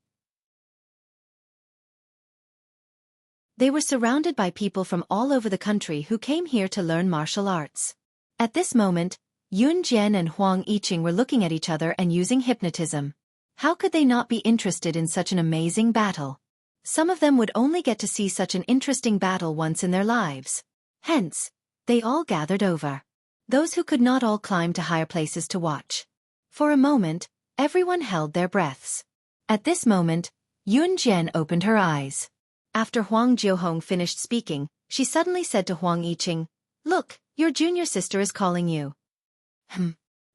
They were surrounded by people from all over the country who came here to learn martial arts. At this moment, Yun Jian and Huang Yiqing were looking at each other and using hypnotism. How could they not be interested in such an amazing battle? Some of them would only get to see such an interesting battle once in their lives. Hence, they all gathered over. Those who could not all climb to higher places to watch. For a moment, everyone held their breaths. At this moment, Yun Jian opened her eyes. After Huang Jiuhong finished speaking, she suddenly said to Huang Yiqing, "Look, your junior sister is calling you."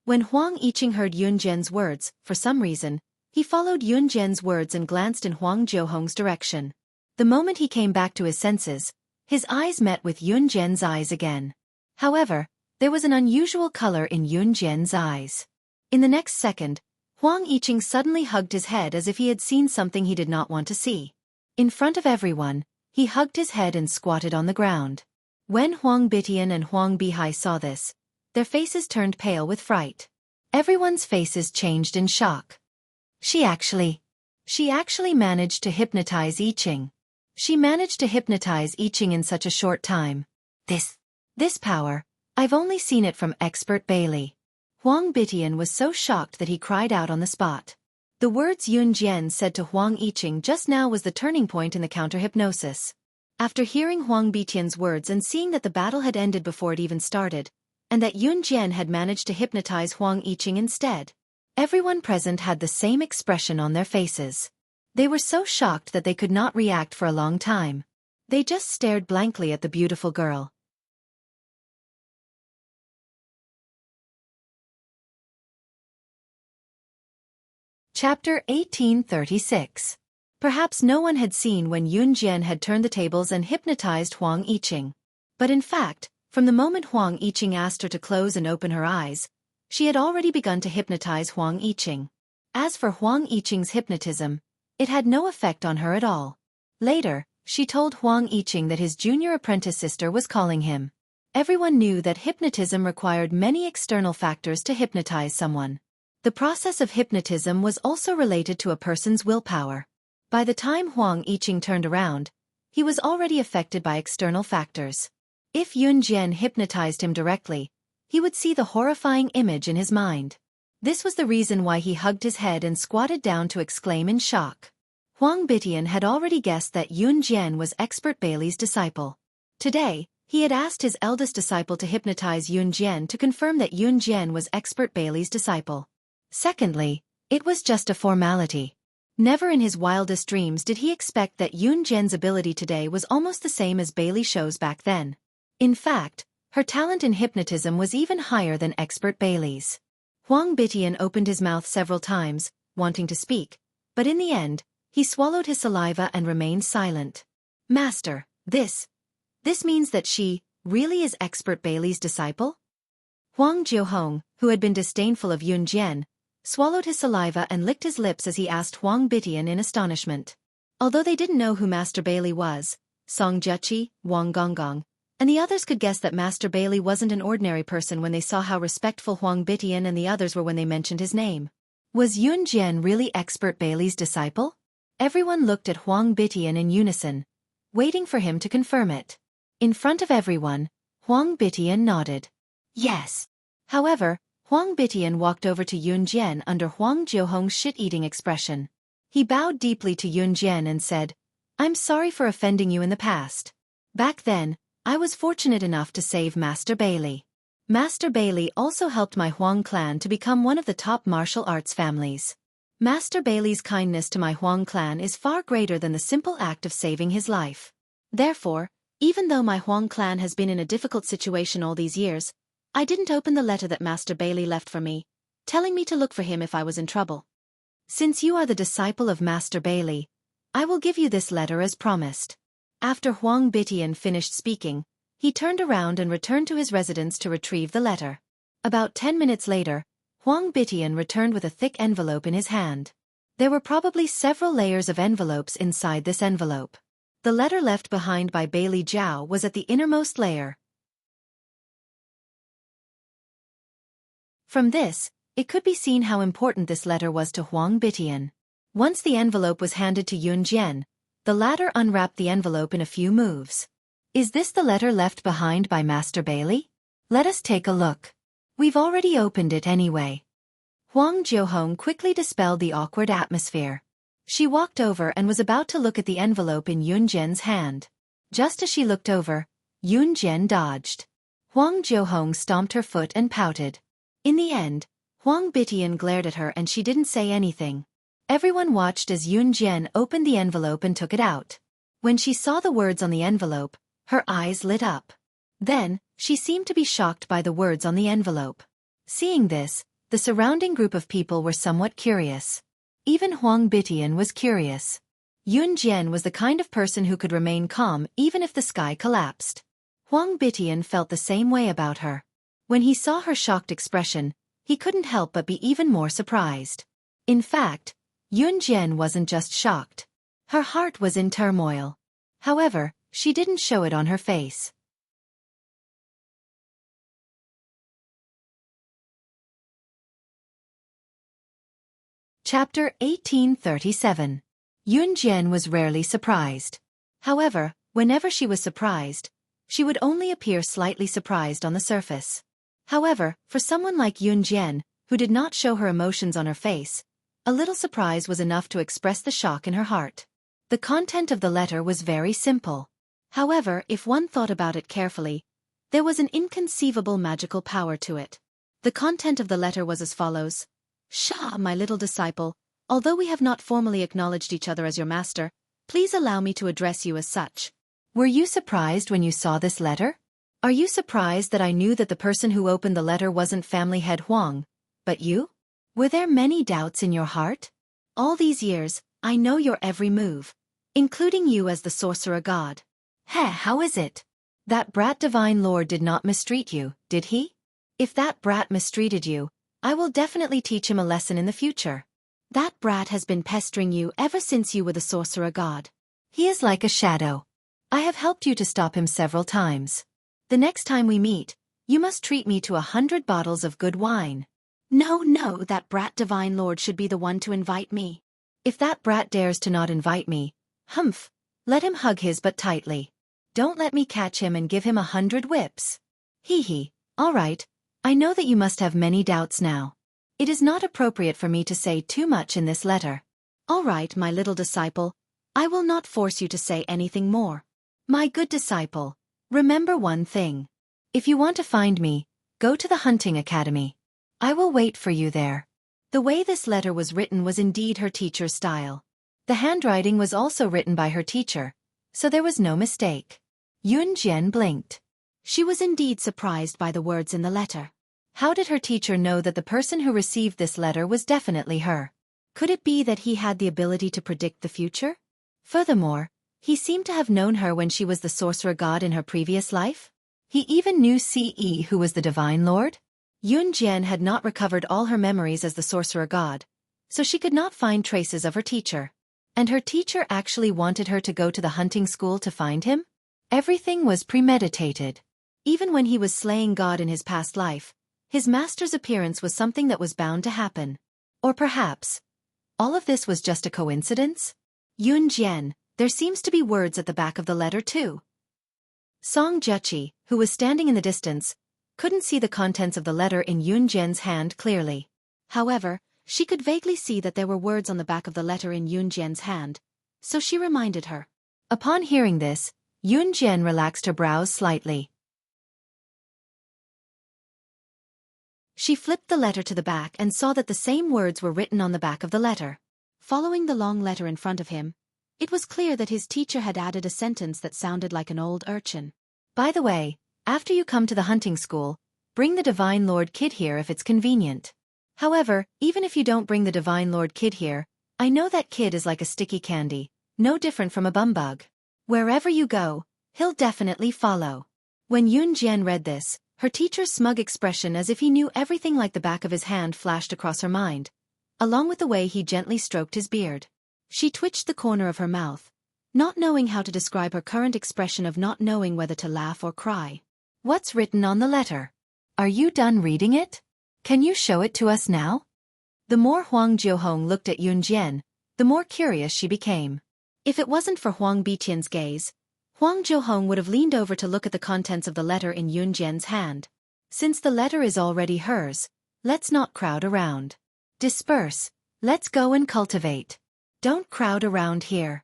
When Huang Yiqing heard Yun Jian's words, for some reason, he followed Yun Jian's words and glanced in Huang Jiuhong's direction. The moment he came back to his senses, his eyes met with Yun Jian's eyes again. However, there was an unusual color in Yun Jian's eyes. In the next second, Huang Yiqing suddenly hugged his head as if he had seen something he did not want to see. In front of everyone, he hugged his head and squatted on the ground. When Huang Bitian and Huang Bihai saw this, their faces turned pale with fright. Everyone's faces changed in shock. She actually managed to hypnotize Yiqing. She managed to hypnotize Yiqing in such a short time. This power, I've only seen it from expert Bailey. Huang Bitian was so shocked that he cried out on the spot. The words Yun Jian said to Huang Yiqing just now was the turning point in the counter-hypnosis. After hearing Huang Bitian's words and seeing that the battle had ended before it even started, and that Yun Jian had managed to hypnotize Huang Yiqing instead, everyone present had the same expression on their faces. They were so shocked that they could not react for a long time. They just stared blankly at the beautiful girl. Chapter 1836. Perhaps no one had seen when Yun Jian had turned the tables and hypnotized Huang Yiqing. But in fact, from the moment Huang Yiqing asked her to close and open her eyes, she had already begun to hypnotize Huang Yiqing. As for Huang Yiqing's hypnotism, it had no effect on her at all. Later, she told Huang Yiqing that his junior apprentice sister was calling him. Everyone knew that hypnotism required many external factors to hypnotize someone. The process of hypnotism was also related to a person's willpower. By the time Huang Yiqing turned around, he was already affected by external factors. If Yun Jian hypnotized him directly, he would see the horrifying image in his mind. This was the reason why he hugged his head and squatted down to exclaim in shock. Huang Bitian had already guessed that Yun Jian was expert Bailey's disciple. Today, he had asked his eldest disciple to hypnotize Yun Jian to confirm that Yun Jian was expert Bailey's disciple. Secondly, it was just a formality. Never in his wildest dreams did he expect that Yun Jian's ability today was almost the same as Bailey shows back then. In fact, her talent in hypnotism was even higher than expert Bailey's. Huang Bitian opened his mouth several times, wanting to speak, but in the end, he swallowed his saliva and remained silent. Master, this means that she really is expert Bailey's disciple? Huang Jiuhong, who had been disdainful of Yun Jian, swallowed his saliva and licked his lips as he asked Huang Bitian in astonishment. Although they didn't know who Master Bailey was, Song Xueqi, Wang Gonggong, and the others could guess that Master Bailey wasn't an ordinary person when they saw how respectful Huang Bitian and the others were when they mentioned his name. Was Yun Jian really expert Bailey's disciple? Everyone looked at Huang Bitian in unison, waiting for him to confirm it. In front of everyone, Huang Bitian nodded. Yes. However, Huang Bitian walked over to Yun Jian under Huang Jiuhong's shit-eating expression. He bowed deeply to Yun Jian and said, "I'm sorry for offending you in the past. Back then, I was fortunate enough to save Master Bailey. Master Bailey also helped my Huang clan to become one of the top martial arts families. Master Bailey's kindness to my Huang clan is far greater than the simple act of saving his life. Therefore, even though my Huang clan has been in a difficult situation all these years, I didn't open the letter that Master Bailey left for me, telling me to look for him if I was in trouble. Since you are the disciple of Master Bailey, I will give you this letter as promised." After Huang Bitian finished speaking, he turned around and returned to his residence to retrieve the letter. About 10 minutes later, Huang Bitian returned with a thick envelope in his hand. There were probably several layers of envelopes inside this envelope. The letter left behind by Bailey Zhao was at the innermost layer. From this, it could be seen how important this letter was to Huang Bitian. Once the envelope was handed to Yun Jian, the latter unwrapped the envelope in a few moves. Is this the letter left behind by Master Bailey? Let us take a look. We've already opened it anyway. Huang Jiuhong quickly dispelled the awkward atmosphere. She walked over and was about to look at the envelope in Yun Jian's hand. Just as she looked over, Yun Jian dodged. Huang Jiuhong stomped her foot and pouted. In the end, Huang Bitian glared at her and she didn't say anything. Everyone watched as Yun Jian opened the envelope and took it out. When she saw the words on the envelope, her eyes lit up. Then, she seemed to be shocked by the words on the envelope. Seeing this, the surrounding group of people were somewhat curious. Even Huang Bitian was curious. Yun Jian was the kind of person who could remain calm even if the sky collapsed. Huang Bitian felt the same way about her. When he saw her shocked expression, he couldn't help but be even more surprised. In fact, Yun Jian wasn't just shocked. Her heart was in turmoil. However, she didn't show it on her face. Chapter 1837. Yun Jian was rarely surprised. However, whenever she was surprised, she would only appear slightly surprised on the surface. However, for someone like Yun Jian, who did not show her emotions on her face, a little surprise was enough to express the shock in her heart. The content of the letter was very simple. However, if one thought about it carefully, there was an inconceivable magical power to it. The content of the letter was as follows. "Shah, my little disciple, although we have not formally acknowledged each other as your master, please allow me to address you as such. Were you surprised when you saw this letter? Are you surprised that I knew that the person who opened the letter wasn't family head Huang, but you? Were there many doubts in your heart? All these years, I know your every move, including you as the sorcerer god. How is it? That brat divine lord did not mistreat you, did he? If that brat mistreated you, I will definitely teach him a lesson in the future. That brat has been pestering you ever since you were the sorcerer god. He is like a shadow. I have helped you to stop him several times. The next time we meet, you must treat me to 100 bottles of good wine. No, that brat divine lord should be the one to invite me. If that brat dares to not invite me, let him hug his butt tightly. Don't let me catch him and give him 100 whips. All right, I know that you must have many doubts now. It is not appropriate for me to say too much in this letter. All right, my little disciple, I will not force you to say anything more. My good disciple, remember one thing. If you want to find me, go to the hunting academy. I will wait for you there. The way this letter was written was indeed her teacher's style. The handwriting was also written by her teacher, so there was no mistake. Yun Jian blinked. She was indeed surprised by the words in the letter. How did her teacher know that the person who received this letter was definitely her? Could it be that he had the ability to predict the future? Furthermore, he seemed to have known her when she was the sorcerer god in her previous life. He even knew Ce, who was the divine lord. Yun Jian had not recovered all her memories as the sorcerer god, so she could not find traces of her teacher. And her teacher actually wanted her to go to the hunting school to find him? Everything was premeditated. Even when he was slaying God in his past life, his master's appearance was something that was bound to happen. Or perhaps, all of this was just a coincidence? Yun Jian, there seems to be words at the back of the letter too. Xueqi, who was standing in the distance, couldn't see the contents of the letter in Yun Jian's hand clearly. However, she could vaguely see that there were words on the back of the letter in Yun Jian's hand, so she reminded her. Upon hearing this, Yun Jian relaxed her brows slightly. She flipped the letter to the back and saw that the same words were written on the back of the letter. Following the long letter in front of him, it was clear that his teacher had added a sentence that sounded like an old urchin. By the way, after you come to the hunting school, bring the Divine Lord Kid here if it's convenient. However, even if you don't bring the Divine Lord Kid here, I know that kid is like a sticky candy, no different from a bumbug. Wherever you go, he'll definitely follow. When Yun Jian read this, her teacher's smug expression as if he knew everything like the back of his hand flashed across her mind, along with the way he gently stroked his beard. She twitched the corner of her mouth, not knowing how to describe her current expression of not knowing whether to laugh or cry. What's written on the letter? Are you done reading it? Can you show it to us now? The more Huang Jiuhong looked at Yun Jian, the more curious she became. If it wasn't for Huang Bitian's gaze, Huang Jiuhong would have leaned over to look at the contents of the letter in Yun Jian's hand. Since the letter is already hers, let's not crowd around. Disperse, let's go and cultivate. Don't crowd around here.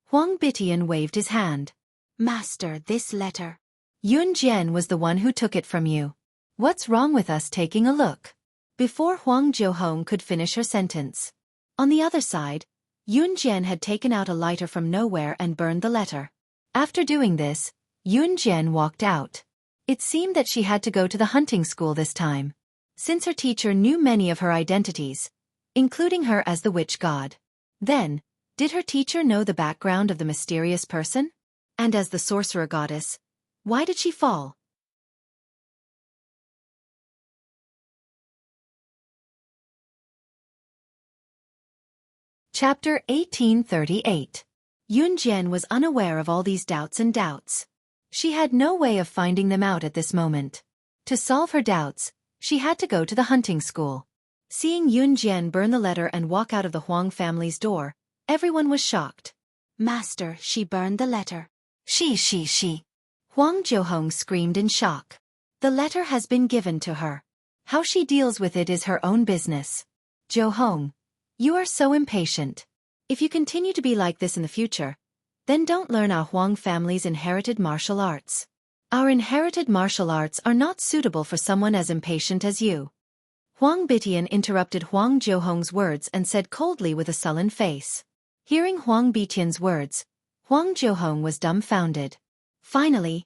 Huang Bitian waved his hand. Master, this letter. Yun Jian was the one who took it from you. What's wrong with us taking a look? Before Huang Jiuhong could finish her sentence. On the other side, Yun Jian had taken out a lighter from nowhere and burned the letter. After doing this, Yun Jian walked out. It seemed that she had to go to the hunting school this time, since her teacher knew many of her identities, including her as the witch god. Then, did her teacher know the background of the mysterious person? And as the sorcerer goddess, why did she fall? Chapter 1838. Yun Jian was unaware of all these doubts. She had no way of finding them out at this moment. To solve her doubts, she had to go to the hunting school. Seeing Yun Jian burn the letter and walk out of the Huang family's door, everyone was shocked. Master, she burned the letter. She. Huang Jiuhong screamed in shock. The letter has been given to her. How she deals with it is her own business. Jiuhong, you are so impatient. If you continue to be like this in the future, then don't learn our Huang family's inherited martial arts. Our inherited martial arts are not suitable for someone as impatient as you. Huang Bitian interrupted Huang Jiuhong's words and said coldly with a sullen face. Hearing Huang Bitian's words, Huang Jiuhong was dumbfounded. Finally,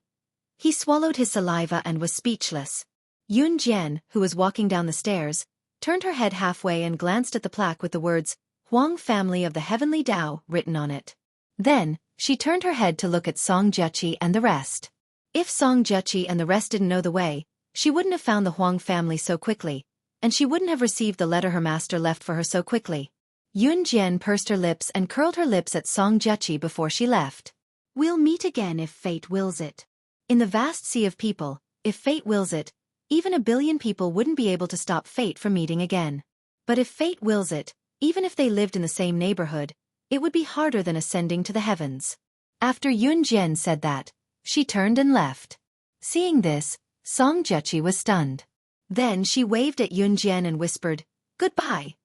he swallowed his saliva and was speechless. Yun Jian, who was walking down the stairs, turned her head halfway and glanced at the plaque with the words, Huang Family of the Heavenly Tao, written on it. Then, she turned her head to look at Xueqi and the rest. If Xueqi and the rest didn't know the way, she wouldn't have found the Huang family so quickly, and she wouldn't have received the letter her master left for her so quickly. Yun Jian pursed her lips and curled her lips at Xueqi before she left. We'll meet again if fate wills it. In the vast sea of people, if fate wills it, even 1 billion people wouldn't be able to stop fate from meeting again. But if fate wills it, even if they lived in the same neighborhood, it would be harder than ascending to the heavens. After Yun Jian said that, she turned and left. Seeing this, Xueqi was stunned. Then she waved at Yun Jian and whispered, Goodbye.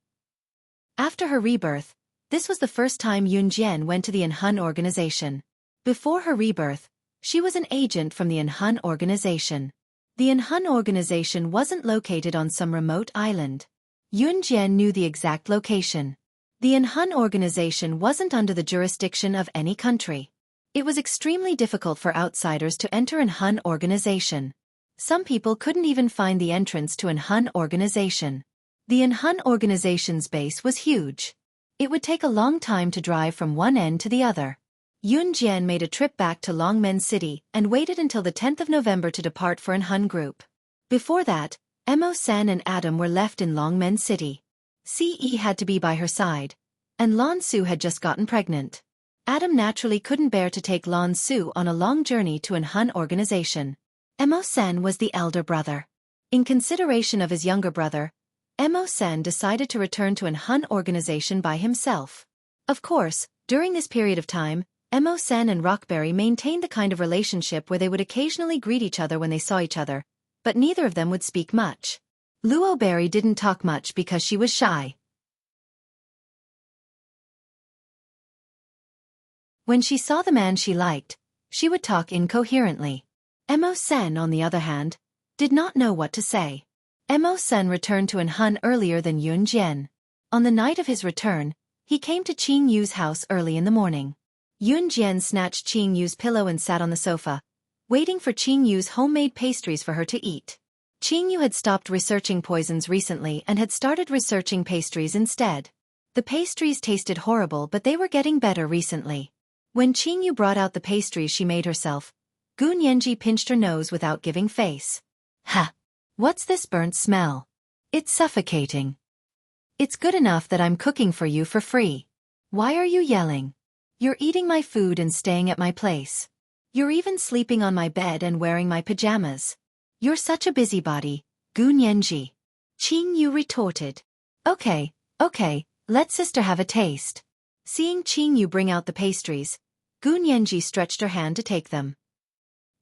After her rebirth, this was the first time Yunjian went to the Enhun organization. Before her rebirth, she was an agent from the Enhun organization. The Enhun organization wasn't located on some remote island. Yunjian knew the exact location. The Enhun organization wasn't under the jurisdiction of any country. It was extremely difficult for outsiders to enter Enhun organization. Some people couldn't even find the entrance to Enhun organization. The Enhun organization's base was huge. It would take a long time to drive from one end to the other. Yunjian made a trip back to Longmen City and waited until the 10th of November to depart for Enhun Group. Before that, Mo-sen and Adam were left in Longmen City. Ce had to be by her side, and Lan Su had just gotten pregnant. Adam naturally couldn't bear to take Lan Su on a long journey to Enhun organization. Mo-sen was the elder brother. In consideration of his younger brother, Mo-sen decided to return to Enhun organization by himself. Of course, during this period of time, Mo-sen and Rockberry maintained the kind of relationship where they would occasionally greet each other when they saw each other, but neither of them would speak much. Luoberry didn't talk much because she was shy. When she saw the man she liked, she would talk incoherently. Mo-sen, on the other hand, did not know what to say. Mo-sen returned to Enhun earlier than Yunjian. On the night of his return, he came to Qing Yu's house early in the morning. Yunjian snatched Qing Yu's pillow and sat on the sofa, waiting for Qing Yu's homemade pastries for her to eat. Qing Yu had stopped researching poisons recently and had started researching pastries instead. The pastries tasted horrible, but they were getting better recently. When Qing Yu brought out the pastries she made herself, Gu Nianji pinched her nose without giving face. Ha! What's this burnt smell? It's suffocating. It's good enough that I'm cooking for you for free. Why are you yelling? You're eating my food and staying at my place. You're even sleeping on my bed and wearing my pajamas. You're such a busybody, Gu Nianji. Qing Yu retorted. Okay, let sister have a taste. Seeing Qing Yu bring out the pastries, Gu Nianji stretched her hand to take them.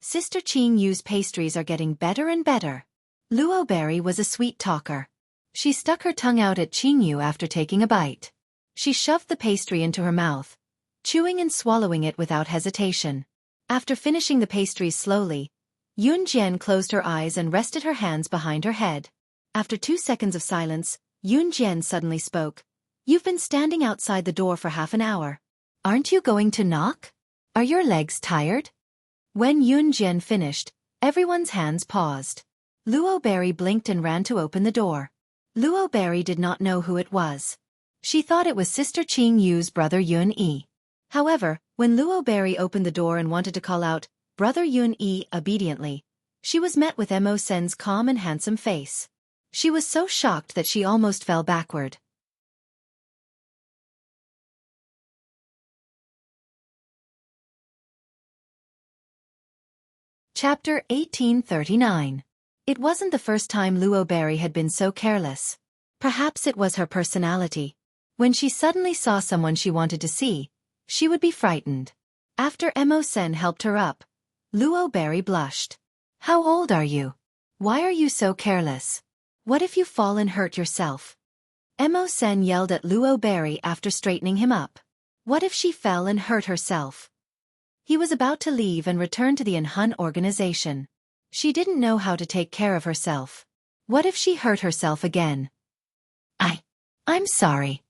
Sister Qing Yu's pastries are getting better and better. Luoberry was a sweet talker. She stuck her tongue out at Qing Yu after taking a bite. She shoved the pastry into her mouth, chewing and swallowing it without hesitation. After finishing the pastries slowly, Yunjian closed her eyes and rested her hands behind her head. After 2 seconds of silence, Yunjian suddenly spoke. You've been standing outside the door for half an hour. Aren't you going to knock? Are your legs tired? When Yunjian finished, everyone's hands paused. Luoberry blinked and ran to open the door. Luoberry did not know who it was. She thought it was Sister Qing Yu's brother Yun-yi. However, when Luoberry opened the door and wanted to call out, Brother Yun-yi, obediently, she was met with Mo-sen's calm and handsome face. She was so shocked that she almost fell backward. Chapter 1839. It wasn't the first time Luoberry had been so careless. Perhaps it was her personality. When she suddenly saw someone she wanted to see, she would be frightened. After Mo-sen helped her up, Luoberry blushed. How old are you? Why are you so careless? What if you fall and hurt yourself? Mo-sen yelled at Luoberry after straightening him up. What if she fell and hurt herself? He was about to leave and return to the Enhun organization. She didn't know how to take care of herself. What if she hurt herself again? I'm sorry.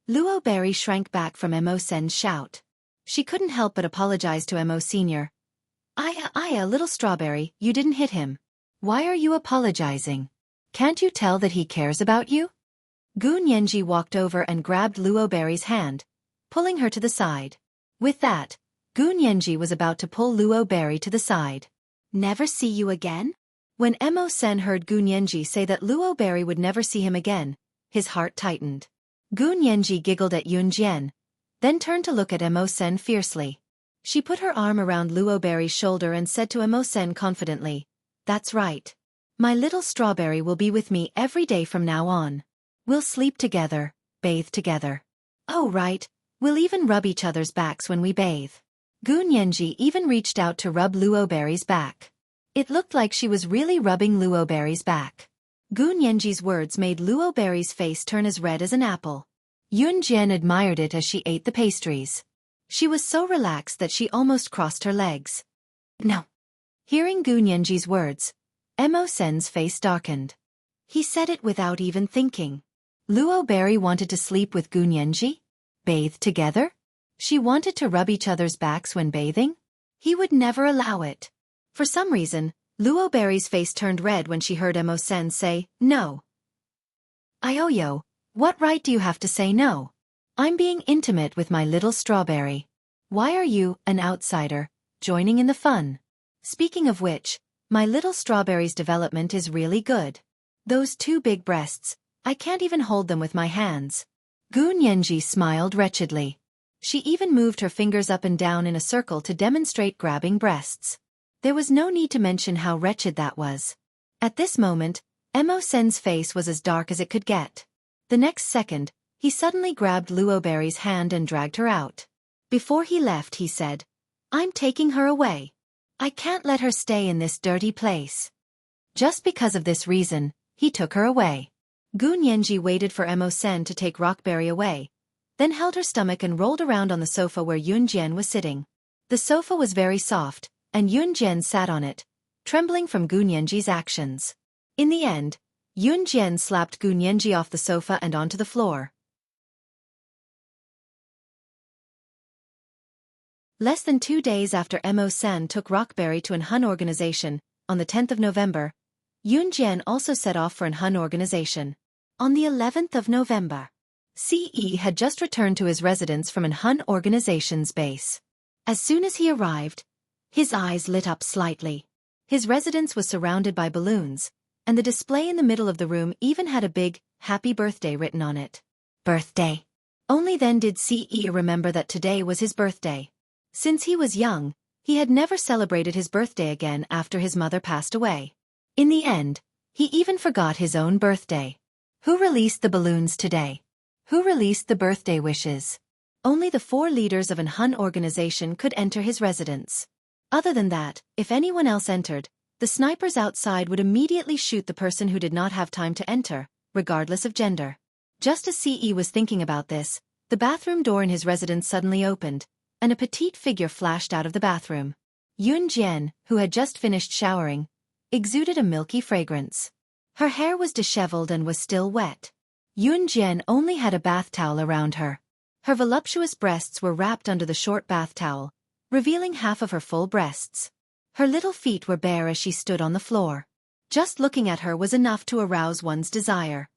Luoberry shrank back from Mo-sen's shout. She couldn't help but apologize to Mo Sr. Little strawberry, you didn't hit him. Why are you apologizing? Can't you tell that he cares about you? Gu Nianji walked over and grabbed Luoberry's hand, pulling her to the side. With that, Gu Nianji was about to pull Luoberry to the side. Never see you again? When Mo-sen heard Gu Nianji say that Luoberry would never see him again, his heart tightened. Gu Nianji giggled at Yunjian, then turned to look at Mo-sen fiercely. She put her arm around Luoberry's shoulder and said to Mo-sen confidently, That's right. My little strawberry will be with me every day from now on. We'll sleep together, bathe together. Oh right, we'll even rub each other's backs when we bathe. Gu Nianji even reached out to rub Luoberry's back. It looked like she was really rubbing Luoberry's back. Gu Nianji's words made Luo Berry's face turn as red as an apple. Yun Jian admired it as she ate the pastries. She was so relaxed that she almost crossed her legs. No. Hearing Gu Nianji's words, Mo Sen's face darkened. He said it without even thinking. Luo Berry wanted to sleep with Gu Nianji? Bathe together? She wanted to rub each other's backs when bathing? He would never allow it. For some reason, Luo Berry's face turned red when she heard Mo Sen say, no. Ioyo, what right do you have to say no? I'm being intimate with my little strawberry. Why are you, an outsider, joining in the fun? Speaking of which, my little strawberry's development is really good. Those two big breasts, I can't even hold them with my hands. Gu Nianji smiled wretchedly. She even moved her fingers up and down in a circle to demonstrate grabbing breasts. There was no need to mention how wretched that was. At this moment, Mo Sen's face was as dark as it could get. The next second, he suddenly grabbed Luo Berry's hand and dragged her out. Before he left, he said, I'm taking her away. I can't let her stay in this dirty place. Just because of this reason, he took her away. Gu Nianji waited for Mo Sen to take Rockberry away, then held her stomach and rolled around on the sofa where Yun Jian was sitting. The sofa was very soft, and Yun Jian sat on it, trembling from Gu Nianji's actions. In the end, Yun Jian slapped Gu Nianji off the sofa and onto the floor. Less than 2 days after Mo Sen took Rockberry to an Hun organization, on the 10th of November, Yun Jian also set off for an Hun organization. On the 11th of November, CE had just returned to his residence from an Hun organization's base. As soon as he arrived, his eyes lit up slightly. His residence was surrounded by balloons, and the display in the middle of the room even had a big, happy birthday written on it. Birthday. Only then did CE remember that today was his birthday. Since he was young, he had never celebrated his birthday again after his mother passed away. In the end, he even forgot his own birthday. Who released the balloons today? Who released the birthday wishes? Only the 4 leaders of an Hun organization could enter his residence. Other than that, if anyone else entered, the snipers outside would immediately shoot the person who did not have time to enter, regardless of gender. Just as CE was thinking about this, the bathroom door in his residence suddenly opened, and a petite figure flashed out of the bathroom. Yun Jian, who had just finished showering, exuded a milky fragrance. Her hair was disheveled and was still wet. Yun Jian only had a bath towel around her. Her voluptuous breasts were wrapped under the short bath towel, revealing half of her full breasts. Her little feet were bare as she stood on the floor. Just looking at her was enough to arouse one's desire.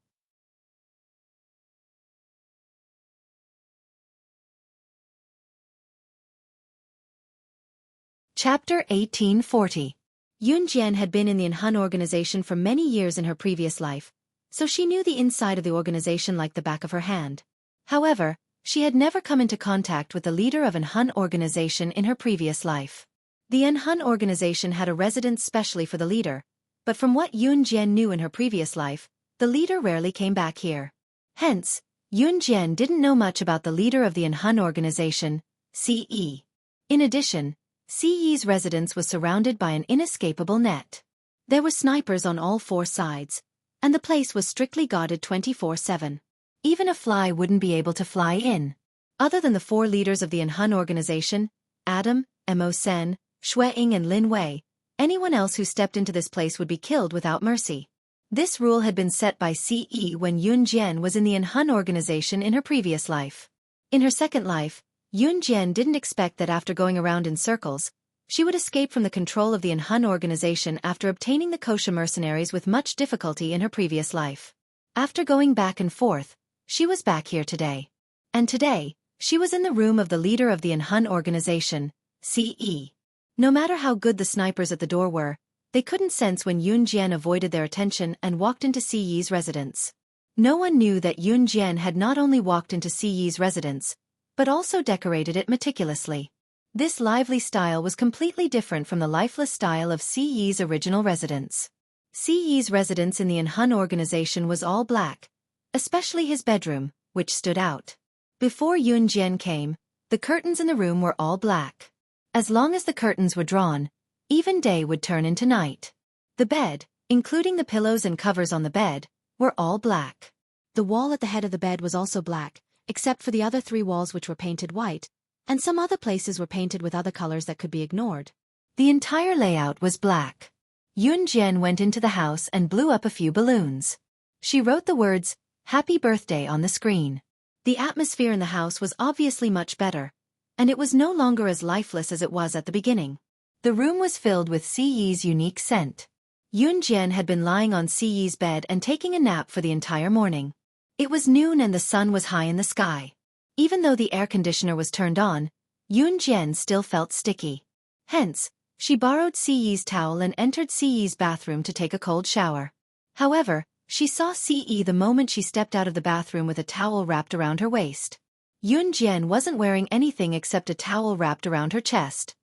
Chapter 1840. Yun Jian had been in the Hun organization for many years in her previous life, so she knew the inside of the organization like the back of her hand. However, she had never come into contact with the leader of an Hun organization in her previous life. The Hun organization had a residence specially for the leader, but from what Yun Jian knew in her previous life, the leader rarely came back here. Hence, Yun Jian didn't know much about the leader of the Hun organization, CE. In addition, CE's residence was surrounded by an inescapable net. There were snipers on all 4 sides, and the place was strictly guarded 24/7. Even a fly wouldn't be able to fly in. Other than the 4 leaders of the Hun organization, Adam, Mo Sen, Xueqi and Lin Wei, anyone else who stepped into this place would be killed without mercy. This rule had been set by CE when Yun Jian was in the Hun organization in her previous life. In her second life, Yun Jian didn't expect that after going around in circles, she would escape from the control of the Hun organization after obtaining the kosher mercenaries with much difficulty in her previous life. After going back and forth, she was back here today. And today, she was in the room of the leader of the Hun organization, CE. No matter how good the snipers at the door were, they couldn't sense when Yun Jian avoided their attention and walked into CE's residence. No one knew that Yun Jian had not only walked into CE's residence, but also decorated it meticulously. This lively style was completely different from the lifeless style of CE's original residence. CE's residence in the Hun organization was all black, especially his bedroom, which stood out. Before Yun Jian came, the curtains in the room were all black. As long as the curtains were drawn, even day would turn into night. The bed, including the pillows and covers on the bed, were all black. The wall at the head of the bed was also black, except for the other 3 walls which were painted white, and some other places were painted with other colors that could be ignored. The entire layout was black. Yunjian went into the house and blew up a few balloons. She wrote the words, "Happy Birthday" on the screen. The atmosphere in the house was obviously much better, and it was no longer as lifeless as it was at the beginning. The room was filled with Siyi's unique scent. Yunjian had been lying on Siyi's bed and taking a nap for the entire morning. It was noon and the sun was high in the sky. Even though the air conditioner was turned on, Yunjian still felt sticky. Hence, she borrowed Siyi's towel and entered Siyi's bathroom to take a cold shower. However, she saw Siyi the moment she stepped out of the bathroom with a towel wrapped around her waist. Yunjian wasn't wearing anything except a towel wrapped around her chest.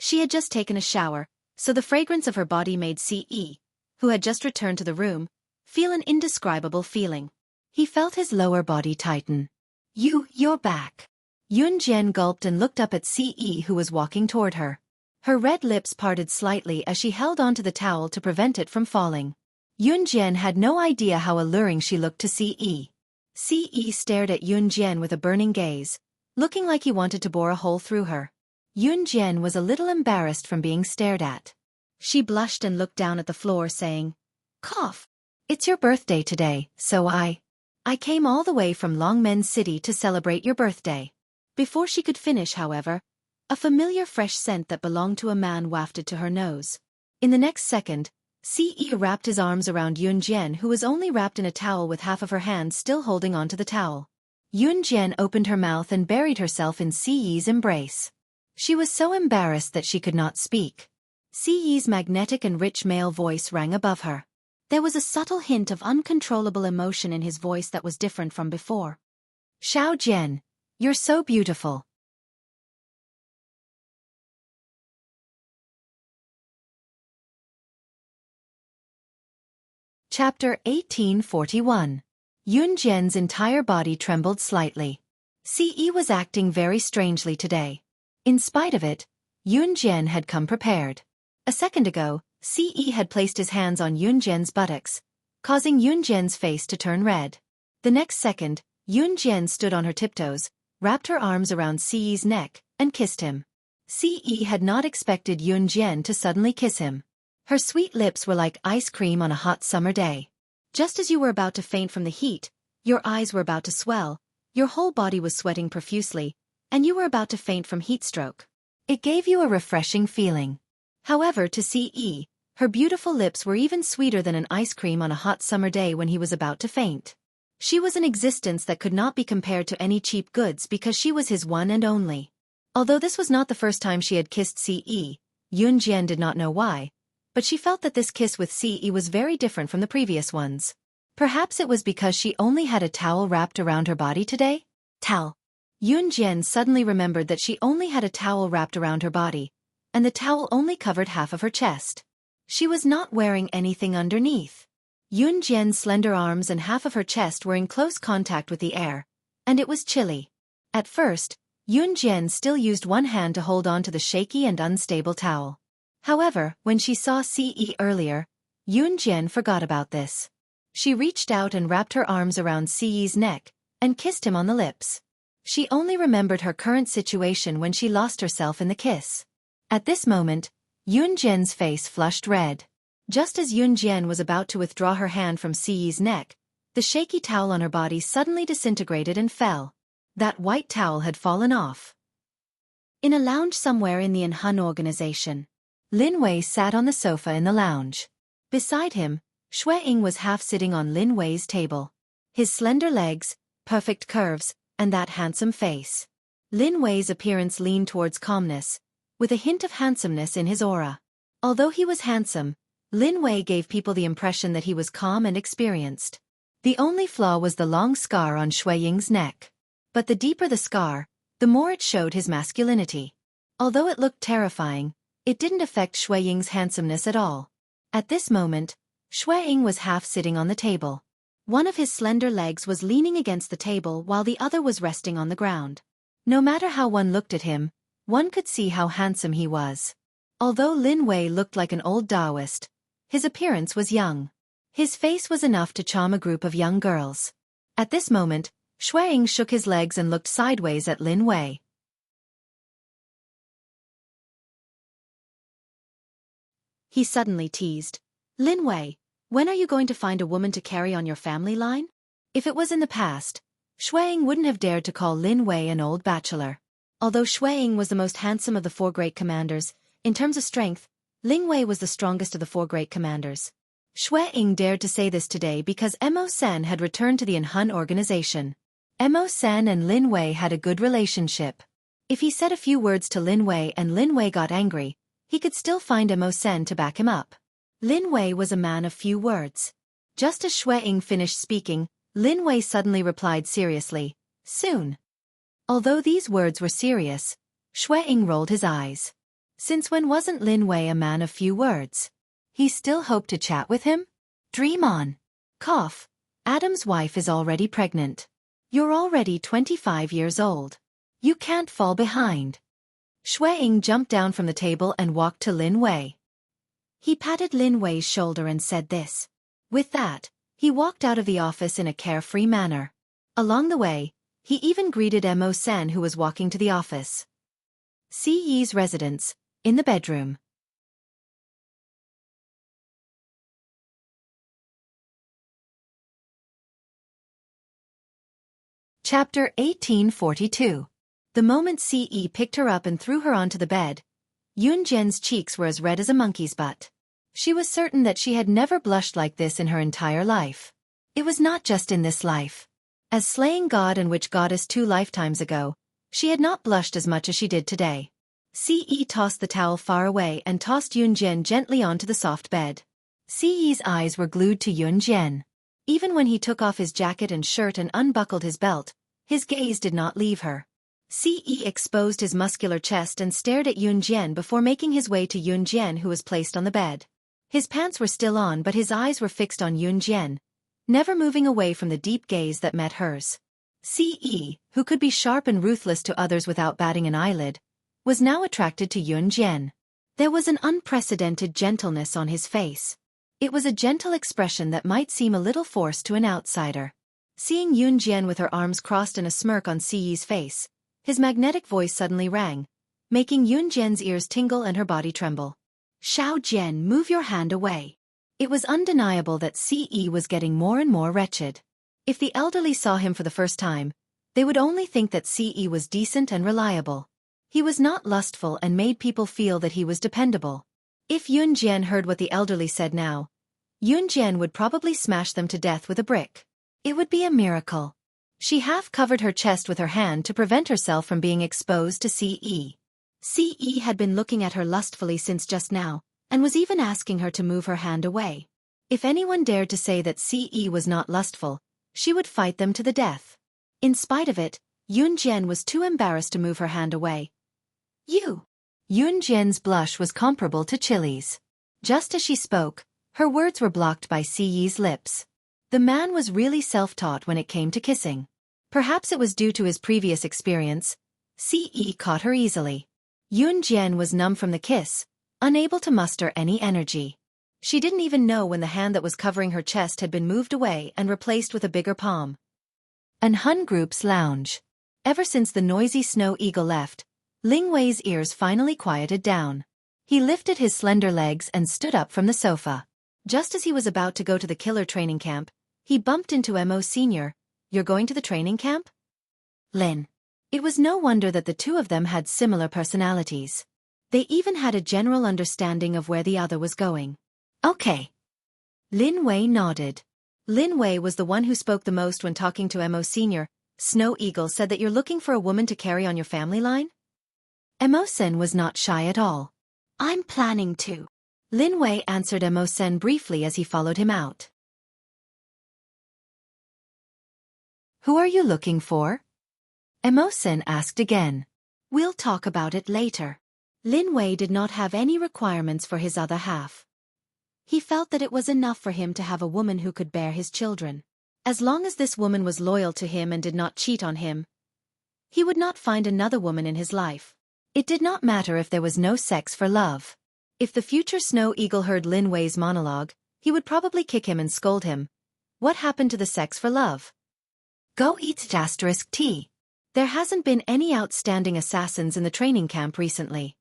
She had just taken a shower, so the fragrance of her body made Siyi, who had just returned to the room, feel an indescribable feeling. He felt his lower body tighten. You're back." Yunjian gulped and looked up at Siyi, who was walking toward her. Her red lips parted slightly as she held onto the towel to prevent it from falling. Yunjian had no idea how alluring she looked to Siyi. Siyi stared at Yunjian with a burning gaze, looking like he wanted to bore a hole through her. Yunjian was a little embarrassed from being stared at. She blushed and looked down at the floor, saying, "Cough. It's your birthday today, so I came all the way from Longmen City to celebrate your birthday." Before she could finish, however, a familiar fresh scent that belonged to a man wafted to her nose. In the next second, Siyi wrapped his arms around Yunjian, who was only wrapped in a towel with half of her hands still holding onto the towel. Yunjian opened her mouth and buried herself in Siyi's embrace. She was so embarrassed that she could not speak. Siyi's magnetic and rich male voice rang above her. There was a subtle hint of uncontrollable emotion in his voice that was different from before. "Xiao Jian, you're so beautiful." Chapter 1841. Yunjian's entire body trembled slightly. Siyi was acting very strangely today. In spite of it, Yunjian had come prepared. A second ago, Siyi had placed his hands on Yunjian's buttocks, causing Yunjian's face to turn red. The next second, Yunjian stood on her tiptoes, wrapped her arms around Siyi's neck, and kissed him. Siyi had not expected Yunjian to suddenly kiss him. Her sweet lips were like ice cream on a hot summer day. Just as you were about to faint from the heat, your eyes were about to swell, your whole body was sweating profusely, and you were about to faint from heat stroke. It gave you a refreshing feeling. However, to Siyi, her beautiful lips were even sweeter than an ice cream on a hot summer day when he was about to faint. She was an existence that could not be compared to any cheap goods because she was his one and only. Although this was not the first time she had kissed Siyi, Yunjian did not know why, but she felt that this kiss with Siyi was very different from the previous ones. Perhaps it was because she only had a towel wrapped around her body today? Towel. Yunjian suddenly remembered that she only had a towel wrapped around her body, and the towel only covered half of her chest. She was not wearing anything underneath. Yunjian's slender arms and half of her chest were in close contact with the air, and it was chilly. At first, Yunjian still used one hand to hold on to the shaky and unstable towel. However, when she saw Siyi earlier, Yunjian forgot about this. She reached out and wrapped her arms around Siyi's neck, and kissed him on the lips. She only remembered her current situation when she lost herself in the kiss. At this moment, Yunjian's face flushed red. Just as Yunjian was about to withdraw her hand from Siyi's neck, the shaky towel on her body suddenly disintegrated and fell. That white towel had fallen off. In a lounge somewhere in the Enhun organization, Lin Wei sat on the sofa in the lounge. Beside him, Xueqi was half sitting on Lin Wei's table. His slender legs, perfect curves, and that handsome face. Lin Wei's appearance leaned towards calmness, with a hint of handsomeness in his aura. Although he was handsome, Lin Wei gave people the impression that he was calm and experienced. The only flaw was the long scar on Xueqing's neck. But the deeper the scar, the more it showed his masculinity. Although it looked terrifying, it didn't affect Xueqing's handsomeness at all. At this moment, Xueqing was half sitting on the table. One of his slender legs was leaning against the table while the other was resting on the ground. No matter how one looked at him, one could see how handsome he was. Although Lin Wei looked like an old Taoist, his appearance was young. His face was enough to charm a group of young girls. At this moment, Xueqi shook his legs and looked sideways at Lin Wei. He suddenly teased, "Lin Wei, when are you going to find a woman to carry on your family line?" If it was in the past, Xueqi wouldn't have dared to call Lin Wei an old bachelor. Although Xueqi was the most handsome of the four great commanders, in terms of strength, Lin Wei was the strongest of the four great commanders. Xueqi dared to say this today because Mo Sen had returned to the Hun organization. Mo Sen and Lin Wei had a good relationship. If he said a few words to Lin Wei and Lin Wei got angry, he could still find Mo Sen to back him up. Lin Wei was a man of few words. Just as Xueqi finished speaking, Lin Wei suddenly replied seriously, "Soon." Although these words were serious, Xueqi rolled his eyes. Since when wasn't Lin Wei a man of few words? He still hoped to chat with him? Dream on. Cough. Adam's wife is already pregnant. You're already 25 years old. You can't fall behind. Xueqi jumped down from the table and walked to Lin Wei. He patted Lin Wei's shoulder and said this. With that, he walked out of the office in a carefree manner. Along the way, he even greeted Mo Sen, who was walking to the office. Xueqi's residence, in the bedroom. Chapter 1842. The moment Xueqi picked her up and threw her onto the bed, Yunjian's cheeks were as red as a monkey's butt. She was certain that she had never blushed like this in her entire life. It was not just in this life. As slaying God and witch goddess 2 lifetimes ago, she had not blushed as much as she did today. Xueqi tossed the towel far away and tossed Yunjian gently onto the soft bed. Xueqi's eyes were glued to Yunjian. Even when he took off his jacket and shirt and unbuckled his belt, his gaze did not leave her. Xueqi exposed his muscular chest and stared at Yunjian before making his way to Yunjian, who was placed on the bed. His pants were still on, but his eyes were fixed on Yunjian, never moving away from the deep gaze that met hers. Xueqi, who could be sharp and ruthless to others without batting an eyelid, was now attracted to Yunjian. There was an unprecedented gentleness on his face. It was a gentle expression that might seem a little forced to an outsider. Seeing Yunjian with her arms crossed and a smirk on Xueqi's face, his magnetic voice suddenly rang, making Yunjian's ears tingle and her body tremble. "Xiao Jian, move your hand away." It was undeniable that Xueqi was getting more and more wretched. If the elderly saw him for the first time, they would only think that Xueqi was decent and reliable. He was not lustful and made people feel that he was dependable. If Yunjian heard what the elderly said now, Yunjian would probably smash them to death with a brick. It would be a miracle. She half covered her chest with her hand to prevent herself from being exposed to Xueqi. Xueqi had been looking at her lustfully since just now, and was even asking her to move her hand away. If anyone dared to say that Xueqi was not lustful, she would fight them to the death. In spite of it, Yunjian was too embarrassed to move her hand away. "You." Yunjian's blush was comparable to Chili's. Just as she spoke, her words were blocked by Xueqi's lips. The man was really self-taught when it came to kissing. Perhaps it was due to his previous experience. Xueqi caught her easily. Yunjian was numb from the kiss, unable to muster any energy. She didn't even know when the hand that was covering her chest had been moved away and replaced with a bigger palm. An Hun group's lounge. Ever since the noisy snow eagle left, Ling Wei's ears finally quieted down. He lifted his slender legs and stood up from the sofa. Just as he was about to go to the killer training camp, he bumped into Mo Sr. "You're going to the training camp?" "Lin." It was no wonder that the two of them had similar personalities. They even had a general understanding of where the other was going. "Okay." Lin Wei nodded. Lin Wei was the one who spoke the most when talking to Mo Sr. "Snow Eagle said that you're looking for a woman to carry on your family line?" Mo Sen was not shy at all. "I'm planning to." Lin Wei answered Mo Sen briefly as he followed him out. "Who are you looking for?" Mo Sen asked again. "We'll talk about it later." Lin Wei did not have any requirements for his other half. He felt that it was enough for him to have a woman who could bear his children. As long as this woman was loyal to him and did not cheat on him, he would not find another woman in his life. It did not matter if there was no sex for love. If the future snow eagle heard Lin Wei's monologue, he would probably kick him and scold him. What happened to the sex for love? Go eat *T. There hasn't been any outstanding assassins in the training camp recently.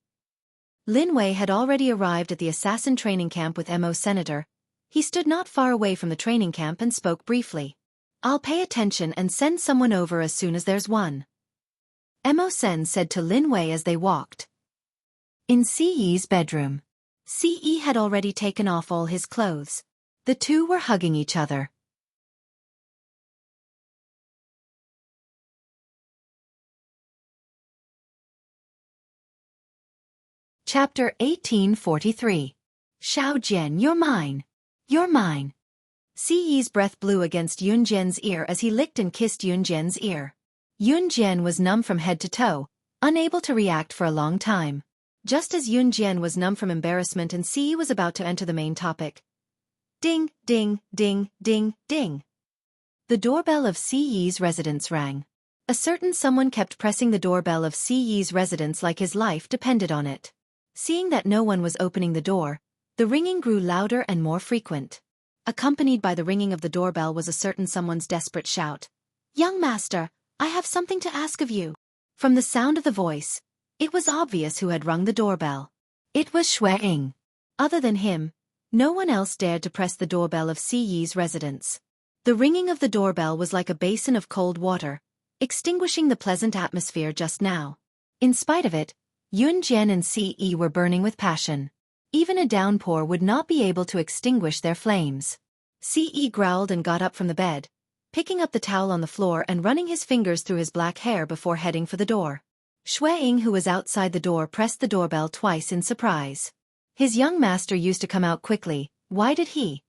Lin Wei had already arrived at the assassin training camp with Mo Senator. He stood not far away from the training camp and spoke briefly. I'll pay attention and send someone over as soon as there's one. Mo Sen said to Lin Wei as they walked. In Siyi's bedroom. Siyi had already taken off all his clothes. The two were hugging each other. Chapter 1843. Xiao Jian, you're mine. You're mine. Siyi's breath blew against Yun Jian's ear as he licked and kissed Yun Jian's ear. Yun Jian was numb from head to toe, unable to react for a long time. Just as Yun Jian was numb from embarrassment and Siyi was about to enter the main topic. Ding, ding, ding, ding, ding. The doorbell of Siyi's residence rang. A certain someone kept pressing the doorbell of Siyi's residence like his life depended on it. Seeing that no one was opening the door, the ringing grew louder and more frequent. Accompanied by the ringing of the doorbell was a certain someone's desperate shout. Young master, I have something to ask of you. From the sound of the voice, it was obvious who had rung the doorbell. It was Xueqi. Other than him, no one else dared to press the doorbell of Siyi's residence. The ringing of the doorbell was like a basin of cold water, extinguishing the pleasant atmosphere just now. In spite of it, Yun Jian and Siyi were burning with passion. Even a downpour would not be able to extinguish their flames. Siyi growled and got up from the bed, picking up the towel on the floor and running his fingers through his black hair before heading for the door. Xueqi, who was outside the door, pressed the doorbell twice in surprise. His young master used to come out quickly. Why did he?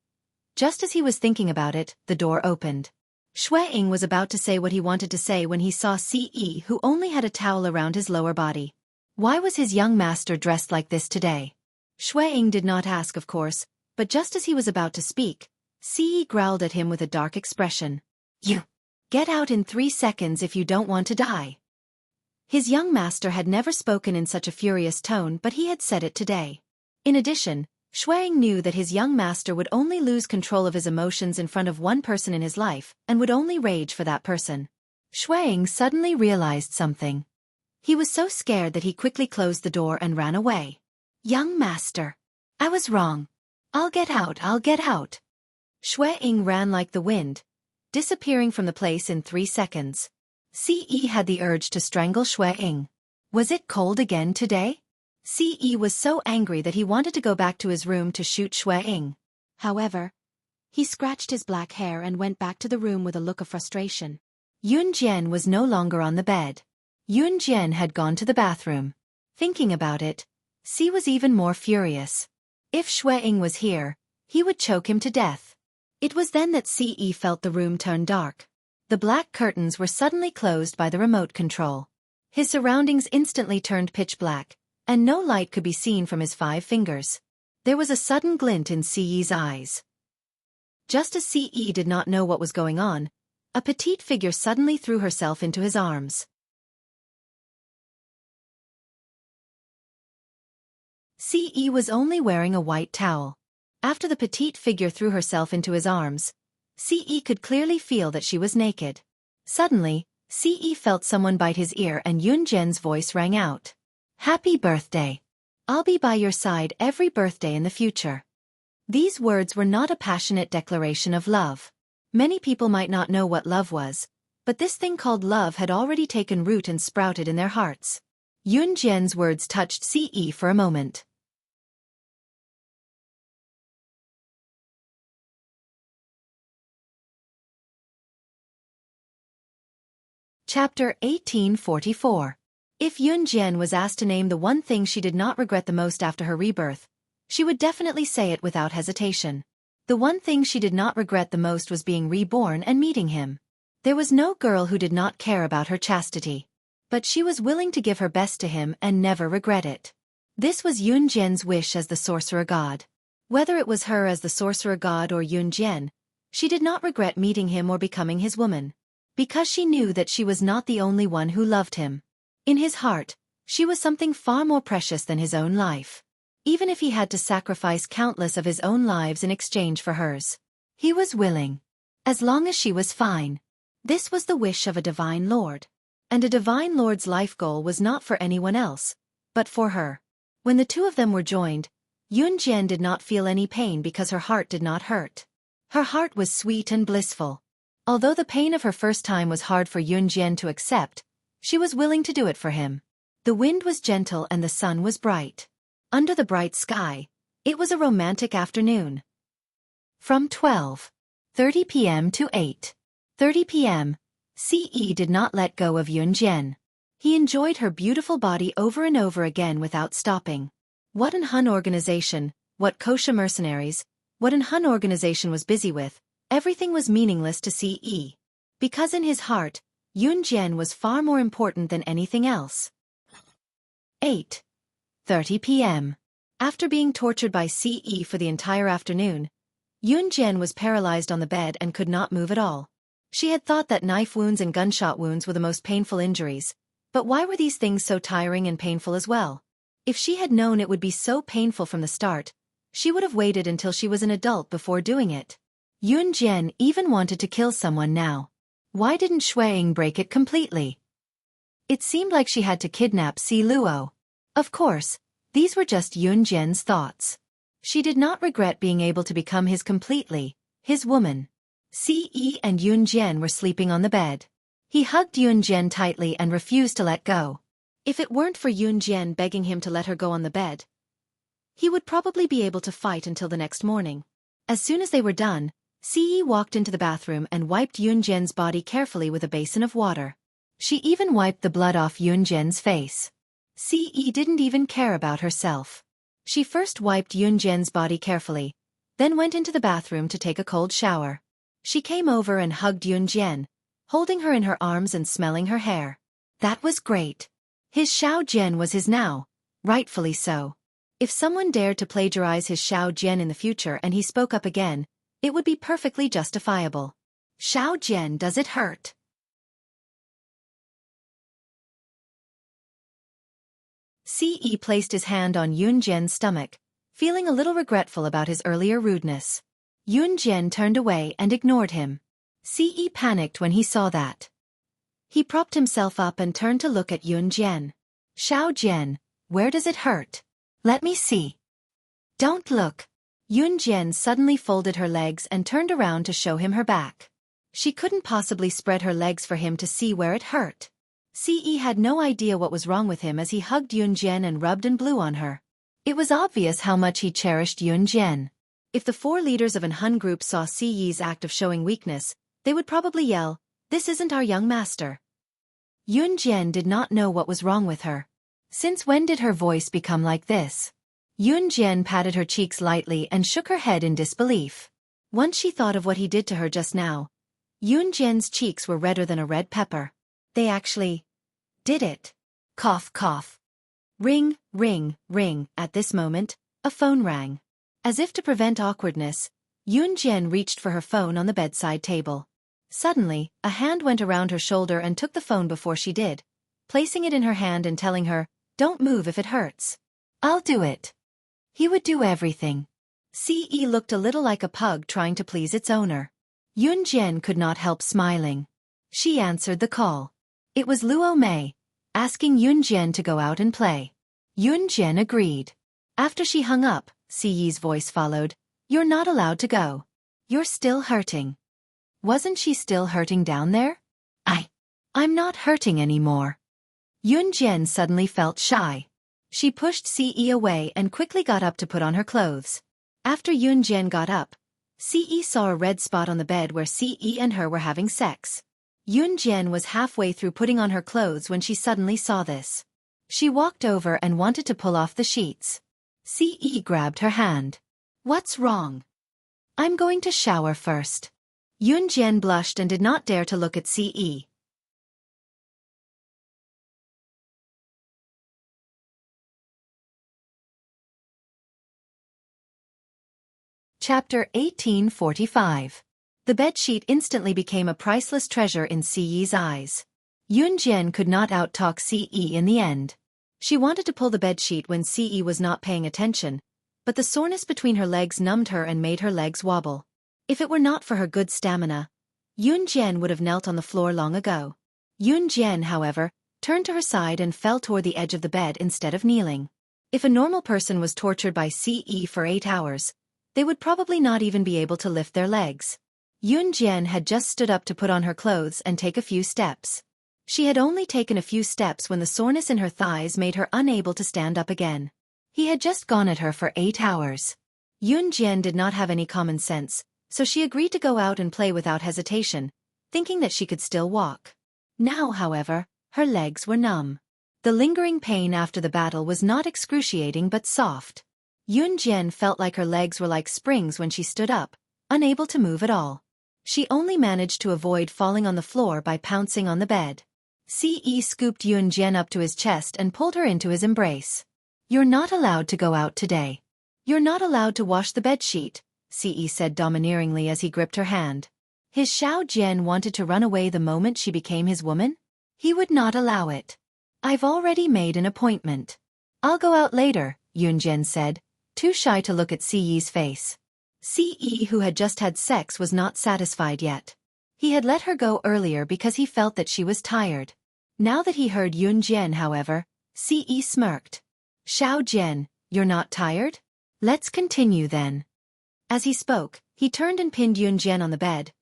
Just as he was thinking about it, the door opened. Xueqi was about to say what he wanted to say when he saw Siyi, who only had a towel around his lower body. Why was his young master dressed like this today? Xueqi did not ask, of course, but just as he was about to speak, Siyi growled at him with a dark expression. You! Get out in 3 seconds if you don't want to die. His young master had never spoken in such a furious tone, but he had said it today. In addition, Xueqi knew that his young master would only lose control of his emotions in front of one person in his life, and would only rage for that person. Xueqi suddenly realized something. He was so scared that he quickly closed the door and ran away. Young master. I was wrong. I'll get out, I'll get out. Xueqi ran like the wind, disappearing from the place in 3 seconds. Siyi had the urge to strangle Xueqi. Was it cold again today? Siyi was so angry that he wanted to go back to his room to shoot Xueqi. However, he scratched his black hair and went back to the room with a look of frustration. Yun Jian was no longer on the bed. Yun Jian had gone to the bathroom. Thinking about it, Si was even more furious. If Xueqi was here, he would choke him to death. It was then that Si felt the room turn dark. The black curtains were suddenly closed by the remote control. His surroundings instantly turned pitch black, and no light could be seen from his 5 fingers. There was a sudden glint in Siyi's eyes. Just as Siyi did not know what was going on, a petite figure suddenly threw herself into his arms. Siyi was only wearing a white towel. After the petite figure threw herself into his arms, Siyi could clearly feel that she was naked. Suddenly, Siyi felt someone bite his ear and Yun Jian's voice rang out. Happy birthday. I'll be by your side every birthday in the future. These words were not a passionate declaration of love. Many people might not know what love was, but this thing called love had already taken root and sprouted in their hearts. Yun Jian's words touched Siyi for a moment. Chapter 1844. If Yun Jian was asked to name the one thing she did not regret the most after her rebirth, she would definitely say it without hesitation. The one thing she did not regret the most was being reborn and meeting him. There was no girl who did not care about her chastity. But she was willing to give her best to him and never regret it. This was Yun Jian's wish as the sorcerer god. Whether it was her as the sorcerer god or Yun Jian, she did not regret meeting him or becoming his woman. Because she knew that she was not the only one who loved him. In his heart, she was something far more precious than his own life. even if he had to sacrifice countless of his own lives in exchange for hers. He was willing. As long as she was fine. This was the wish of a divine lord. And a divine lord's life goal was not for anyone else, but for her. When the two of them were joined, Yunjian did not feel any pain because her heart did not hurt. Her heart was sweet and blissful. Although the pain of her first time was hard for Yunjian to accept, she was willing to do it for him. The wind was gentle and the sun was bright. Under the bright sky, it was a romantic afternoon. From 12:30 p.m. to 8:30 p.m., Ce did not let go of Yunjian. He enjoyed her beautiful body over and over again without stopping. What an Hun organization, what kosher mercenaries, what an Hun organization was busy with, everything was meaningless to Ce. Because in his heart, Yunjian was far more important than anything else. 8:30 p.m. After being tortured by Ce for the entire afternoon, Yunjian was paralyzed on the bed and could not move at all. She had thought that knife wounds and gunshot wounds were the most painful injuries, but why were these things so tiring and painful as well? If she had known it would be so painful from the start, she would have waited until she was an adult before doing it. Yunjian even wanted to kill someone now. Why didn't Xueqi break it completely? It seemed like she had to kidnap Si Luo. Of course, these were just Yunjian's thoughts. She did not regret being able to become his completely, his woman. Ce and Yunjian were sleeping on the bed. He hugged Yunjian tightly and refused to let go. If it weren't for Yunjian begging him to let her go on the bed, he would probably be able to fight until the next morning. As soon as they were done, Ce walked into the bathroom and wiped Yunjian's body carefully with a basin of water. She even wiped the blood off Yunjian's face. Ce didn't even care about herself. She first wiped Yunjian's body carefully, then went into the bathroom to take a cold shower. She came over and hugged Yunjian, holding her in her arms and smelling her hair. That was great. His Xiao Jian was his now, rightfully so. If someone dared to plagiarize his Xiao Jian in the future and he spoke up again, it would be perfectly justifiable. Xiao Jian, does it hurt? Ce placed his hand on Yunjian's stomach, feeling a little regretful about his earlier rudeness. Yunjian turned away and ignored him. Ce panicked when he saw that. He propped himself up and turned to look at Yunjian. Xiao Jian, where does it hurt? Let me see. Don't look. Yunjian suddenly folded her legs and turned around to show him her back. She couldn't possibly spread her legs for him to see where it hurt. Ce had no idea what was wrong with him as he hugged Yunjian and rubbed and blew on her. It was obvious how much he cherished Yunjian. If the 4 leaders of an Hun group saw Ce's act of showing weakness, they would probably yell, "This isn't our young master." Yunjian did not know what was wrong with her. Since when did her voice become like this? Yunjian patted her cheeks lightly and shook her head in disbelief. Once she thought of what he did to her just now, Yunjian's cheeks were redder than a red pepper. They actually did it. Cough, cough. Ring, ring, ring. At this moment, a phone rang. As if to prevent awkwardness, Yunjian reached for her phone on the bedside table. Suddenly, a hand went around her shoulder and took the phone before she did, placing it in her hand and telling her, "Don't move if it hurts. I'll do it." He would do everything. Ce looked a little like a pug trying to please its owner. Yunjian could not help smiling. She answered the call. It was Luo Mei, asking Yunjian to go out and play. Yunjian agreed. After she hung up, Ce's voice followed, "You're not allowed to go. You're still hurting." Wasn't she still hurting down there? I'm not hurting anymore. Yunjian suddenly felt shy. She pushed Ce away and quickly got up to put on her clothes. After Yunjian got up, Ce saw a red spot on the bed where Ce and her were having sex. Yunjian was halfway through putting on her clothes when she suddenly saw this. She walked over and wanted to pull off the sheets. Ce grabbed her hand. "What's wrong?" "I'm going to shower first." Yunjian blushed and did not dare to look at Ce. Chapter 1845. The bedsheet instantly became a priceless treasure in Ce's eyes. Yunjian could not out-talk Ce in the end. She wanted to pull the bedsheet when Ce was not paying attention, but the soreness between her legs numbed her and made her legs wobble. If it were not for her good stamina, Yunjian would have knelt on the floor long ago. Yunjian, however, turned to her side and fell toward the edge of the bed instead of kneeling. If a normal person was tortured by Ce for 8 hours, they would probably not even be able to lift their legs. Yunjian had just stood up to put on her clothes and take a few steps. She had only taken a few steps when the soreness in her thighs made her unable to stand up again. He had just gone at her for 8 hours. Yunjian did not have any common sense, so she agreed to go out and play without hesitation, thinking that she could still walk. Now, however, her legs were numb. The lingering pain after the battle was not excruciating but soft. Yunjian felt like her legs were like springs when she stood up, unable to move at all. She only managed to avoid falling on the floor by pouncing on the bed. Ce scooped Yunjian up to his chest and pulled her into his embrace. "You're not allowed to go out today. You're not allowed to wash the bedsheet," Ce said domineeringly as he gripped her hand. His Xiao Jian wanted to run away the moment she became his woman? He would not allow it. "I've already made an appointment. I'll go out later," Yunjian said, too shy to look at Ce's face. Ce, who had just had sex, was not satisfied yet. He had let her go earlier because he felt that she was tired. Now that he heard Yunjian, however, Ce smirked. "Xiao Jian, you're not tired? Let's continue then." As he spoke, he turned and pinned Yunjian on the bed.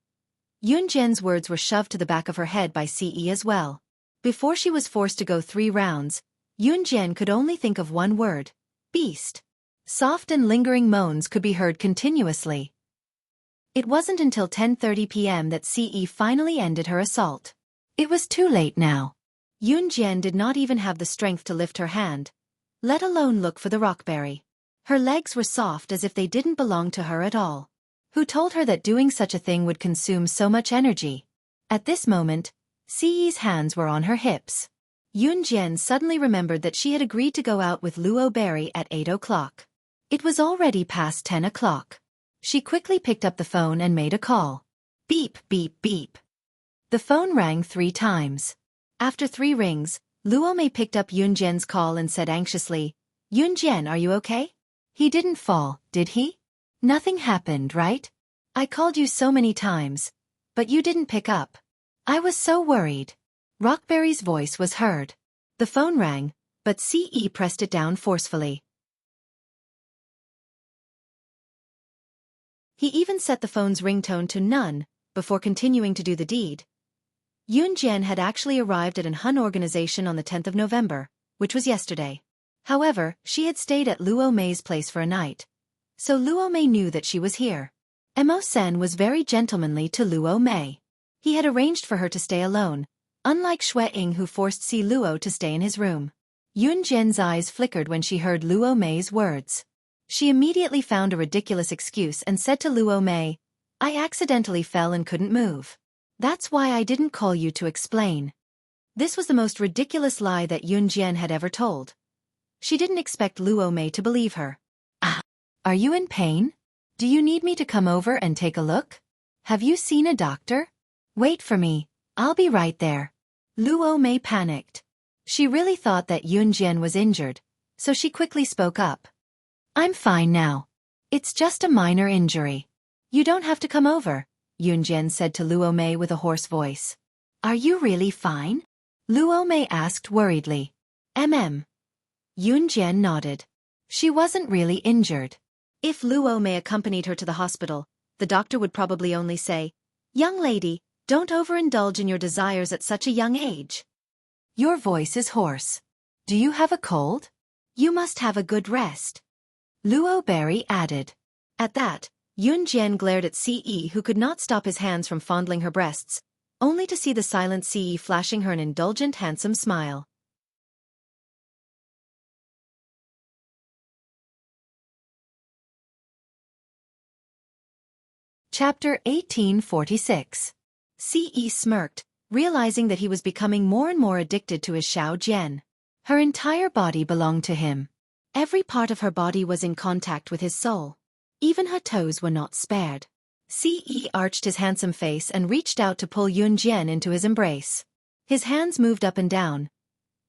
Yunjian's words were shoved to the back of her head by Ce as well. Before she was forced to go 3 rounds, Yunjian could only think of one word: beast. Soft and lingering moans could be heard continuously. It wasn't until 10:30 p.m. that Ce finally ended her assault. It was too late now. Yunjian did not even have the strength to lift her hand, let alone look for the rockberry. Her legs were soft as if they didn't belong to her at all. Who told her that doing such a thing would consume so much energy? At this moment, Ce's hands were on her hips. Yunjian suddenly remembered that she had agreed to go out with Luo Berry at 8 o'clock. It was already past 10 o'clock. She quickly picked up the phone and made a call. Beep, beep, beep. The phone rang 3 times. After 3 rings, Luo Mei picked up Yunjian's call and said anxiously, "Yunjian, are you okay? He didn't fall, did he? Nothing happened, right? I called you so many times, but you didn't pick up. I was so worried." Rockberry's voice was heard. The phone rang, but Ce pressed it down forcefully. He even set the phone's ringtone to none, before continuing to do the deed. Yunjian had actually arrived at an Hun organization on the 10th of November, which was yesterday. However, she had stayed at Luo Mei's place for a night, so Luo Mei knew that she was here. Mo Sen was very gentlemanly to Luo Mei. He had arranged for her to stay alone, unlike Xueqi, who forced Si Luo to stay in his room. Yunjian's eyes flickered when she heard Luo Mei's words. She immediately found a ridiculous excuse and said to Luo Mei, "I accidentally fell and couldn't move. That's why I didn't call you to explain." This was the most ridiculous lie that Yunjian had ever told. She didn't expect Luo Mei to believe her. "Ah, are you in pain? Do you need me to come over and take a look? Have you seen a doctor? Wait for me, I'll be right there." Luo Mei panicked. She really thought that Yunjian was injured, so she quickly spoke up. "I'm fine now. It's just a minor injury. You don't have to come over," Yunjian said to Luo Mei with a hoarse voice. "Are you really fine?" Luo Mei asked worriedly. Yunjian nodded. She wasn't really injured. If Luo Mei accompanied her to the hospital, the doctor would probably only say, "Young lady, don't overindulge in your desires at such a young age. Your voice is hoarse. Do you have a cold? You must have a good rest," Luo Berry added. At that, Yunjian glared at Ce, who could not stop his hands from fondling her breasts, only to see the silent Ce flashing her an indulgent, handsome smile. Chapter 1846. Ce smirked, realizing that he was becoming more and more addicted to his Xiao Jian. Her entire body belonged to him. Every part of her body was in contact with his soul. Even her toes were not spared. Ce arched his handsome face and reached out to pull Yunjian into his embrace. His hands moved up and down.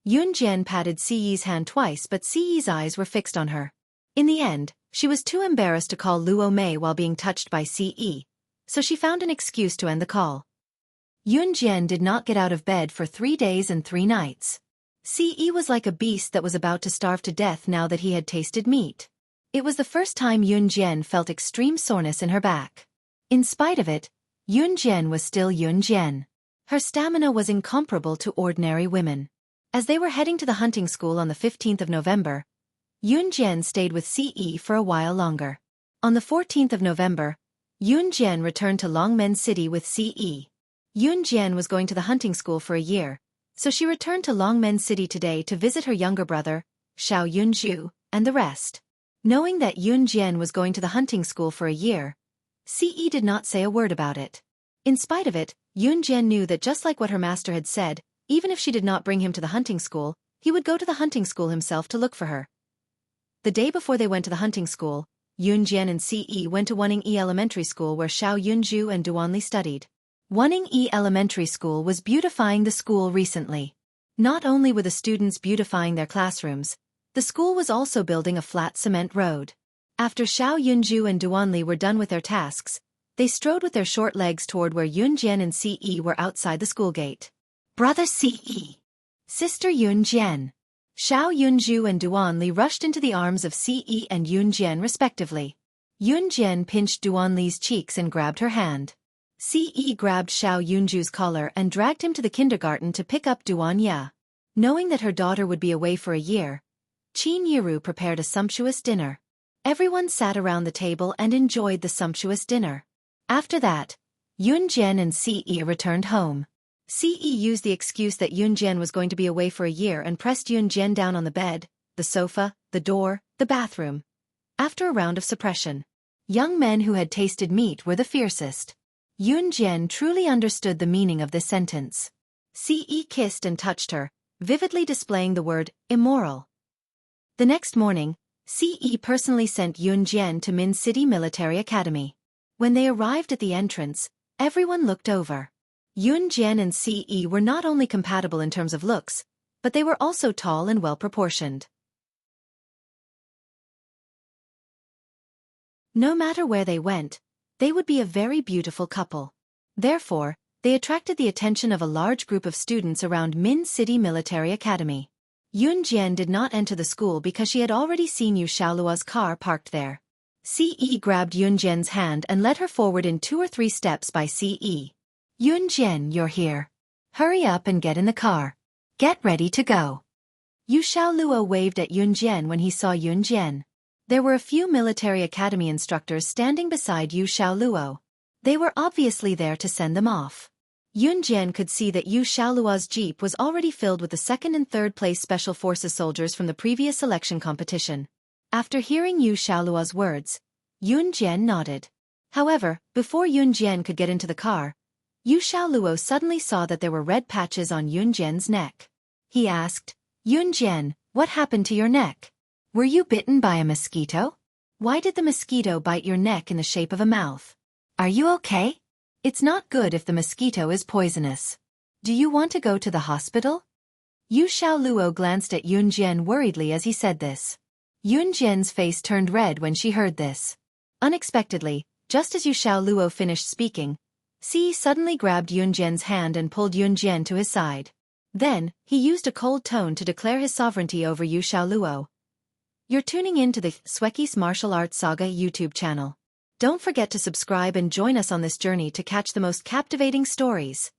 Yun Jian patted Siyi's hand twice, but Siyi's eyes were fixed on her. In the end, she was too embarrassed to call Luo Mei while being touched by Siyi, so she found an excuse to end the call. Yun Jian did not get out of bed for 3 days and 3 nights. Siyi was like a beast that was about to starve to death now that he had tasted meat. It was the first time Yun Jian felt extreme soreness in her back. In spite of it, Yun Jian was still Yun Jian. Her stamina was incomparable to ordinary women. As they were heading to the hunting school on the 15th of November, Yun Jian stayed with Siyi for a while longer. On the 14th of November, Yun Jian returned to Longmen City with Siyi. Yun Jian was going to the hunting school for a year, so she returned to Longmen City today to visit her younger brother, Xiao Yunju, and the rest. Knowing that Yun Jian was going to the hunting school for a year, Siyi did not say a word about it. In spite of it, Yun Jian knew that just like what her master had said, even if she did not bring him to the hunting school, he would go to the hunting school himself to look for her. The day before they went to the hunting school, Yun Jian and Siyi went to Waning-yi Elementary School where Xiao Yunju and Duanli studied. Waning-yi Elementary School was beautifying the school recently. Not only were the students beautifying their classrooms, the school was also building a flat cement road. After Xiao Yunju and Duanli were done with their tasks, they strode with their short legs toward where Yun Jian and Siyi were outside the school gate. Brother Siyi. Sister Yun Jian. Xiao Yunju and Duanli rushed into the arms of Siyi and Yun Jian respectively. Yun Jian pinched Duanli's cheeks and grabbed her hand. Siyi grabbed Xiao Yunju's collar and dragged him to the kindergarten to pick up Duanya. Knowing that her daughter would be away for a year, Qin Yiru prepared a sumptuous dinner. Everyone sat around the table and enjoyed the sumptuous dinner. After that, Yun Jian and Siyi returned home. Siyi used the excuse that Yun Jian was going to be away for a year and pressed Yun Jian down on the bed, the sofa, the door, the bathroom. After a round of suppression, young men who had tasted meat were the fiercest. Yun Jian truly understood the meaning of this sentence. Siyi kissed and touched her, vividly displaying the word, immoral. The next morning, Siyi personally sent Yun Jian to Min City Military Academy. When they arrived at the entrance, everyone looked over. Yun Jian and Siyi were not only compatible in terms of looks, but they were also tall and well-proportioned. No matter where they went, they would be a very beautiful couple. Therefore, they attracted the attention of a large group of students around Min City Military Academy. Yun Jian did not enter the school because she had already seen Yu Xiaoluo's car parked there. Siyi grabbed Yun Jian's hand and led her forward in 2 or 3 steps by Siyi. Yun Jian, you're here. Hurry up and get in the car. Get ready to go. Yu Xiaoluo waved at Yun Jian when he saw Yun Jian. There were a few military academy instructors standing beside Yu Xiaoluo. They were obviously there to send them off. Yun Jian could see that Yu Xiaoluo's jeep was already filled with the 2nd and 3rd place Special Forces soldiers from the previous selection competition. After hearing Yu Xiaoluo's words, Yun Jian nodded. However, before Yun Jian could get into the car, Yu Xiaoluo suddenly saw that there were red patches on Yun Jian's neck. He asked, Yun Jian, what happened to your neck? Were you bitten by a mosquito? Why did the mosquito bite your neck in the shape of a mouth? Are you okay? It's not good if the mosquito is poisonous. Do you want to go to the hospital? Yu Xiaoluo glanced at Yun Jian worriedly as he said this. Yun Jian's face turned red when she heard this. Unexpectedly, just as Yu Xiaoluo finished speaking, Siyi suddenly grabbed Yun Jian's hand and pulled Yun Jian to his side. Then, he used a cold tone to declare his sovereignty over Yu Xiaoluo. You're tuning in to the Xueqi's Martial Arts Saga YouTube channel. Don't forget to subscribe and join us on this journey to catch the most captivating stories.